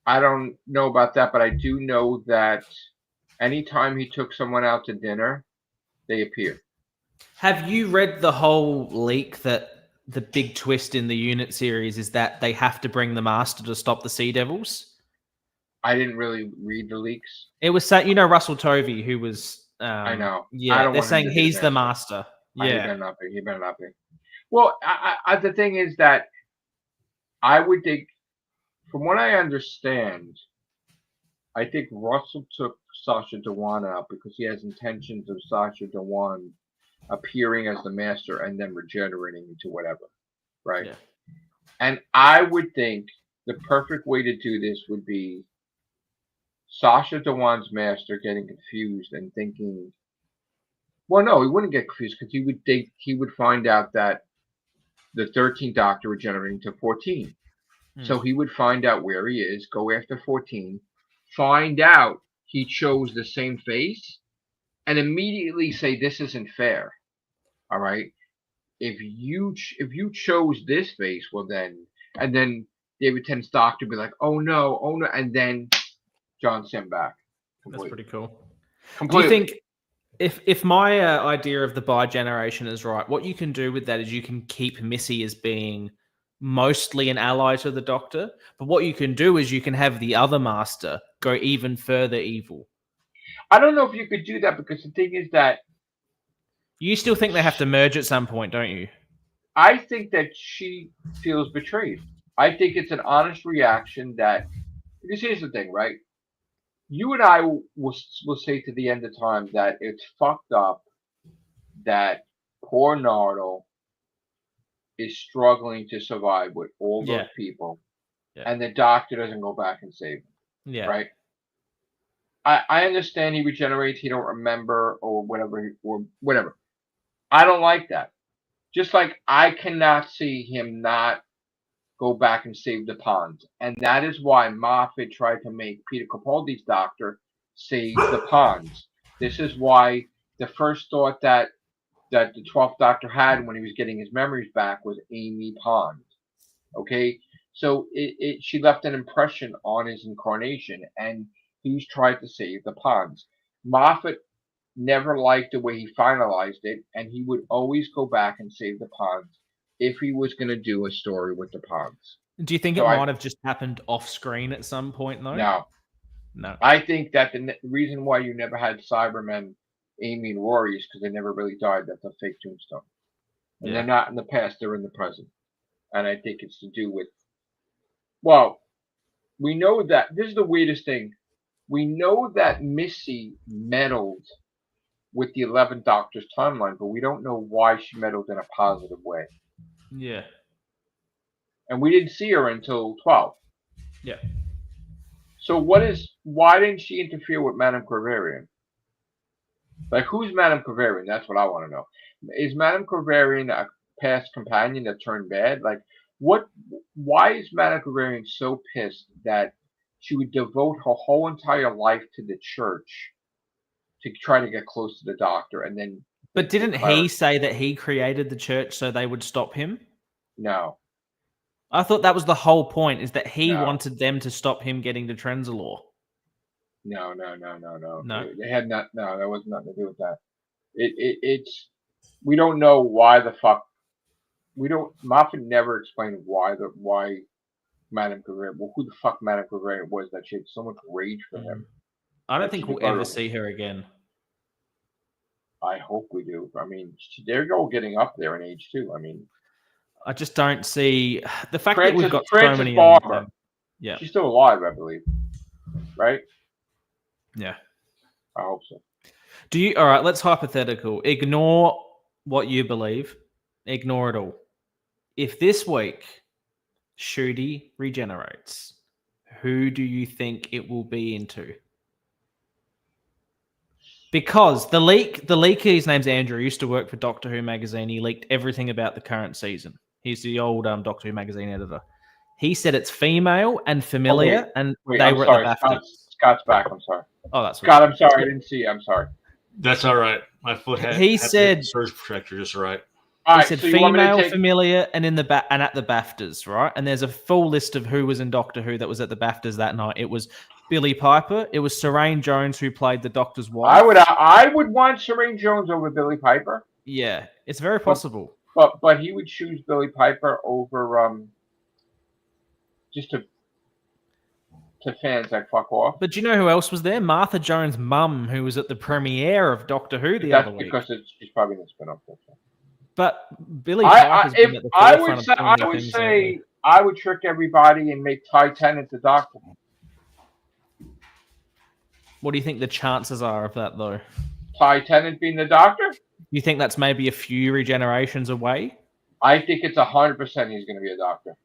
I don't know about that, but I do know that anytime he took someone out to dinner, they appear. Have you read the whole leak that the big twist in the Unit series is that they have to bring the Master to stop the Sea Devils? I didn't really read the leaks. It was saying, you know, Russell Tovey, who was... I know. Yeah, they're saying he's the Master. Yeah. He better not be. He better not be. Well, the thing is that I would think, from what I understand, I think Russell took Sasha Dewan out because he has intentions of Sasha Dewan appearing as the Master and then regenerating into whatever, right? Yeah. And I would think the perfect way to do this would be Sasha Dewan's Master getting confused and thinking, well, no, he wouldn't get confused because he would find out that the 13th Doctor regenerating to 14. So he would find out where he is, go after 14, find out he chose the same face, and immediately say, this isn't fair. All right? If you chose this face, well then, and then David Tennant's Doctor be like, oh no, and then John sent back. Completely. That's pretty cool. Completely. Do you think if my idea of the bi-generation is right, what you can do with that is you can keep Missy as being mostly an ally to the Doctor, but what you can do is you can have the other Master go even further evil. I don't know if you could do that because the thing is that you still think they have to merge at some point, don't you? I think that she feels betrayed. I think it's an honest reaction that, because here's the thing, right? You and I will say to the end of time that it's fucked up that poor Nardole is struggling to survive with all those people, and the Doctor doesn't go back and save him. Yeah. Right? I understand he regenerates, he don't remember, or whatever. I don't like that. Just like I cannot see him not go back and save the ponds. And that is why Moffat tried to make Peter Capaldi's Doctor save the ponds. This is why the first thought that the 12th Doctor had when he was getting his memories back was Amy Pond. Okay? So she left an impression on his incarnation, and he's tried to save the ponds. Moffat never liked the way he finalized it, and he would always go back and save the ponds if he was going to do a story with the ponds. Do you think it might have just happened off screen at some point, though? No. I think that the reason why you never had Cybermen, Amy and Rory, is because they never really died. That's a fake tombstone. And they're not in the past, they're in the present. And I think it's to do with, well, we know that, this is the weirdest thing, we know that Missy meddled with the 11th Doctor's timeline, but we don't know why she meddled in a positive way. Yeah. And we didn't see her until 12. Yeah. So why didn't she interfere with Madame Corvarian? Like, who's Madame Corvarian? That's what I want to know. Is Madame Corvarian a past companion that turned bad? Like, why is Madame Corvarian so pissed that she would devote her whole entire life to the church to try to get close to the Doctor, and then. But didn't he say that he created the church so they would stop him? No. I thought that was the whole point, is that he No. wanted them to stop him getting to Trenzalore. No. No? They had not. No, that was nothing to do with that. It's. We don't know why the fuck. We don't. Moffat never explained why Madame Gregorian. Well, who the fuck Madame Gregorian was that she had so much rage for him. I don't think we'll ever see her again. I hope we do. I mean, they're all getting up there in age too. I mean, I just don't see the fact Frances, that we've got Frances so many. Barber. Yeah, she's still alive, I believe. Right? Yeah, I hope so. Do you? All right, let's hypothetical. Ignore what you believe. Ignore it all. If this week Shooty regenerates, who do you think it will be into? Because the leaker, his name's Andrew, used to work for Doctor Who magazine. He leaked everything about the current season. He's the old Doctor Who magazine editor. He said it's female and familiar, and they were at the BAFTA. Scott's back. I'm sorry. Oh, that's Scott. I'm sorry. I didn't see you. I'm sorry. That's all right. My foot had. He said surge protector just right. He said so female, familiar, and at the BAFTAs, right? And there's a full list of who was in Doctor Who that was at the BAFTAs that night. It was Billy Piper. It was Serene Jones, who played the Doctor's wife. I would want Serene Jones over Billy Piper. Yeah, it's very possible. But he would choose Billy Piper over just to fans that fuck off. But do you know who else was there? Martha Jones' mum, who was at the premiere of Doctor Who the other week. That's because she's probably in the spin-off. But Billy Piper's been at the forefront of I would say I would trick everybody and make Ty Tennant the Doctor. What do you think the chances are of that, though? Ty Tennant being the Doctor? You think that's maybe a few regenerations away? I think it's 100% he's going to be a Doctor.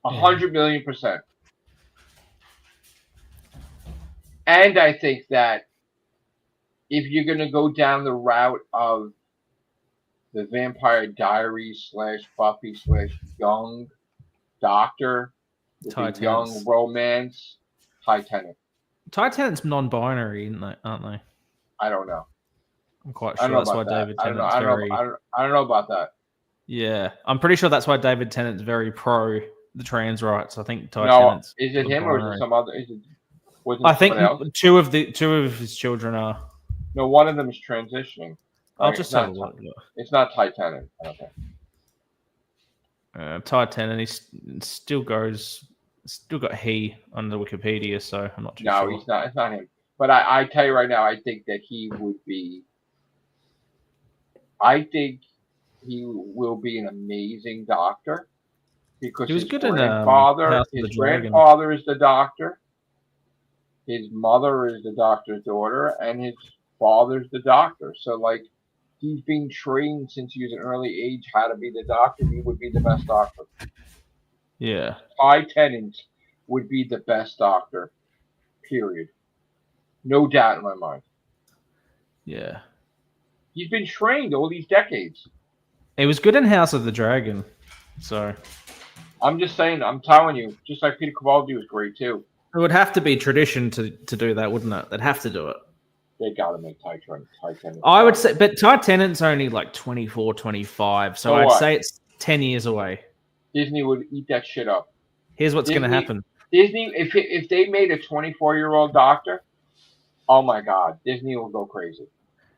100 million %. And I think that if you're going to go down the route of the Vampire Diaries / Buffy / Young Doctor, with young romance, Ty Tennant. Ty Tennant's non-binary, aren't they? I don't know. I'm quite sure that's why David Tennant's very... I don't know about that. Yeah, I'm pretty sure that's why David Tennant's very pro the trans rights. I think Ty Tennant's... Is it him or is it some other... I think two of his children are. No, one of them is transitioning. I'll just have a look. It's not Ty Tennant. Okay. Ty Tennant, he still got he on the Wikipedia, so I'm not too sure. No, he's not. It's not him. But I tell you right now, I think that he would be. I think he will be an amazing Doctor because he was his good grandfather. His grandfather is the Doctor. His mother is the Doctor's daughter, and his father's the Doctor. So, like, he's being trained since he was an early age how to be the Doctor. He would be the best Doctor. Yeah. Ty Tennant would be the best Doctor, period. No doubt in my mind. Yeah. He's been trained all these decades. He was good in House of the Dragon, so... I'm just saying, I'm telling you, just like Peter Capaldi was great, too. It would have to be tradition to do that, wouldn't it? They'd have to do it. They got to make Ty Tennant. I would say, but Ty Tennant's only like 24, 25, so I'd say it's 10 years away. Disney would eat that shit up. Here's what's going to happen. Disney, if they made a 24-year-old Doctor, oh my God, Disney will go crazy.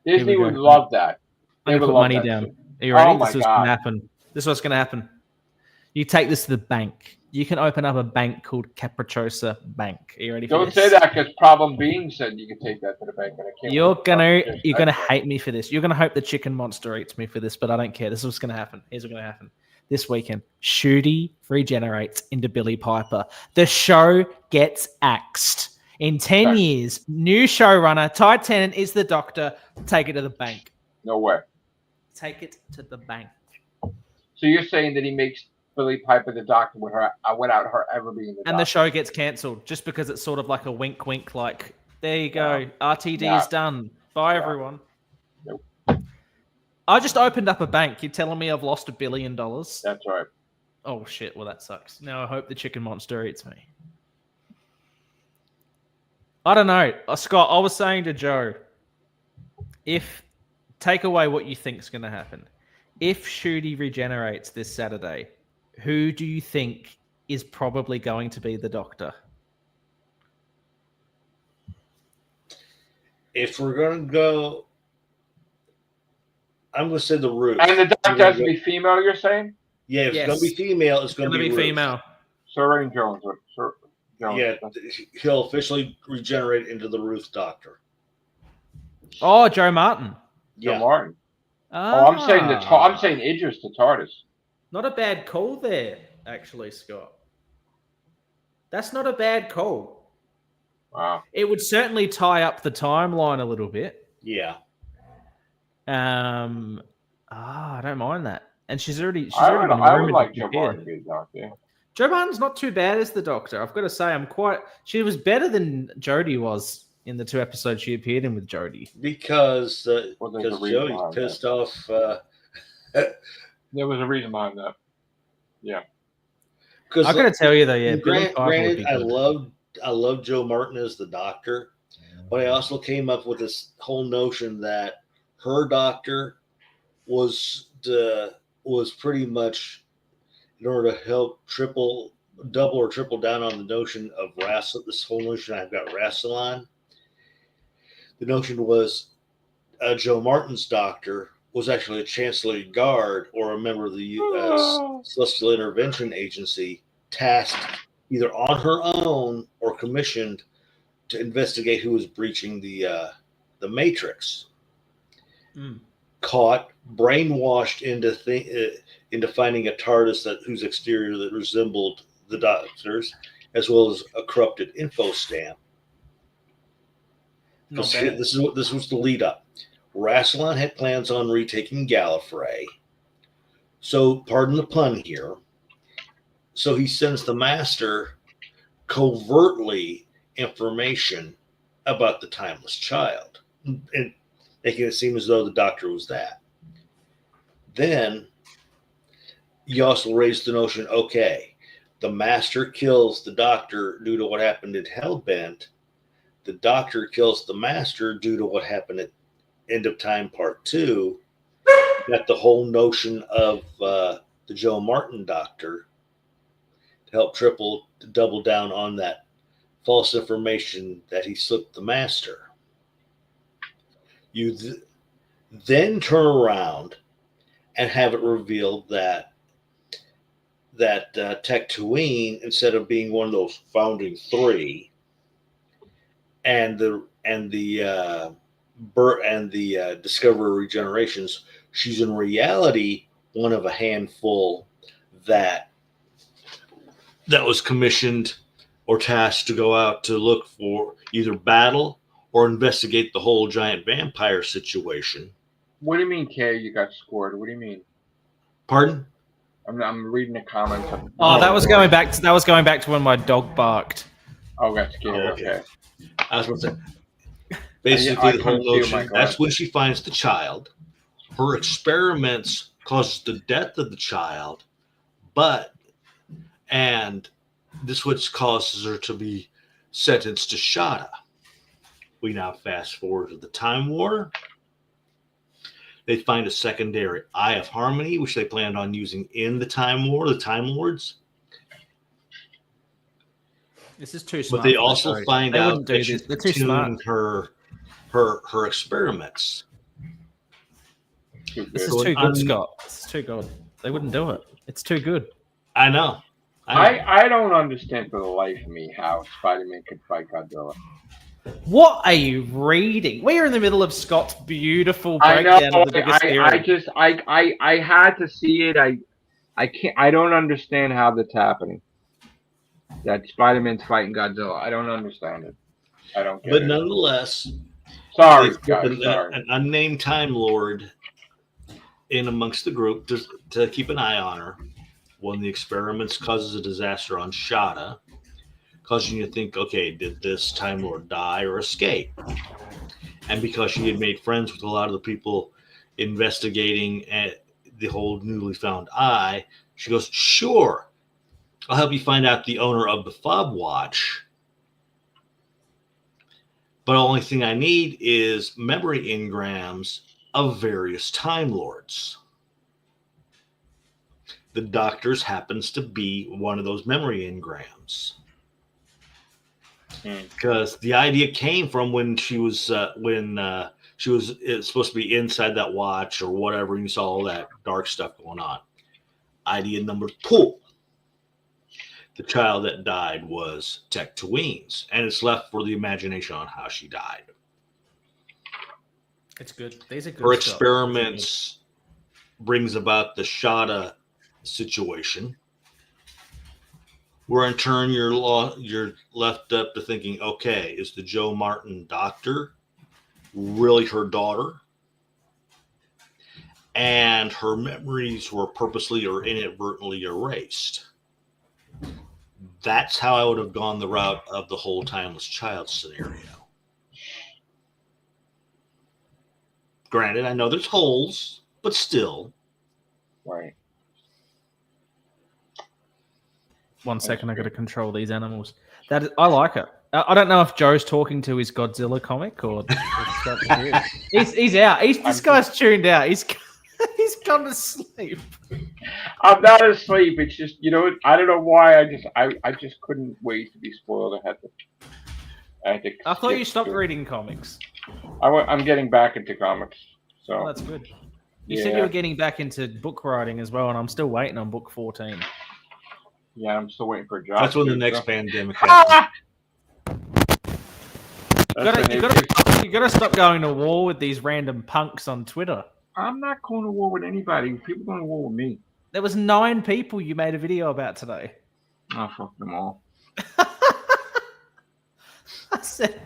Disney would love that. They would put money down. Shit. Are you ready? Oh my this is God. Going to happen. This is what's going to happen. You take this to the bank. You can open up a bank called Capricciosa Bank. Are you ready for Don't this? say that because Problem Bean said you can take that to the bank. And I can't you're gonna hate me for this. You're gonna hope the chicken monster eats me for this, but I don't care. This is what's gonna happen. Here's what's gonna happen. This weekend, Shooty regenerates into Billy Piper. The show gets axed. In 10 years, new showrunner, Ty Tennant is the Doctor. Take it to the bank. No way. Take it to the bank. So you're saying that he makes Billy Piper the Doctor without her ever being the Doctor. And the show gets cancelled just because it's sort of like a wink, wink, like, there you go. RTD is done. Bye, everyone. Nope. I just opened up a bank. You're telling me I've lost $1 billion? That's right. Oh, shit. Well, that sucks. Now I hope the chicken monster eats me. I don't know. Scott, I was saying to Joe, take away what you think's going to happen. If Shooty regenerates this Saturday, who do you think is probably going to be the Doctor? If we're going to go, I'm going to say the Ruth. And the Doctor has to be female, you're saying? Yeah, if it's going to be female, it's going to be Ruth. female. Serene Jones. Yeah, he'll officially regenerate into the Ruth Doctor. Oh, Joe Martin. Joe Martin. Ah. Oh, I'm saying Idris to TARDIS. Not a bad call there, actually, Scott. That's not a bad call. Wow. It would certainly tie up the timeline a little bit. Yeah. I don't mind that. And she's already been I would like Joe Martin to be the Doctor. Joe Martin's not too bad as the Doctor. I've got to say, she was better than Jodie was in the 2 episodes she appeared in with Jodie. Because Jodie pissed off. There was a reason behind that. Yeah. I got to tell you though, yeah. Granted, I love Joe Martin as the Doctor, but I also came up with this whole notion that her Doctor was pretty much in order to help double or triple down on the notion of this whole notion I've got Rassilon. The notion was Joe Martin's Doctor was actually a Chancellery Guard or a member of the U.S. Celestial Intervention Agency tasked either on her own or commissioned to investigate who was breaching the Matrix. Caught, brainwashed into finding a TARDIS whose exterior that resembled the Doctor's, as well as a corrupted info stamp. This was the lead up. Rassilon had plans on retaking Gallifrey. So, pardon the pun here. So he sends the Master covertly information about the Timeless Child, and making it seem as though the Doctor was that. Then you also raised the notion, okay, the Master kills the Doctor due to what happened at Hellbent. The Doctor kills the Master due to what happened at End of Time Part 2. Got the whole notion of the Joe Martin Doctor to help double down on that false information that he slipped the Master. You then turn around and have it revealed that Tectuine, instead of being one of those founding 3, and the Discovery Regenerations, she's in reality one of a handful that was commissioned or tasked to go out to look for either battle or investigate the whole giant vampire situation. What do you mean, Kay? You got scored? What do you mean? Pardon? I'm reading the comments. That was going back to when my dog barked. Oh, that's good. Okay. I was going to say, basically, the whole notion, that's when she finds the child. Her experiments causes the death of the child, and this which causes her to be sentenced to Shada. We now fast forward to the Time War. They find a secondary Eye of Harmony, which they planned on using in the Time War, the Time Lords. This is too smart. But they also find out that she's too smart. her experiments. This is too good, Scott. This is too good. They wouldn't do it. It's too good. I know. I don't understand for the life of me how Spider-Man could fight Godzilla. What are you reading? We're in the middle of Scott's beautiful breakdown of the biggest theory. I had to see it. I can't. I don't understand how that's happening. That Spider-Man's fighting Godzilla. I don't understand it. I don't get it. But nonetheless, sorry, guys. Sorry. An unnamed Time Lord in amongst the group to keep an eye on her. One of the experiments causes a disaster on Shada, causing you to think, okay, did this Time Lord die or escape? And because she had made friends with a lot of the people investigating the whole newly found eye, she goes, sure, I'll help you find out the owner of the Fob Watch. But the only thing I need is memory engrams of various Time Lords. The Doctor's happens to be one of those memory engrams. Because the idea came from when she was supposed to be inside that watch or whatever, and you saw all that dark stuff going on. Idea number 2. The child that died was Tectoween's, and it's left for the imagination on how she died. It's good. These are good. Her stuff. experiments brings about the Shada situation, where in turn you're left up to thinking, okay, is the Joe Martin doctor really her daughter? And her memories were purposely or inadvertently erased. That's how I would have gone the route of the whole timeless child scenario. Granted, I know there's holes, but still. Right. 1 second, I got to control these animals. I like it. I don't know if Joe's talking to his Godzilla comic or he's out. This guy's tuned out. He's gone to sleep. I'm not asleep. It's just, I don't know why. I just couldn't wait to be spoiled. I thought you stopped reading comics. I'm getting back into comics. So that's good. You said you were getting back into book writing as well, and I'm still waiting on book 14. Yeah, I'm still waiting for a job. That's when the next pandemic happens. You gotta stop going to war with these random punks on Twitter. I'm not going to war with anybody. People going to war with me. There was 9 people you made a video about today. Oh, fuck them all. I said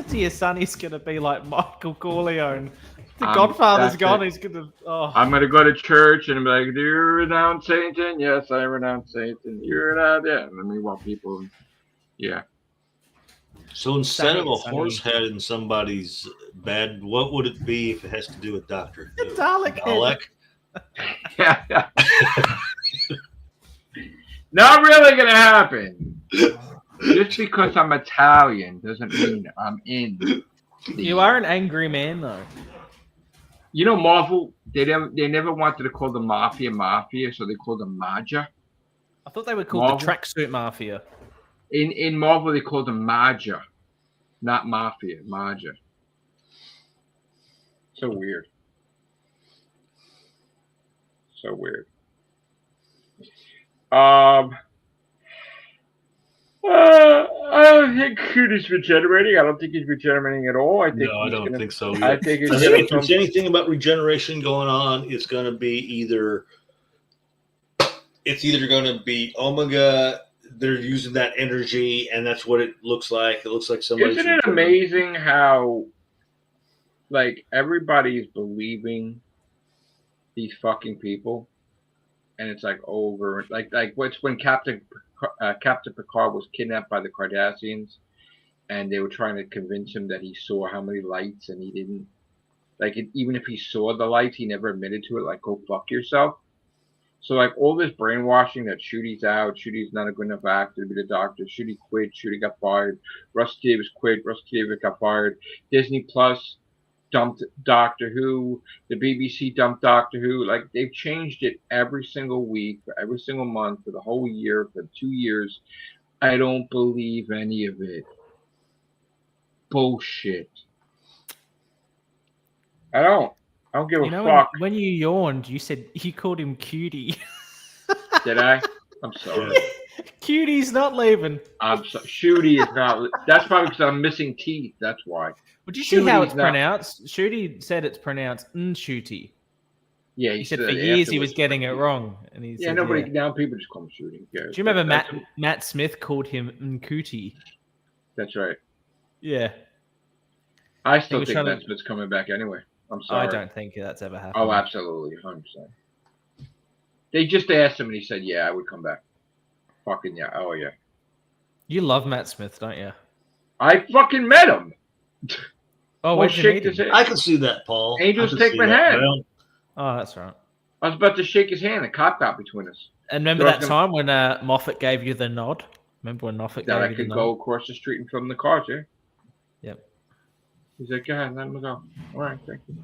to your son he's gonna be like Michael Corleone. The Godfather's gone. He's gonna. Oh. I'm gonna go to church and be like, "Do you renounce Satan?" Yes, I renounce Satan. You renounce, yeah. And meanwhile, people, yeah. So instead of a horse head in somebody's bed, what would it be if it has to do with Doctor Who? Dalek. Yeah. Not really gonna happen. Just because I'm Italian doesn't mean I'm in. You are an angry man, though. Marvel, they never wanted to call the Mafia, so they called them Maja. I thought they were called the Tracksuit Mafia. In Marvel, they called them Maja, not Mafia, Maja. So weird. So weird. I don't think Cuties regenerating. I don't think he's regenerating at all. I don't think so. I think if there's anything about regeneration going on, it's going to be either going to be Omega. They're using that energy, and that's what it looks like. It looks like somebody. Isn't it amazing how, everybody's believing these fucking people, and it's over. What's when Captain Picard was kidnapped by the Cardassians, and they were trying to convince him that he saw how many lights, and he didn't. Even if he saw the lights, he never admitted to it. Go fuck yourself. So all this brainwashing that Shooty's out, Shooty's not a good enough actor to be the Doctor. Shooty quit. Shooty got fired. Rusty Davis quit. Rusty Davis got fired. Disney Plus dumped Doctor Who. The BBC dumped Doctor Who. They've changed it every single week, for every single month, for the whole year, for 2 years. I don't believe any of it. Bullshit. I don't give a fuck. When you yawned, you said you called him Cutie. Did I? I'm sorry. Cutie's not leaving. I'm sorry. Shooty is not. That's probably because I'm missing teeth. That's why. Would you see how it's pronounced? Shooty said it's pronounced Shooty. Yeah, he said for years he was getting it wrong, and he said, now people just call him Shooty. Yeah, do you remember Matt Smith called him Nkuti? That's right. Yeah. I still think Matt Smith's coming back anyway. I'm sorry. I don't think that's ever happened. Oh, absolutely, 100%. They just asked him, and he said, "Yeah, I would come back." Fucking yeah. Oh yeah. You love Matt Smith, don't you? I fucking met him. Oh, where'd you meet him? I can see that, Paul. Angels take my hand. Oh, that's right. I was about to shake his hand. A cop got between us. And remember that time when Moffat gave you the nod? Remember when Moffat gave you the nod? That I could go across the street and film the cars, yeah? Yep. He's like, go ahead, let him go. All right, thank you.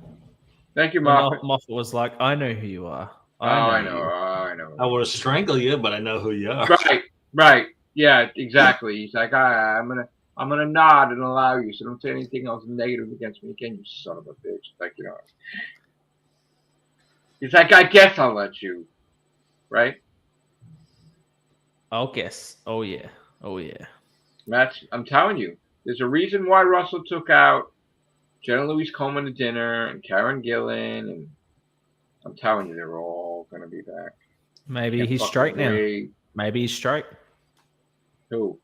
Thank you, And Moffat. Moffat was like, I know who you are. I you. know. I want to strangle you, but I know who you are. Right. Yeah, exactly. He's like, I'm gonna nod and allow you, so don't say anything else negative against me again, you son of a bitch. Like, he's like, I guess I'll let you. Right? I'll guess. Oh yeah. I'm telling you, there's a reason why Russell took out Jenna Louise Coleman to dinner and Karen Gillan, and I'm telling you, they're all gonna be back. Maybe he's straight now. wait. Maybe he's straight. Who?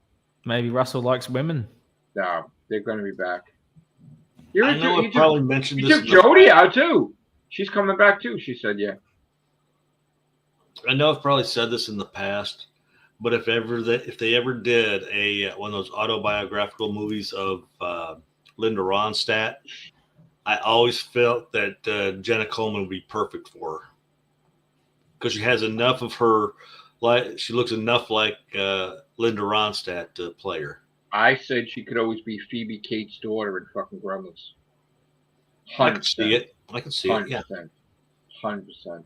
Maybe Russell likes women. No, they're gonna be back. I know I probably mentioned You this. took Jodie out too. She's coming back too. She said, yeah. I know I've probably said this in the past, but if they ever did one of those autobiographical movies of Linda Ronstadt, I always felt that Jenna Coleman would be perfect for her because she has enough of her, like she looks enough like Linda Ronstadt to play her. I said she could always be Phoebe Cates' daughter in fucking Gremlins. 100%. I can see it. Yeah, 100%.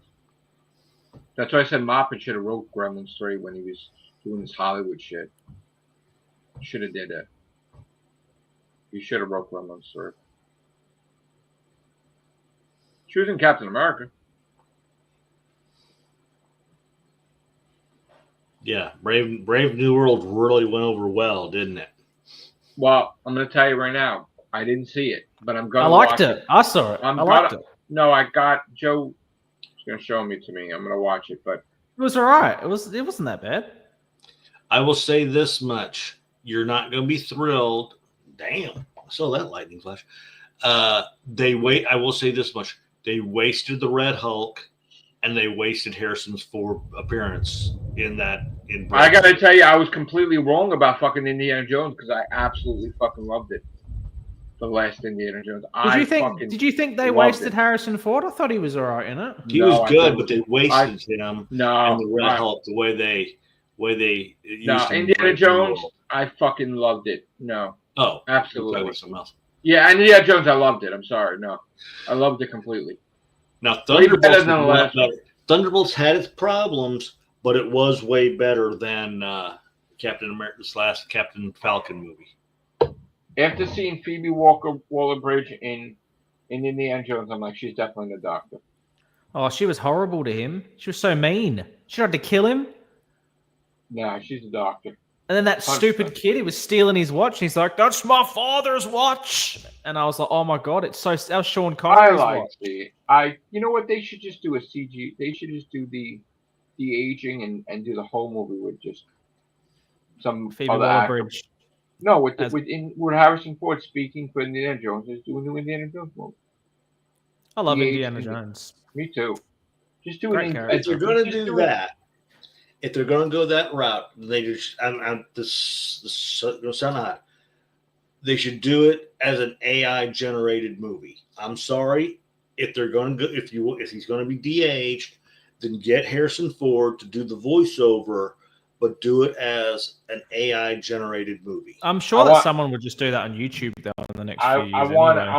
That's why I said Moffat should have wrote Gremlins 3 when he was doing his Hollywood shit. Should have did it. He should have wrote Gremlins 3. She was in Captain America. Yeah. Brave New World really went over well, didn't it? Well, I'm going to tell you right now, I didn't see it, but I'm going to watch it. I saw it. I liked it. No, I got Joe. He's going to show me to me. I'm going to watch it, but it was all right. It wasn't that bad. I will say this much: you're not going to be thrilled. Damn, I saw that lightning flash. I will say this much: they wasted the Red Hulk, and they wasted Harrison's Ford appearance in that. I got to tell you, I was completely wrong about fucking Indiana Jones because I absolutely fucking loved it. The last Indiana Jones. Did you think they wasted Harrison Ford? I thought he was all right in it. He was good, but they wasted him. No, and the Red Hulk, the way they used him. Indiana Jones, I fucking loved it. No. Oh, absolutely. Something else. Yeah, Indiana Jones, I loved it. I'm sorry, no, I loved it completely. Now Thunderbolts had its problems, but it was way better than Captain America's last Captain Falcon movie. After seeing Phoebe Waller-Bridge in Indiana Jones, I'm like, she's definitely the Doctor. Oh, she was horrible to him. She was so mean. She tried to kill him. Nah, she's the Doctor. And then that 100%. Stupid kid, he was stealing his watch. And he's like, "That's my father's watch." And I was like, "Oh my god, it's so." That was Sean Connery's watch. You know what? They should just do a CG. They should just do the aging and do the whole movie with just some Phoebe Waller-Bridge. No, with Harrison Ford speaking for Indiana Jones, just do a new Indiana Jones movie. I love Indiana Jones. Me too. Just do it. If you're going to do that, if they're going to go that route, they just this going to sound hot. They should do it as an AI generated movie. I'm sorry, if they're going to go, if he's going to be de-aged, then get Harrison Ford to do the voiceover. But do it as an AI generated movie. I'm sure that someone would just do that on YouTube though in the next few years. I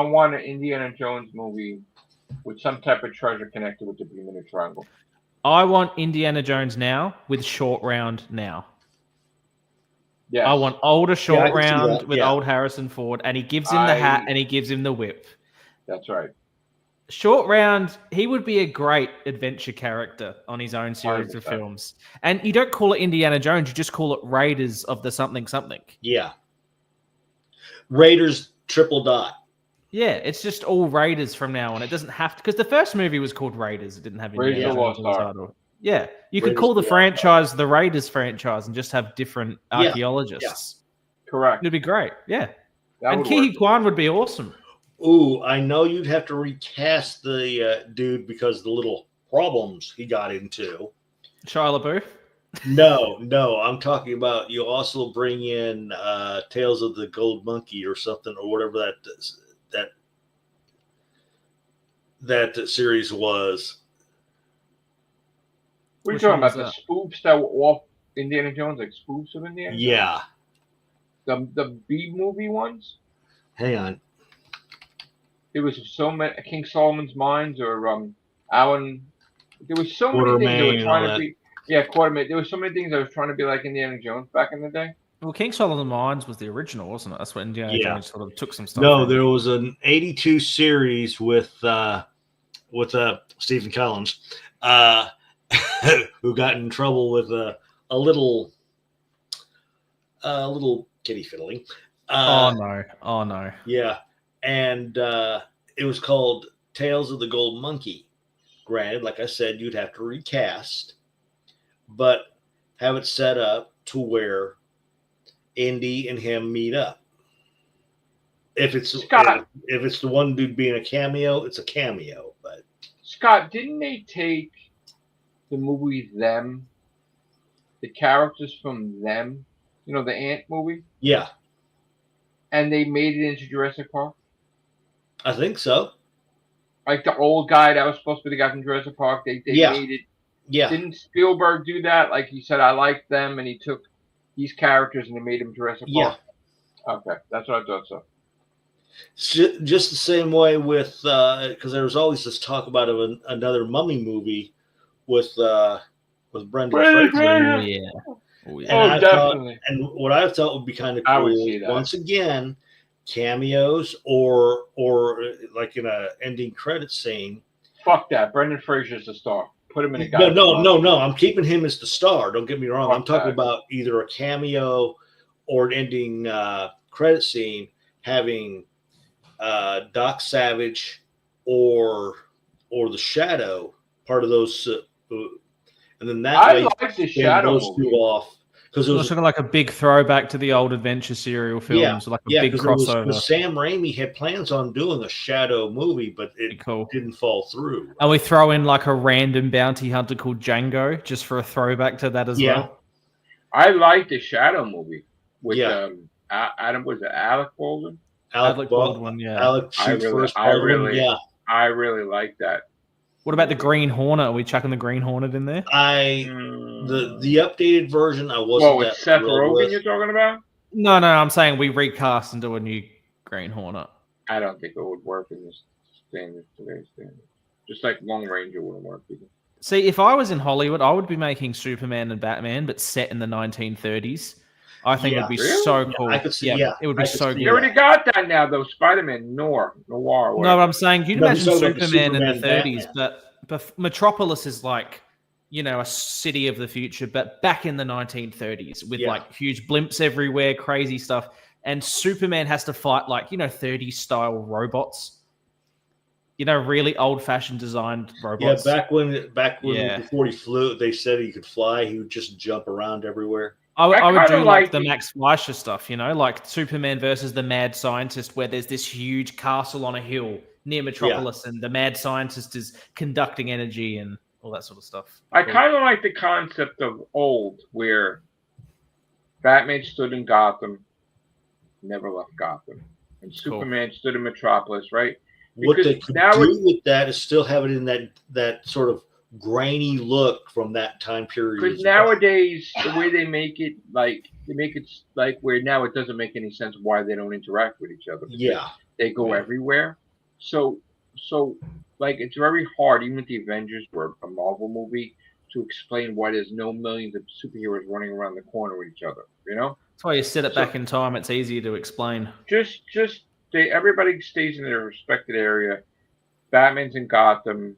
want an Indiana Jones movie with some type of treasure connected with the Bermuda Triangle. I want Indiana Jones now with Short Round now. Yes. I want older Short Round with old Harrison Ford, and he gives him the hat and he gives him the whip. That's right. Short Round, he would be a great adventure character on his own series 100%. Of films. And you don't call it Indiana Jones, you just call it Raiders of the something something. Yeah. Raiders triple dot. Yeah, it's just all Raiders from now on. It doesn't have to, because the first movie was called Raiders. It didn't have Indiana Jones in the title. Yeah, you could call the franchise the Raiders franchise and just have different archaeologists. Yeah. Correct. It'd be great. Yeah. And Ke Kwan would be awesome. Ooh, I know you'd have to recast the dude because of the little problems he got into. Shia LaBeouf? No. I'm talking about you also bring in Tales of the Gold Monkey or something or whatever that series was. What are you talking about? The spoofs that were off Indiana Jones, like spoofs of Indiana Jones? Yeah. The B movie ones? Hang on. there was so many King Solomon's Mines or Alan. There was so many things that were Quartermain and all trying to that. be. Yeah, Quartermain. There was so many things that was trying to be like Indiana Jones back in the day. Well, King Solomon Mines was the original, wasn't it? That's what Indiana Yeah. Jones sort of took some stuff No, from. there was an 82 series with Stephen Collins, who got in trouble with a little kitty fiddling. Oh no. Yeah, and it was called Tales of the Gold Monkey. Granted, like I said, you'd have to recast, but have it set up to where Indy and him meet up. If it's Scott. if it's the one dude being a cameo, it's a cameo. But Scott, didn't they take the movie Them, the characters from Them, the Ant movie, yeah, and they made it into Jurassic Park? I think so. Like the old guy that was supposed to be the guy from Jurassic Park, they Yeah. made it. Yeah, Didn't Spielberg do that? Like he said, I like them, and he took these characters and they made them Jurassic Park. Okay, that's what I thought. So just the same way with because there was always this talk about another Mummy movie with Brendan Fraser. Oh yeah. And definitely. And what I thought would be kind of I would cool, see that. once again, cameos or like in a ending credit scene. Fuck that. Brendan Fraser's the star. Put him in a guy. No. I'm keeping him as the star. Don't get me wrong. Fuck I'm talking that. about either a cameo or an ending credit scene having Doc Savage or the Shadow part of those, and then that I way like the Shadow those two movie. off because it It was was like a big throwback to the old adventure serial films, like a big crossover. Sam Raimi had plans on doing a Shadow movie, but it Cool. didn't fall through. And we throw in like a random bounty hunter called Django just for a throwback to that as well. I like the Shadow movie with Yeah. Adam. Was it Alec Baldwin? Alec Baldwin, yeah. Alec shoots first. I really like that. What about the Green Hornet? Are we chucking the Green Hornet in there? The updated version I wasn't. With Seth Rogen you're talking about? No, I'm saying we recast and do a new Green Hornet. I don't think it would work in this today's standard. Just like Long Ranger wouldn't work either. See, if I was in Hollywood, I would be making Superman and Batman, but set in the 1930s. I think it would be so cool. I could see, it would be so good. You already got that now, though. Spider-Man Noir. No, but I'm saying you'd imagine Superman in the 30s, but Metropolis is like, a city of the future, but back in the 1930s with like huge blimps everywhere, crazy stuff. And Superman has to fight like, 30s style robots. Really old-fashioned designed robots. Yeah, back when before he flew, they said he could fly. He would just jump around everywhere. I would do like the Max Fleischer stuff, like Superman versus the Mad Scientist, where there's this huge castle on a hill near Metropolis, and the Mad Scientist is conducting energy and all that sort of stuff. I kind of like the concept of old, where Batman stood in Gotham, never left Gotham, and Superman stood in Metropolis, right? What they could do with that is still have it in that sort of grainy look from that time period. Because nowadays, the way they make it where now it doesn't make any sense why they don't interact with each other. Yeah, they go everywhere. So like it's very hard, even if the Avengers were a Marvel movie, to explain why there's no millions of superheroes running around the corner with each other. That's why you set it back in time. It's easier to explain. Everybody stays in their respected area. Batman's in Gotham.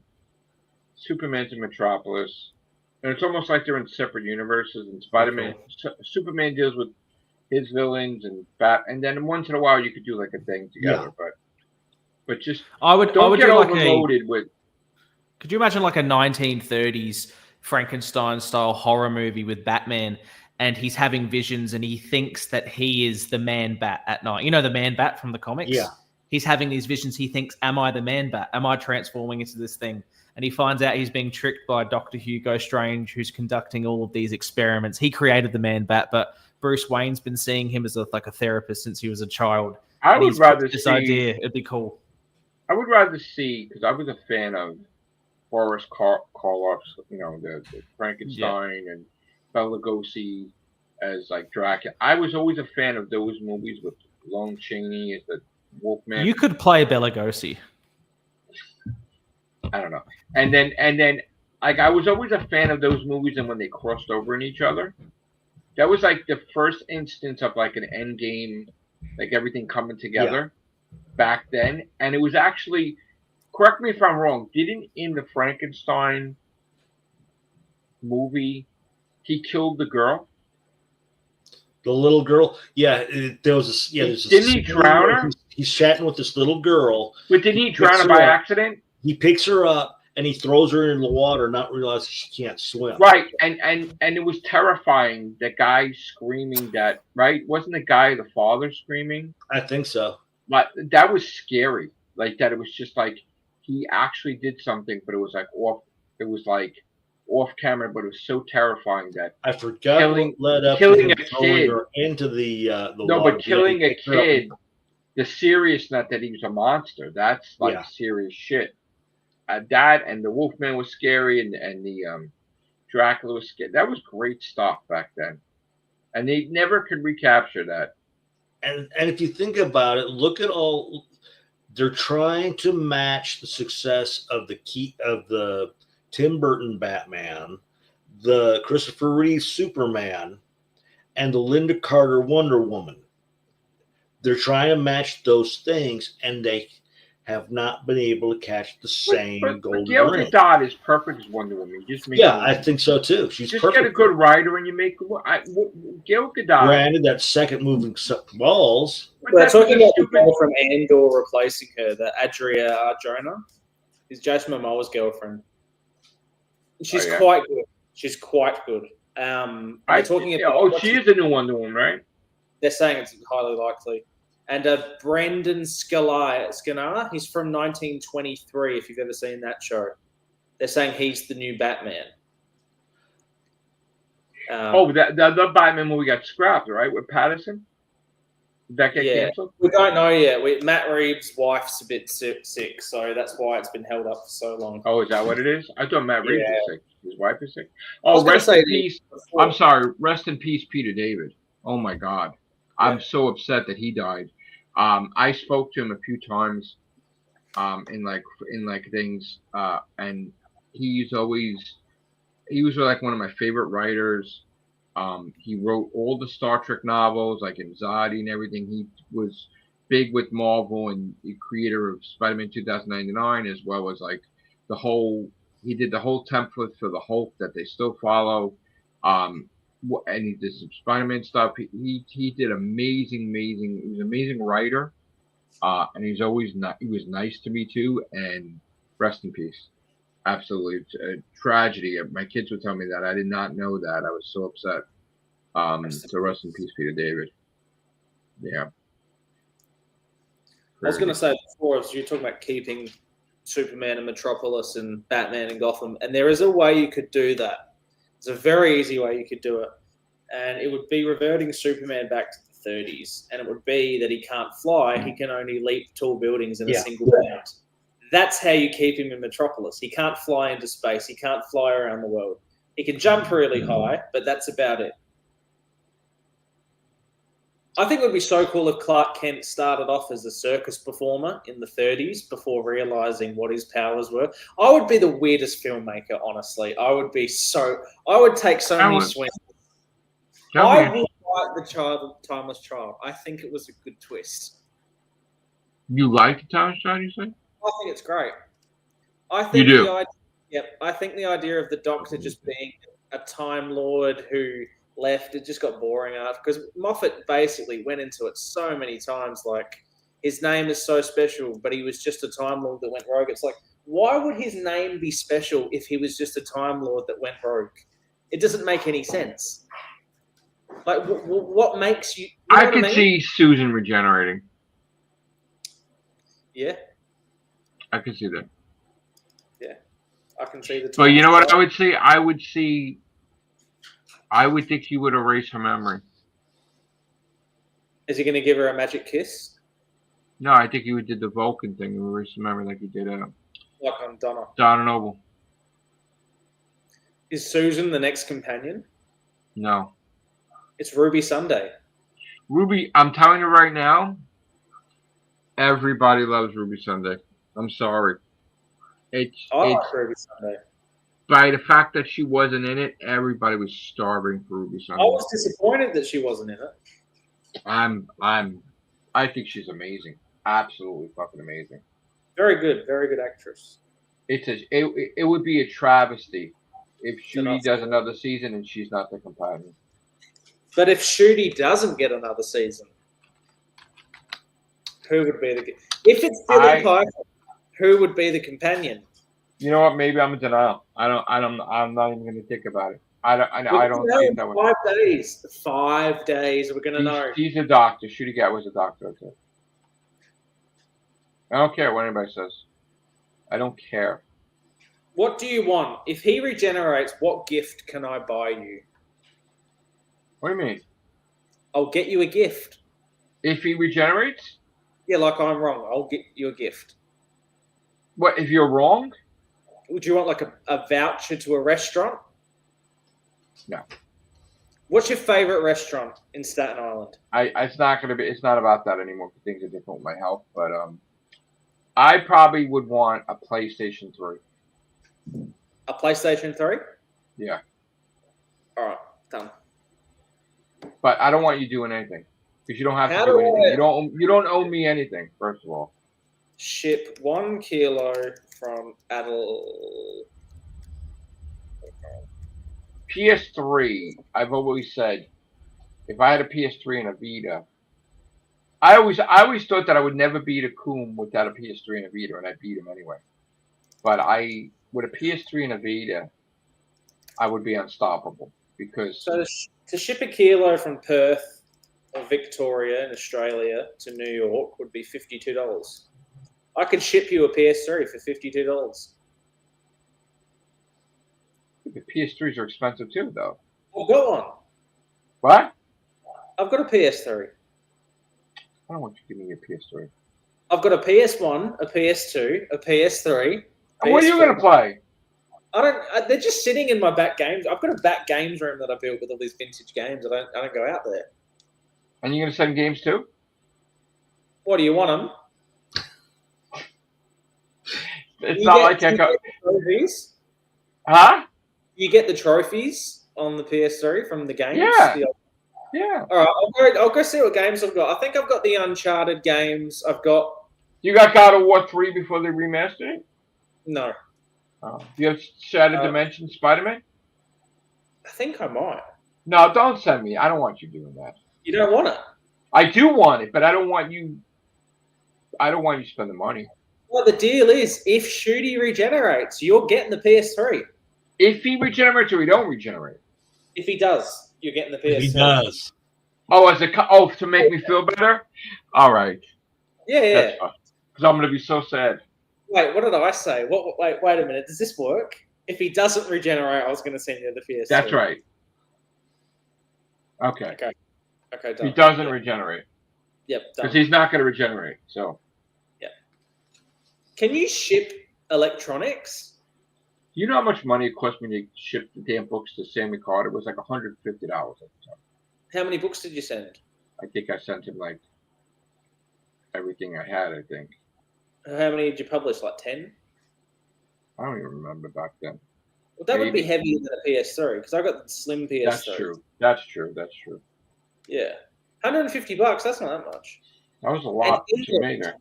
Superman's in Metropolis, and it's almost like they're in separate universes. And Superman deals with his villains and then once in a while you could do like a thing together. But just don't get overloaded with. Could you imagine like a 1930s Frankenstein style horror movie with Batman, and he's having visions and he thinks that he is the Man Bat at night? The Man Bat from the comics. Yeah, he's having these visions. He thinks, "Am I the Man Bat? Am I transforming into this thing?" And he finds out he's being tricked by Dr. Hugo Strange, who's conducting all of these experiments. He created the Man Bat, but Bruce Wayne's been seeing him as a therapist since he was a child. I would rather this idea. It'd be cool. I would rather see, because I was a fan of Boris Karloff's, the Frankenstein and Bela Lugosi as like Dracula. I was always a fan of those movies with Lon Chaney as the Wolfman. You could play Bela Lugosi. I don't know. And then like I was always a fan of those movies and when they crossed over in each other. That was like the first instance of like an end game, like everything coming together back then. And it was actually, correct me if I'm wrong, didn't in the Frankenstein movie he killed the girl? The little girl, there was Didn't he drown her? He's chatting with this little girl. But didn't he drown her by accident? He picks her up and he throws her in the water, not realizing she can't swim. Right, and it was terrifying. The guy screaming that, right? Wasn't the guy the father screaming? I think so. But that was scary. Like that, it was just like he actually did something, but it was like off. It was like off camera, but it was so terrifying that I forgot killing, what led up killing to a kid into the no, water. but killing a kid. The seriousness that he was a monster. That's like serious shit. That and the Wolfman was scary, and the Dracula was scary. That was great stuff back then, and they never could recapture that. And if you think about it, look at all they're trying to match the success of the Tim Burton Batman, the Christopher Reeve Superman, and the Linda Carter Wonder Woman. They're trying to match those things, and they have not been able to catch the same golden Gal ring. Gadot is perfect as Wonder Woman. You just make I think so too. She's just perfect. get a good writer and you make Gal Gadot. Granted, that second moving balls. We're talking about the girl from Andor replacing her, the Adria Arjona. Is Jason Momoa's girlfriend. She's quite good. She's quite good. Talking about she is a new Wonder Woman, right? They're saying it's highly likely. And Brendan Scannar, he's from 1923, if you've ever seen that show. They're saying he's the new Batman. The Batman movie got scrapped, right, with Patterson? Did that get canceled? We don't know yet. Matt Reeves' wife's a bit sick, so that's why it's been held up for so long. Oh, is that what it is? I thought Matt Reeves was sick. His wife is sick. Oh, rest in peace. I'm sorry. Rest in peace, Peter David. Oh, my God. I'm so upset that he died. I spoke to him a few times in things, and he was like one of my favorite writers. He wrote all the Star Trek novels, like Anxiety and everything. He was big with Marvel and the creator of Spider-Man 2099, as well as like he did the whole template for the Hulk that they still follow. And he did some Spider-Man stuff. He did amazing. He was an amazing writer, and he was nice to me too. And rest in peace. Absolutely, it's a tragedy. My kids would tell me that. I did not know that. I was so upset. So rest in peace, Peter David. Yeah. I was going to say before, as you were talking about keeping Superman and Metropolis and Batman and Gotham, and there is a way you could do that. It's a very easy way you could do it. And it would be reverting Superman back to the 30s. And it would be that he can't fly. He can only leap tall buildings in a single bound. That's how you keep him in Metropolis. He can't fly into space. He can't fly around the world. He can jump really high, but that's about it. I think it would be so cool if Clark Kent started off as a circus performer in the 30s before realizing what his powers were. I would be the weirdest filmmaker, honestly. I would take so many swings. I would like the Timeless Child. I think it was a good twist. You like the Timeless Child, you say? I think it's great. I think you do? I think the idea of the Doctor just being a Time Lord who left, it just got boring after, because Moffat basically went into it so many times, like his name is so special, but he was just a Time Lord that went rogue. It's like, why would his name be special if he was just a Time Lord that went rogue? It doesn't make any sense. Like, what makes you I could see Susan regenerating. Yeah. I could see that. Yeah. I can see the... But you know what I would see? I would think he would erase her memory. Is he going to give her a magic kiss? No, I think he would do the Vulcan thing and erase her memory like he did like on Donna. Donna Noble. Is Susan the next companion? No. It's Ruby Sunday. Ruby, I'm telling you right now, Everybody loves Ruby Sunday. I'm sorry. It's I like Ruby Sunday. by the fact that she wasn't in it, everybody was starving for Ruby I Sunday. was disappointed that she wasn't in it. I think she's amazing. Absolutely fucking amazing. Very good actress. It would be a travesty if To not Shooty does another season and she's not the companion. But if Shooty doesn't get another season, who would be the? If it's Billy Piper, who would be the companion? You know what? Maybe I'm in denial. I'm not even going to think about it. I don't see it that way. 5 days. 5 days. We're going to know. He's a doctor. Shooty Gat was a doctor. Okay. I don't care what anybody says. I don't care. What do you want? If he regenerates, what gift can I buy you? What do you mean? I'll get you a gift. If he regenerates? Yeah, like I'm wrong. I'll get you a gift. What, if you're wrong? Would you want like a voucher to a restaurant? No. What's your favorite restaurant in Staten Island? It's not about that anymore because things are different with my health, but I probably would want a PlayStation 3. A PlayStation 3? Yeah. All right, done. But I don't want you doing anything because you don't have to do anything. You don't owe me anything. First of all. Ship 1 kilo from Adel. PS3. I've always said, if I had a PS3 and a Vita, I always thought that I would never beat a Coom without a PS3 and a Vita, and I beat him anyway. But with a PS3 and a Vita, I would be unstoppable because. So to ship a kilo from Perth or Victoria in Australia to New York would be $52. I could ship you a PS3 for $52. The PS3s are expensive too, though. I've got one. What? I've got a PS3. I don't want you to give me your PS3. I've got a PS1, a PS2, a PS3. And what are you going to play? They're just sitting in my back games. I've got a back games room that I built with all these vintage games. I don't go out there. And you're going to send games too? What do you want them? It's not like I got trophies. Huh? You get the trophies on the PS3 from the games. Yeah. Yeah. All right, I'll go see what games I've got. I think I've got the Uncharted games. I've got. You got God of War 3 before they remastered it? No. Oh. You have Shattered Dimensions Spider-Man? I think I might. No, don't send me. I don't want you doing that. You don't want it? I do want it, but I don't want you to spend the money. Well, the deal is, if Shooty regenerates, you're getting the PS3. If he regenerates or he don't regenerate? If he does, you're getting the PS3. He does. Oh, to make me feel better? All right. Yeah. Because I'm going to be so sad. Wait, what did I say? Wait a minute. Does this work? If he doesn't regenerate, I was going to send you the PS3. That's right. Okay. Okay, done. He doesn't regenerate. Yep, done. Because he's not going to regenerate, so. Yeah. Can you ship electronics? You know how much money it cost me to ship the damn books to Sammy Carter? It was like $150 at the time. How many books did you send? I think I sent him like everything I had, I think. How many did you publish? Like 10? I don't even remember back then. Well, that would be heavier than a PS3 because I got the slim PS3. That's true. Yeah. $150, that's not that much. That was a lot to me there.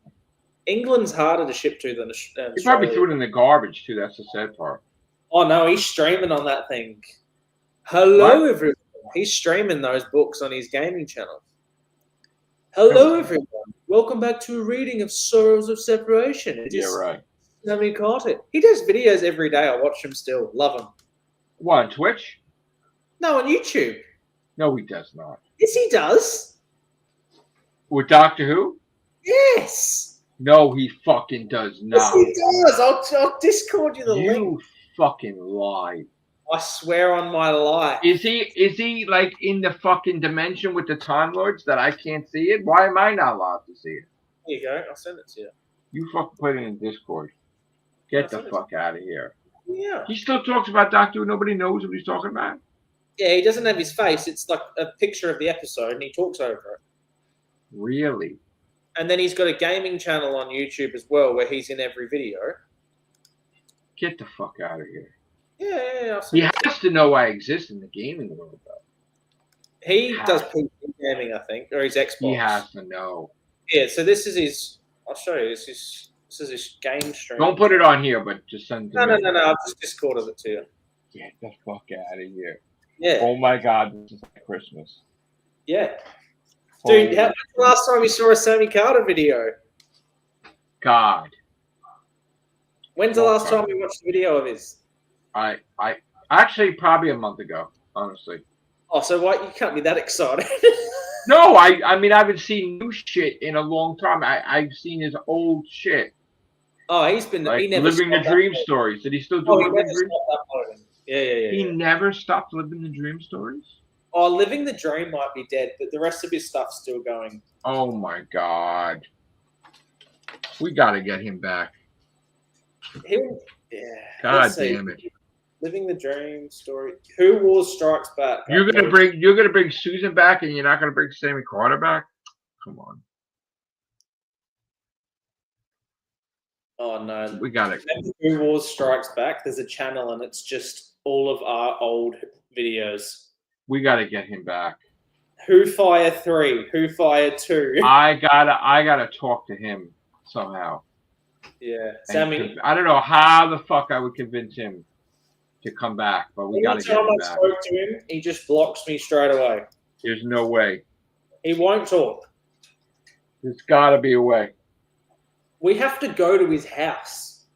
England's harder to ship to than Australia. He probably threw it in the garbage too. That's the sad part. Oh no, he's streaming on that thing. Hello, everyone. He's streaming those books on his gaming channel. Hello, everyone. Welcome back to a reading of Sorrows of Separation. Yeah, right. Sammy Carter. He does videos every day. I watch him still. Love him. What, on Twitch? No, on YouTube. No, he does not. Yes, he does. With Doctor Who? Yes. No, he fucking does not. Yes, he does. I'll Discord you the link. You fucking lie. I swear on my life. Is he like in the fucking dimension with the Time Lords that I can't see it? Why am I not allowed to see it? Here you go. I'll send it to you. You fucking put it in Discord. Get the fuck out of here. Yeah. He still talks about Doctor Who. Nobody knows what he's talking about. Yeah, he doesn't have his face. It's like a picture of the episode, and he talks over it. Really? And then he's got a gaming channel on YouTube as well, where he's in every video. Get the fuck out of here. Yeah. He has to know I exist in the gaming world, though. He does PC gaming, I think, or his Xbox. He has to know. Yeah, so this is his. I'll show you. This is his game stream. Don't put it on here, but just send it to me. No. I've just Discorded it to you. Get the fuck out of here. Yeah. Oh my God, this is like Christmas. Yeah. Dude, when's the last time you saw a Sammy Carter video? God. When's the last time you watched a video of his? I actually probably a month ago, honestly. Oh, so why you can't be that excited? No, I mean I haven't seen new shit in a long time. I've seen his old shit. Oh, he's been Like he never Living the Dream stories. Did he still do Living the Dream? Yeah. He never stopped Living the Dream stories? Oh, Living the Dream might be dead, but the rest of his stuff's still going. Oh my God. We gotta get him back. God damn it. Living the Dream story. Who Wars Strikes Back? You're gonna bring Susan back and you're not gonna bring Sammy Carter back? Come on. Oh no. We got it. Who Wars Strikes Back. There's a channel and it's just all of our old videos. We gotta get him back. Who Fire 3, Who Fire 2. I gotta talk to him somehow. Yeah. Sammy. I don't know how the fuck I would convince him to come back, but we gotta get him Anytime I back. spoke to him, he just blocks me straight away. There's no way. He won't talk. There's gotta be a way. We have to go to his house.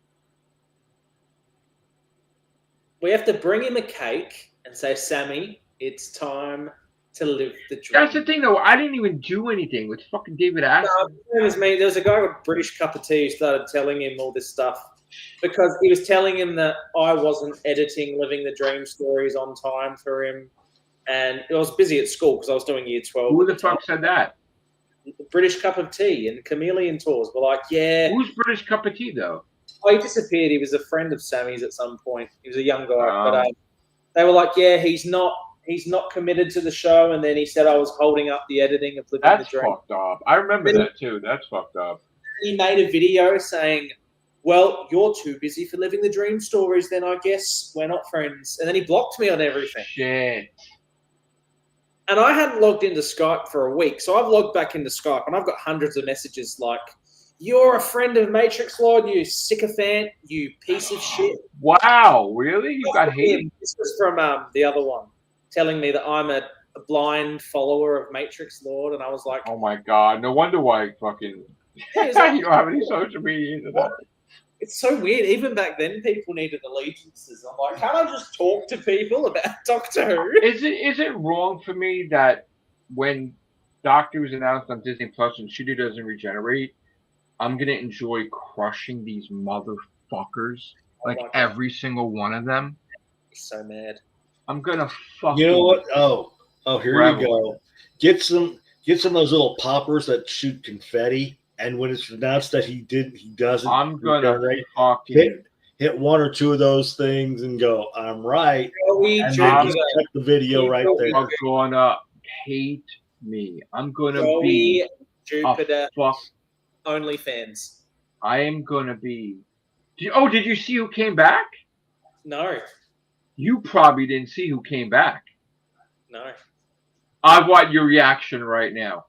We have to bring him a cake and say, Sammy, it's time to live the dream. That's the thing, though. I didn't even do anything with fucking David Aston. No, it was me. There was a guy with a British cup of tea who started telling him all this stuff because he was telling him that I wasn't editing Living the Dream stories on time for him. And I was busy at school because I was doing year 12. Who the fuck said that? The British Cup of Tea and Chameleon Tours were like, yeah. Who's British Cup of Tea, though? Oh, he disappeared. He was a friend of Sammy's at some point. He was a young guy. But they were like, yeah, he's not committed to the show. And then he said I was holding up the editing of Living the Dream. That's fucked up. I remember that, too. That's fucked up. He made a video saying, well, you're too busy for Living the Dream stories, then I guess we're not friends. And then he blocked me on everything. Shit. And I hadn't logged into Skype for a week. So I've logged back into Skype and I've got hundreds of messages like, you're a friend of Matrix Lord, you sycophant, you piece of shit. Wow, really? You got hate? This was from the other one, telling me that I'm a blind follower of Matrix Lord. And I was like, oh my God. No wonder why fucking you don't have any social media into that. It's so weird. Even back then, people needed allegiances. I'm like, can't I just talk to people about Doctor Who? Is it wrong for me that when Doctor Who's announced on Disney Plus and Shooty doesn't regenerate, I'm gonna enjoy crushing these motherfuckers, like every single one of them? So mad. I'm gonna fucking. You know what? Oh, here you go. Get some of those little poppers that shoot confetti. And when it's announced that he doesn't. I'm gonna fucking hit one or two of those things and go, I'm right. And check the video right there. I'm gonna hate me. I'm gonna be Jupiter OnlyFans. I am gonna be. Did you see who came back? No. You probably didn't see who came back. No. I want your reaction right now.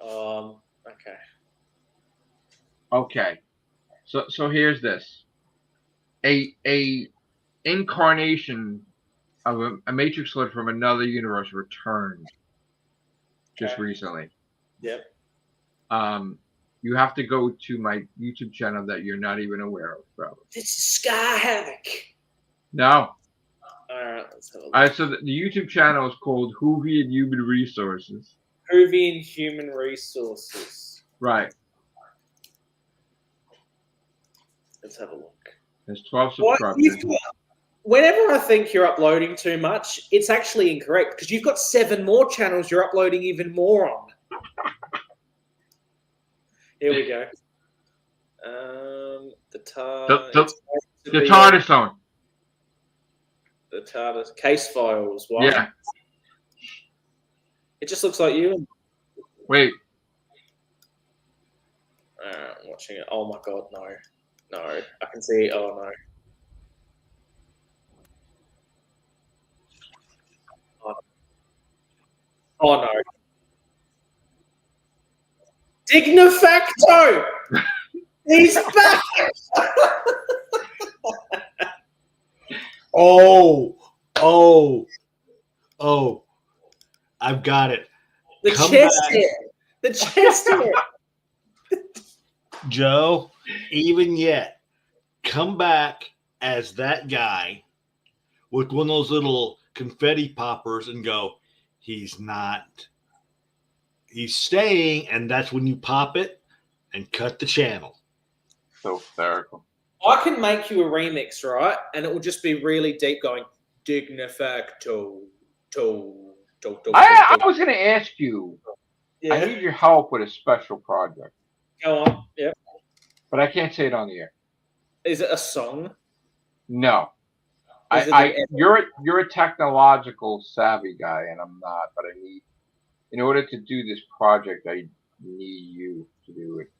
Okay. Okay, so here's this: a incarnation of a Matrix Lord from another universe returned just recently. Yep. You have to go to my YouTube channel that you're not even aware of, bro. This is Sky Havoc. No. All right, let's have a look. All right, so the YouTube channel is called Whovian Human Resources. Whovian Human Resources. Right. Let's have a look. There's 12 subscribers. Whenever I think you're uploading too much, it's actually incorrect because you've got 7 more channels you're uploading even more on. Here we go. The TARDIS Zone. The TARDIS case files. Wow. Yeah. It just looks like you. Wait. watching it. Oh my god, no. No. I can see oh no. Oh no. Dignifacto! He's back! Oh, I've got it. The Come chest back. hair. The chest hair. Joe, even yet, come back as that guy with one of those little confetti poppers and go, he's not. He's staying, and that's when you pop it and cut the channel. So hysterical. I can make you a remix, right? And it will just be really deep going, Dignifacto. I was going to ask you, Yeah. I need your help with a special project, Go on. Yeah. but I can't say it on the air. Is it a song? No. Is it You're a technological savvy guy, and I'm not, but I need, in order to do this project, I need you to do it.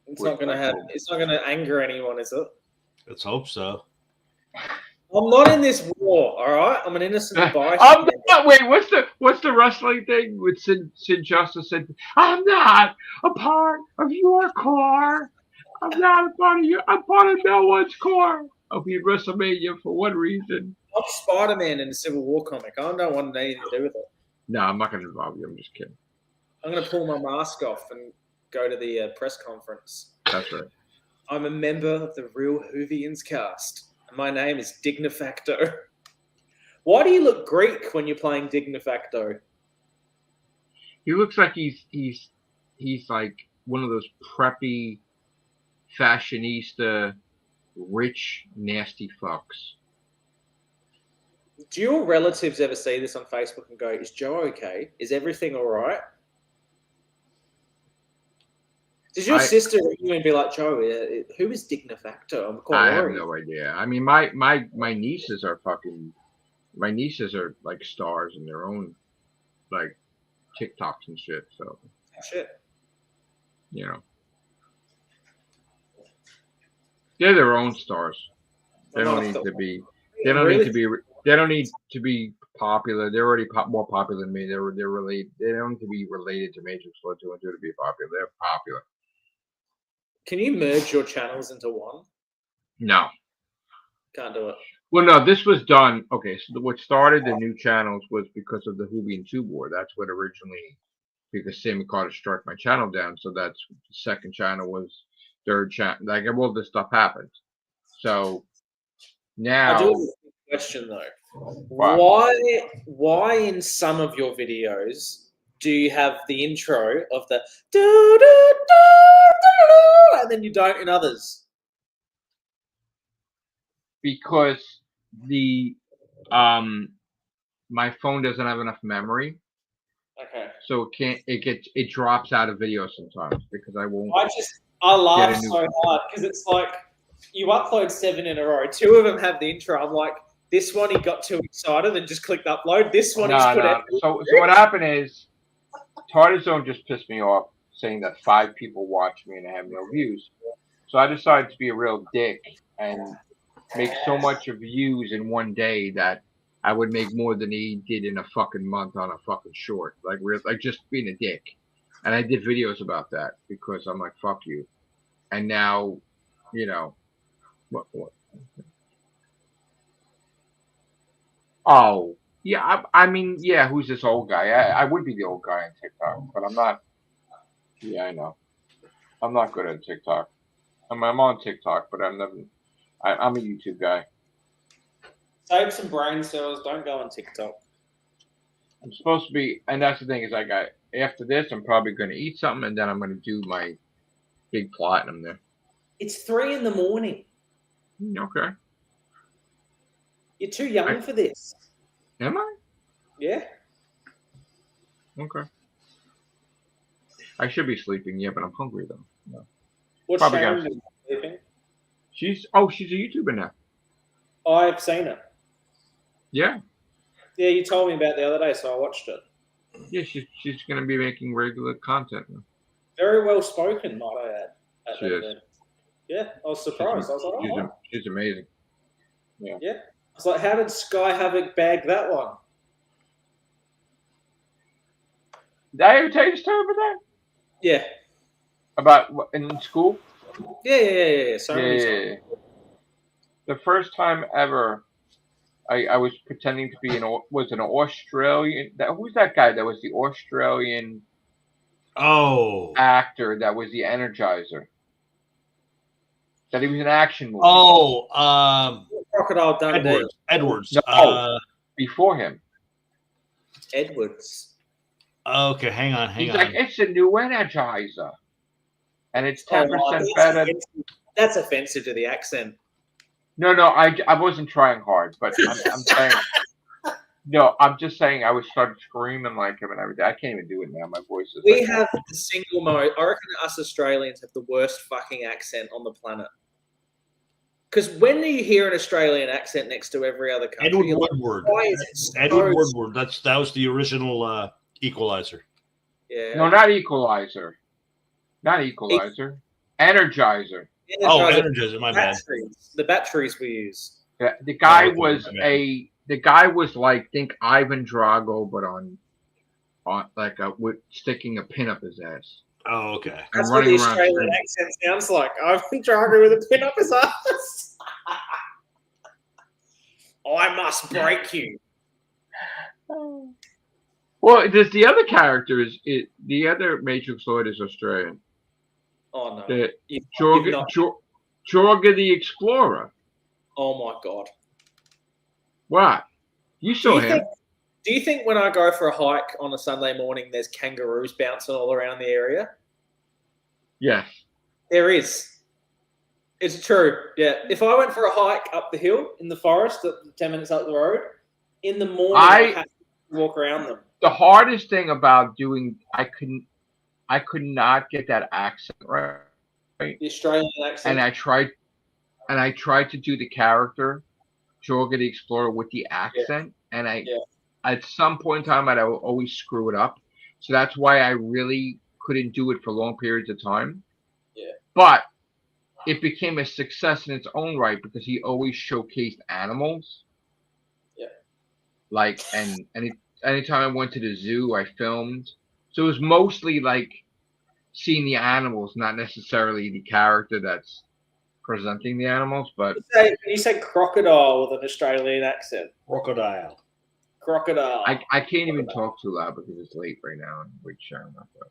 It's not gonna anger anyone, is it? Let's hope so. I'm not in this war, all right? I'm an innocent bystander. I'm not. Wait, what's the wrestling thing with Sin Justice said? I'm not a part of your core. I'm not a part of you. I'm part of no one's core. I'll be at WrestleMania for one reason. I'm Spider-Man in the Civil War comic. I don't want anything to do with it. No, I'm not going to involve you. I'm just kidding. I'm going to pull my mask off and go to the press conference. That's right. I'm a member of the Real Whovians cast. And my name is Dignifacto. Why do you look Greek when you're playing Dignifacto? He looks like he's like one of those preppy, fashionista, rich, nasty fucks. Do your relatives ever see this on Facebook and go, is Joe okay? Is everything all right? Does your sister ring you and be like, Joe, who is Dignifacto? I'm quite I worried. have no idea. I mean, my nieces are like stars in their own like TikToks and shit. So Shit. you know, they're their own stars. They don't need to be. They don't need to be. They don't need to be popular. They're already more popular than me. They're related. They don't need to be related to Matrix Flood 2 and 2 to be popular. They're popular. Can you merge your channels into one? No. Can't do it. Well, no. This was done. Okay, so what started the new channels was because of the Whovian 2 war. That's what originally, because Sammy Carter struck my channel down. So that's the second channel was third channel. Like all this stuff happened. So now. I do have a question though. Why in some of your videos do you have the intro of the do do do do and then you don't in others? Because the my phone doesn't have enough memory, Okay. so it drops out of video sometimes because I won't. I laugh so hard because it's like you upload 7 in a row. 2 of them have the intro. I'm like, this one he got too excited and just clicked upload. This one he's put out. So what happened is Tartar Zone just pissed me off saying that 5 people watch me and I have no views. So I decided to be a real dick and make so much of views in one day that I would make more than he did in a fucking month on a fucking short. Like just being a dick. And I did videos about that because I'm like, fuck you. And now, you know, what? Oh, yeah. I mean, yeah, who's this old guy? I would be the old guy on TikTok, but I'm not. Yeah, I know. I'm not good at TikTok. I'm on TikTok, but I'm a YouTube guy. Save some brain cells. Don't go on TikTok. I'm supposed to be, and that's the thing is, after this, I'm probably going to eat something, and then I'm going to do my big platinum there. It's 3 in the morning. Okay. You're too young for this. Am I? Yeah. Okay. I should be sleeping, yeah, but I'm hungry though. No. What's Probably Sharon doing? Sleeping? She's a YouTuber now. I've seen it. Yeah. Yeah, you told me about the other day, so I watched it. Yeah, she's going to be making regular content now. Very well spoken, might I add. at She that is. event. Yeah, I was surprised. I was like, oh, wow. She's amazing. Yeah. I was like, how did Sky Havoc bag that one? Did I ever tell you the story about that? Yeah. About what, in school? Yeah. So many times. Yeah. The first time ever, I was pretending to be was an Australian. Who's that guy that was the Australian Oh. actor that was the Energizer? That he was an action movie. Oh. Crocodile Dundee. Edwards. No, before him. Edwards. Okay, hang on. He's like, it's a new Energizer, and it's 10% that's better. offensive. That's offensive to the accent. No, I wasn't trying hard, but I'm saying. No, I'm just saying I was started screaming like him and everything. I can't even do it now. My voice is. We have the single most. I reckon us Australians have the worst fucking accent on the planet. Because when you hear an Australian accent next to every other country, Edward like, Woodward. why is it so Edward Woodward. That was the original Equalizer. Yeah. No, not Equalizer. Not Equalizer. Energizer. Energizer. My bad. The batteries we use. Yeah, the guy was like, think Ivan Drago, but on like with sticking a pin up his ass. Oh, okay. That's what the Australian accent sounds like. Ivan Drago with a pin up his ass. I must break you. Well, there's the other character the other Matrix Lord is Australian. Oh no. Jorga the Explorer. Oh my god. What? You saw him. Do you think when I go for a hike on a Sunday morning, there's kangaroos bouncing all around the area? Yes. There is. It's true. Yeah. If I went for a hike up the hill in the forest, 10 minutes up the road, in the morning, I have to walk around them. The hardest thing about doing, I could not get that accent right. The Australian accent. And I tried to do the character, Jorga the Explorer, with the accent, and at some point in time, I'd always screw it up. So that's why I really couldn't do it for long periods of time. Yeah. But it became a success in its own right because he always showcased animals. Yeah. Like, and anytime I went to the zoo, I filmed. So it was mostly like seeing the animals, not necessarily the character that's presenting the animals. But you say crocodile with an Australian accent. Crocodile. I can't even talk too loud because it's late right now and we're sharing my phone.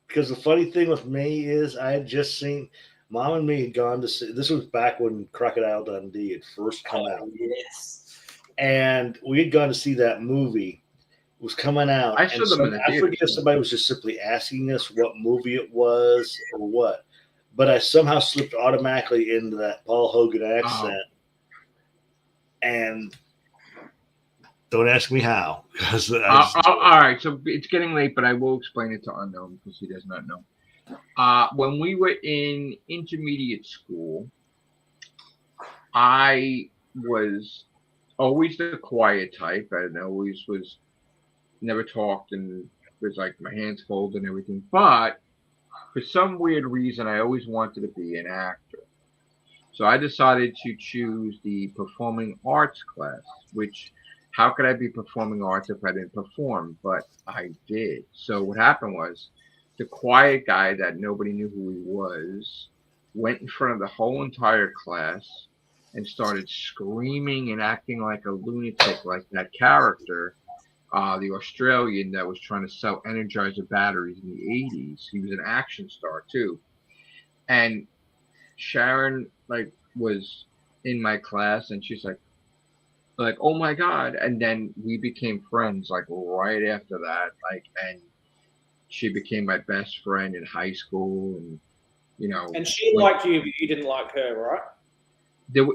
Because the funny thing with me is I had just seen Mom and me had gone to see, this was back when Crocodile Dundee had first come out. Yes. And we had gone to see that movie. It was coming out. I saw them in the I forget if somebody was just simply asking us what movie it was or what. But I somehow slipped automatically into that Paul Hogan accent. And don't ask me how. All right, so it's getting late, but I will explain it to Unknown because he does not know. When we were in intermediate school, I was always the quiet type. I always was never talked and was like my hands folded and everything. But for some weird reason, I always wanted to be an actor. So I decided to choose the performing arts class, which how could I be performing arts if I didn't perform? But I did. So what happened was the quiet guy that nobody knew who he was went in front of the whole entire class and started screaming and acting like a lunatic, like that character, the Australian that was trying to sell Energizer batteries in the 80s. He was an action star too. And Sharon was in my class and she's like, oh my God. And then we became friends right after that. And she became my best friend in high school and And she liked you, but you didn't like her, right? There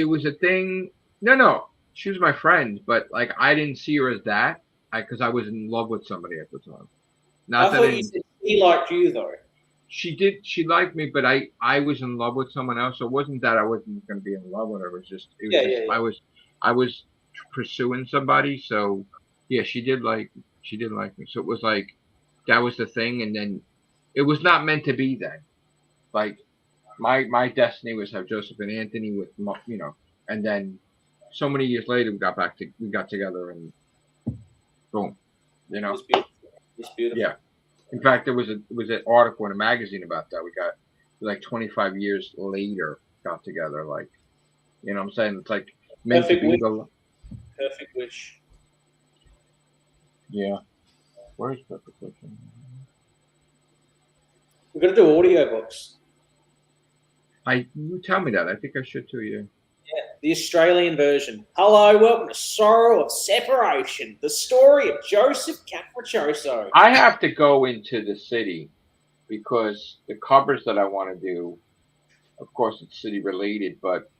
was a thing. No, she was my friend, but I didn't see her as that because I was in love with somebody at the time. I thought you said she liked you though. She did. She liked me, but I was in love with someone else. So it wasn't that I wasn't going to be in love with her. It was just I was pursuing somebody. So yeah, she did like me. So it was that was the thing. And then it was not meant to be then. Like my destiny was to have Joseph and Anthony with and then so many years later we got together and boom, It was beautiful. It's beautiful. Yeah. In fact, there was an article in a magazine about that. We got like 25 years later got together. Like, you know what I'm saying? It's like meant to be the Perfect wish. Yeah. Where's perfect wish? We're gonna do audiobooks. You tell me that. I think I should too. Yeah. Yeah, the Australian version. Hello, welcome to Sorrow of Separation, the story of Joseph Capriccioso. I have to go into the city because the covers that I want to do, of course, it's city related, but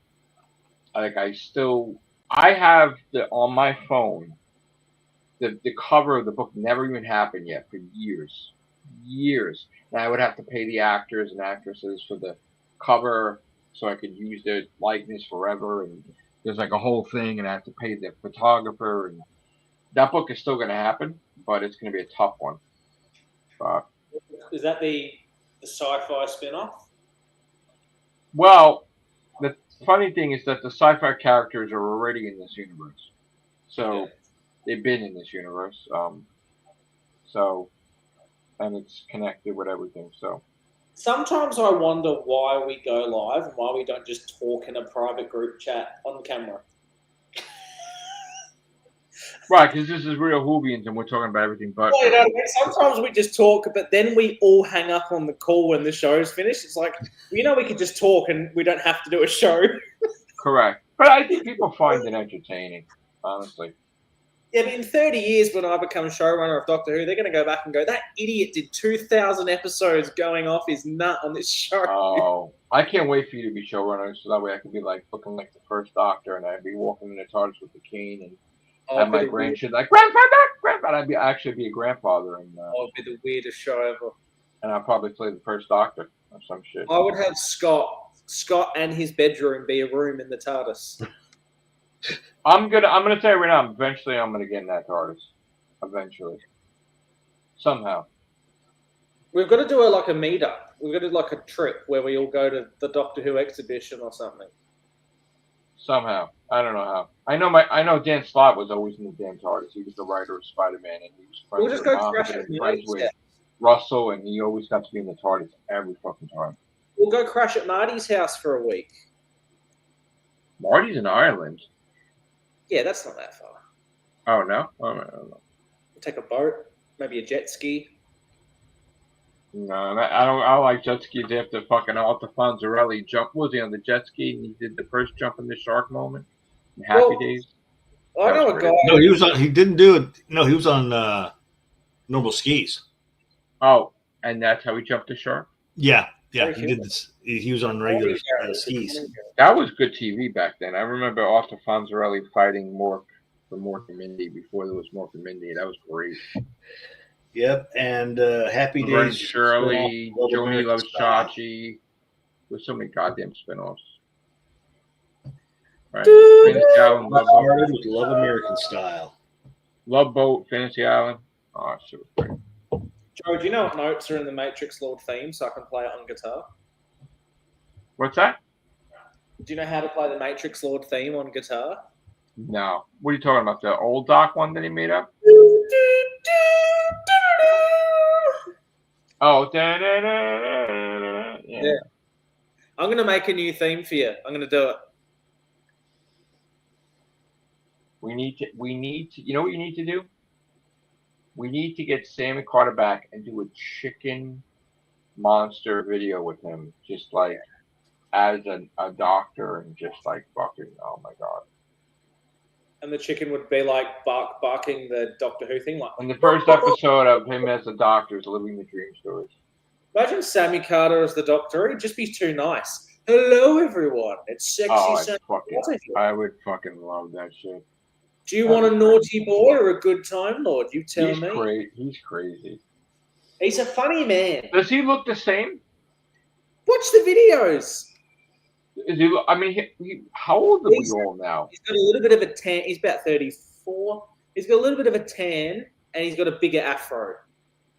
like I have on my phone. The cover of the book never even happened yet for years. And I would have to pay the actors and actresses for the cover so I could use their likeness forever. And there's like a whole thing, and I have to pay the photographer. And that book is still going to happen, but it's going to be a tough one. Is that the sci-fi spin-off? Well, the funny thing is that the sci-fi characters are already in this universe. So they've been in this universe. And it's connected with everything. So sometimes I wonder why we go live and why we don't just talk in a private group chat on camera. Right, because this is real Whovians and we're talking about everything but. Well, you know, sometimes we just talk, but then we all hang up on the call when the show's finished. It's like, we could just talk and we don't have to do a show. Correct. But I think people find it entertaining, honestly. Yeah, but in 30 years, when I become showrunner of Doctor Who, they're going to go back and go, that idiot did 2,000 episodes going off his nut on this show. Oh, I can't wait for you to be showrunner so that way I can be like looking like the first Doctor and I'd be walking in the TARDIS with the cane and have my grandchildren like, grandfather. I'd actually be a grandfather. And it'd be the weirdest show ever. And I'd probably play the first Doctor or some shit. I would have Scott and his bedroom be a room in the TARDIS. I'm gonna tell you right now. Eventually, I'm gonna get in that TARDIS. Eventually, somehow. We've got to do a meetup. We've got to do a trip where we all go to the Doctor Who exhibition or something. Somehow, I don't know how. I know Dan Slott was always in the damn TARDIS. He was the writer of Spider-Man, and he was friends We'll just go crash with Russell, and he always got to be in the TARDIS every fucking time. We'll go crash at Marty's house for a week. Marty's in Ireland. Yeah, that's not that far. Oh, no? Oh, no. We'll take a boat, maybe a jet ski. No, I don't. I like jet skis after fucking Alta Fonzarelli jump. Was he on the jet ski and he did the first jump in the shark moment? In Happy Days? I know a guy. No, he was on. He didn't do it. No, he was on normal skis. Oh, and that's how he jumped the shark? Yeah. He did this. He was on regular skis. That was good TV back then. I remember Alta Fonzarelli fighting Mork for Mork and Mindy before there was Mork and Mindy. That was great. Yep, and Happy Laverne Days. Shirley, Joni Loves Chachi. There's so many goddamn spinoffs. Right. Fantasy Island, Love Boat. Love American Style. Love Boat, Fantasy Island. Oh, shit was great. Joe, do you know what notes are in the Matrix Lord theme so I can play it on guitar? What's that? Do you know how to play the Matrix Lord theme on guitar? No. What are you talking about? The old Doc one that he made up? Oh, yeah. I'm going to make a new theme for you. I'm going to do it. We need to, you know what you need to do? We need to get Sammy Carter back and do a chicken monster video with him, just like as a doctor and just like fucking, oh my God. And the chicken would be like barking the Doctor Who thing. Like, in the first episode of him as a doctor is living the dream stories. Imagine Sammy Carter as the Doctor. He'd just be too nice. Hello, everyone. It's sexy Sammy Carter. I would fucking love that shit. Do you want a naughty boy or a good time lord? You tell me. He's crazy. He's a funny man. Does he look the same? Watch the videos. Is he? I mean, how old are we all now? He's got a little bit of a tan. He's about 34. He's got a little bit of a tan, and he's got a bigger afro.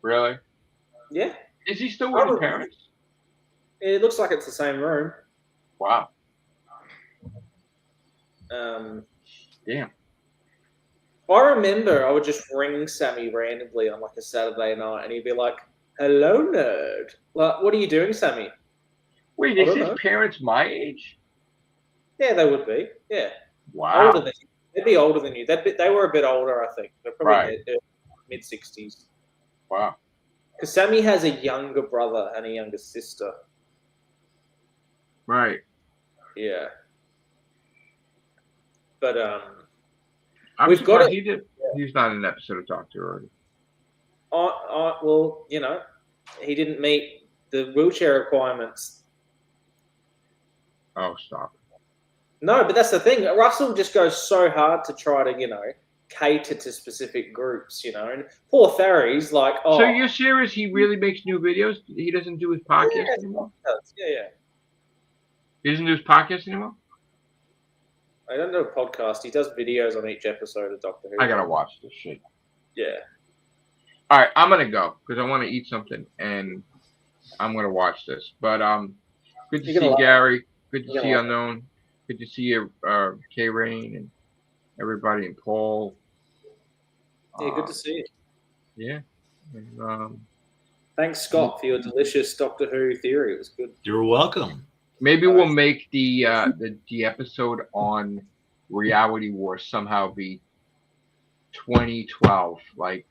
Really? Yeah. Is he still with his Probably. parents? It looks like it's the same room. Wow. Damn. I remember I would just ring Sammy randomly on like a Saturday night, and he'd be like, "Hello, nerd. Like, what are you doing, Sammy?" Wait, I is don't his know. parents my age? Yeah, they would be. Yeah, Wow. older than you. They'd be older than you. They were a bit older, I think. They're probably Right. in their mid-60s. Wow. Because Sammy has a younger brother and a younger sister. Right. Yeah. But I'm we've got surprised it. he's not in an episode of Doctor already. Well, you know, he didn't meet the wheelchair requirements. Oh, stop. No, but that's the thing. Russell just goes so hard to try to, you know, cater to specific groups, you know. And poor Thary's like, oh. So you're serious? He really makes new videos? He doesn't do his podcast anymore? Yeah. He doesn't do his podcast anymore? I don't do a podcast. He does videos on each episode of Doctor Who. I gotta watch this shit. Yeah. All right, I'm gonna go because I want to eat something and I'm gonna watch this. But good to see Gary. Good to see Unknown. Good to see you, K Rain and everybody and Paul. Yeah, good to see you. Yeah. And, thanks, Scott, for your delicious Doctor Who theory. It was good. You're welcome. maybe we'll make the episode on Reality War somehow be 2012, like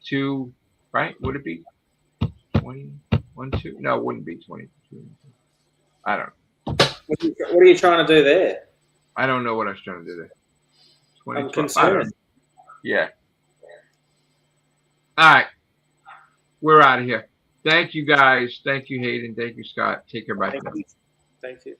two, right? Would it be 21, 2? No, it wouldn't be 22. I don't know. What are you trying to do there? I don't know what I was trying to do there. I'm concerned. Yeah. All right. We're out of here. Thank you, guys. Thank you, Hayden. Thank you, Scott. Take care. Bye. Thank you.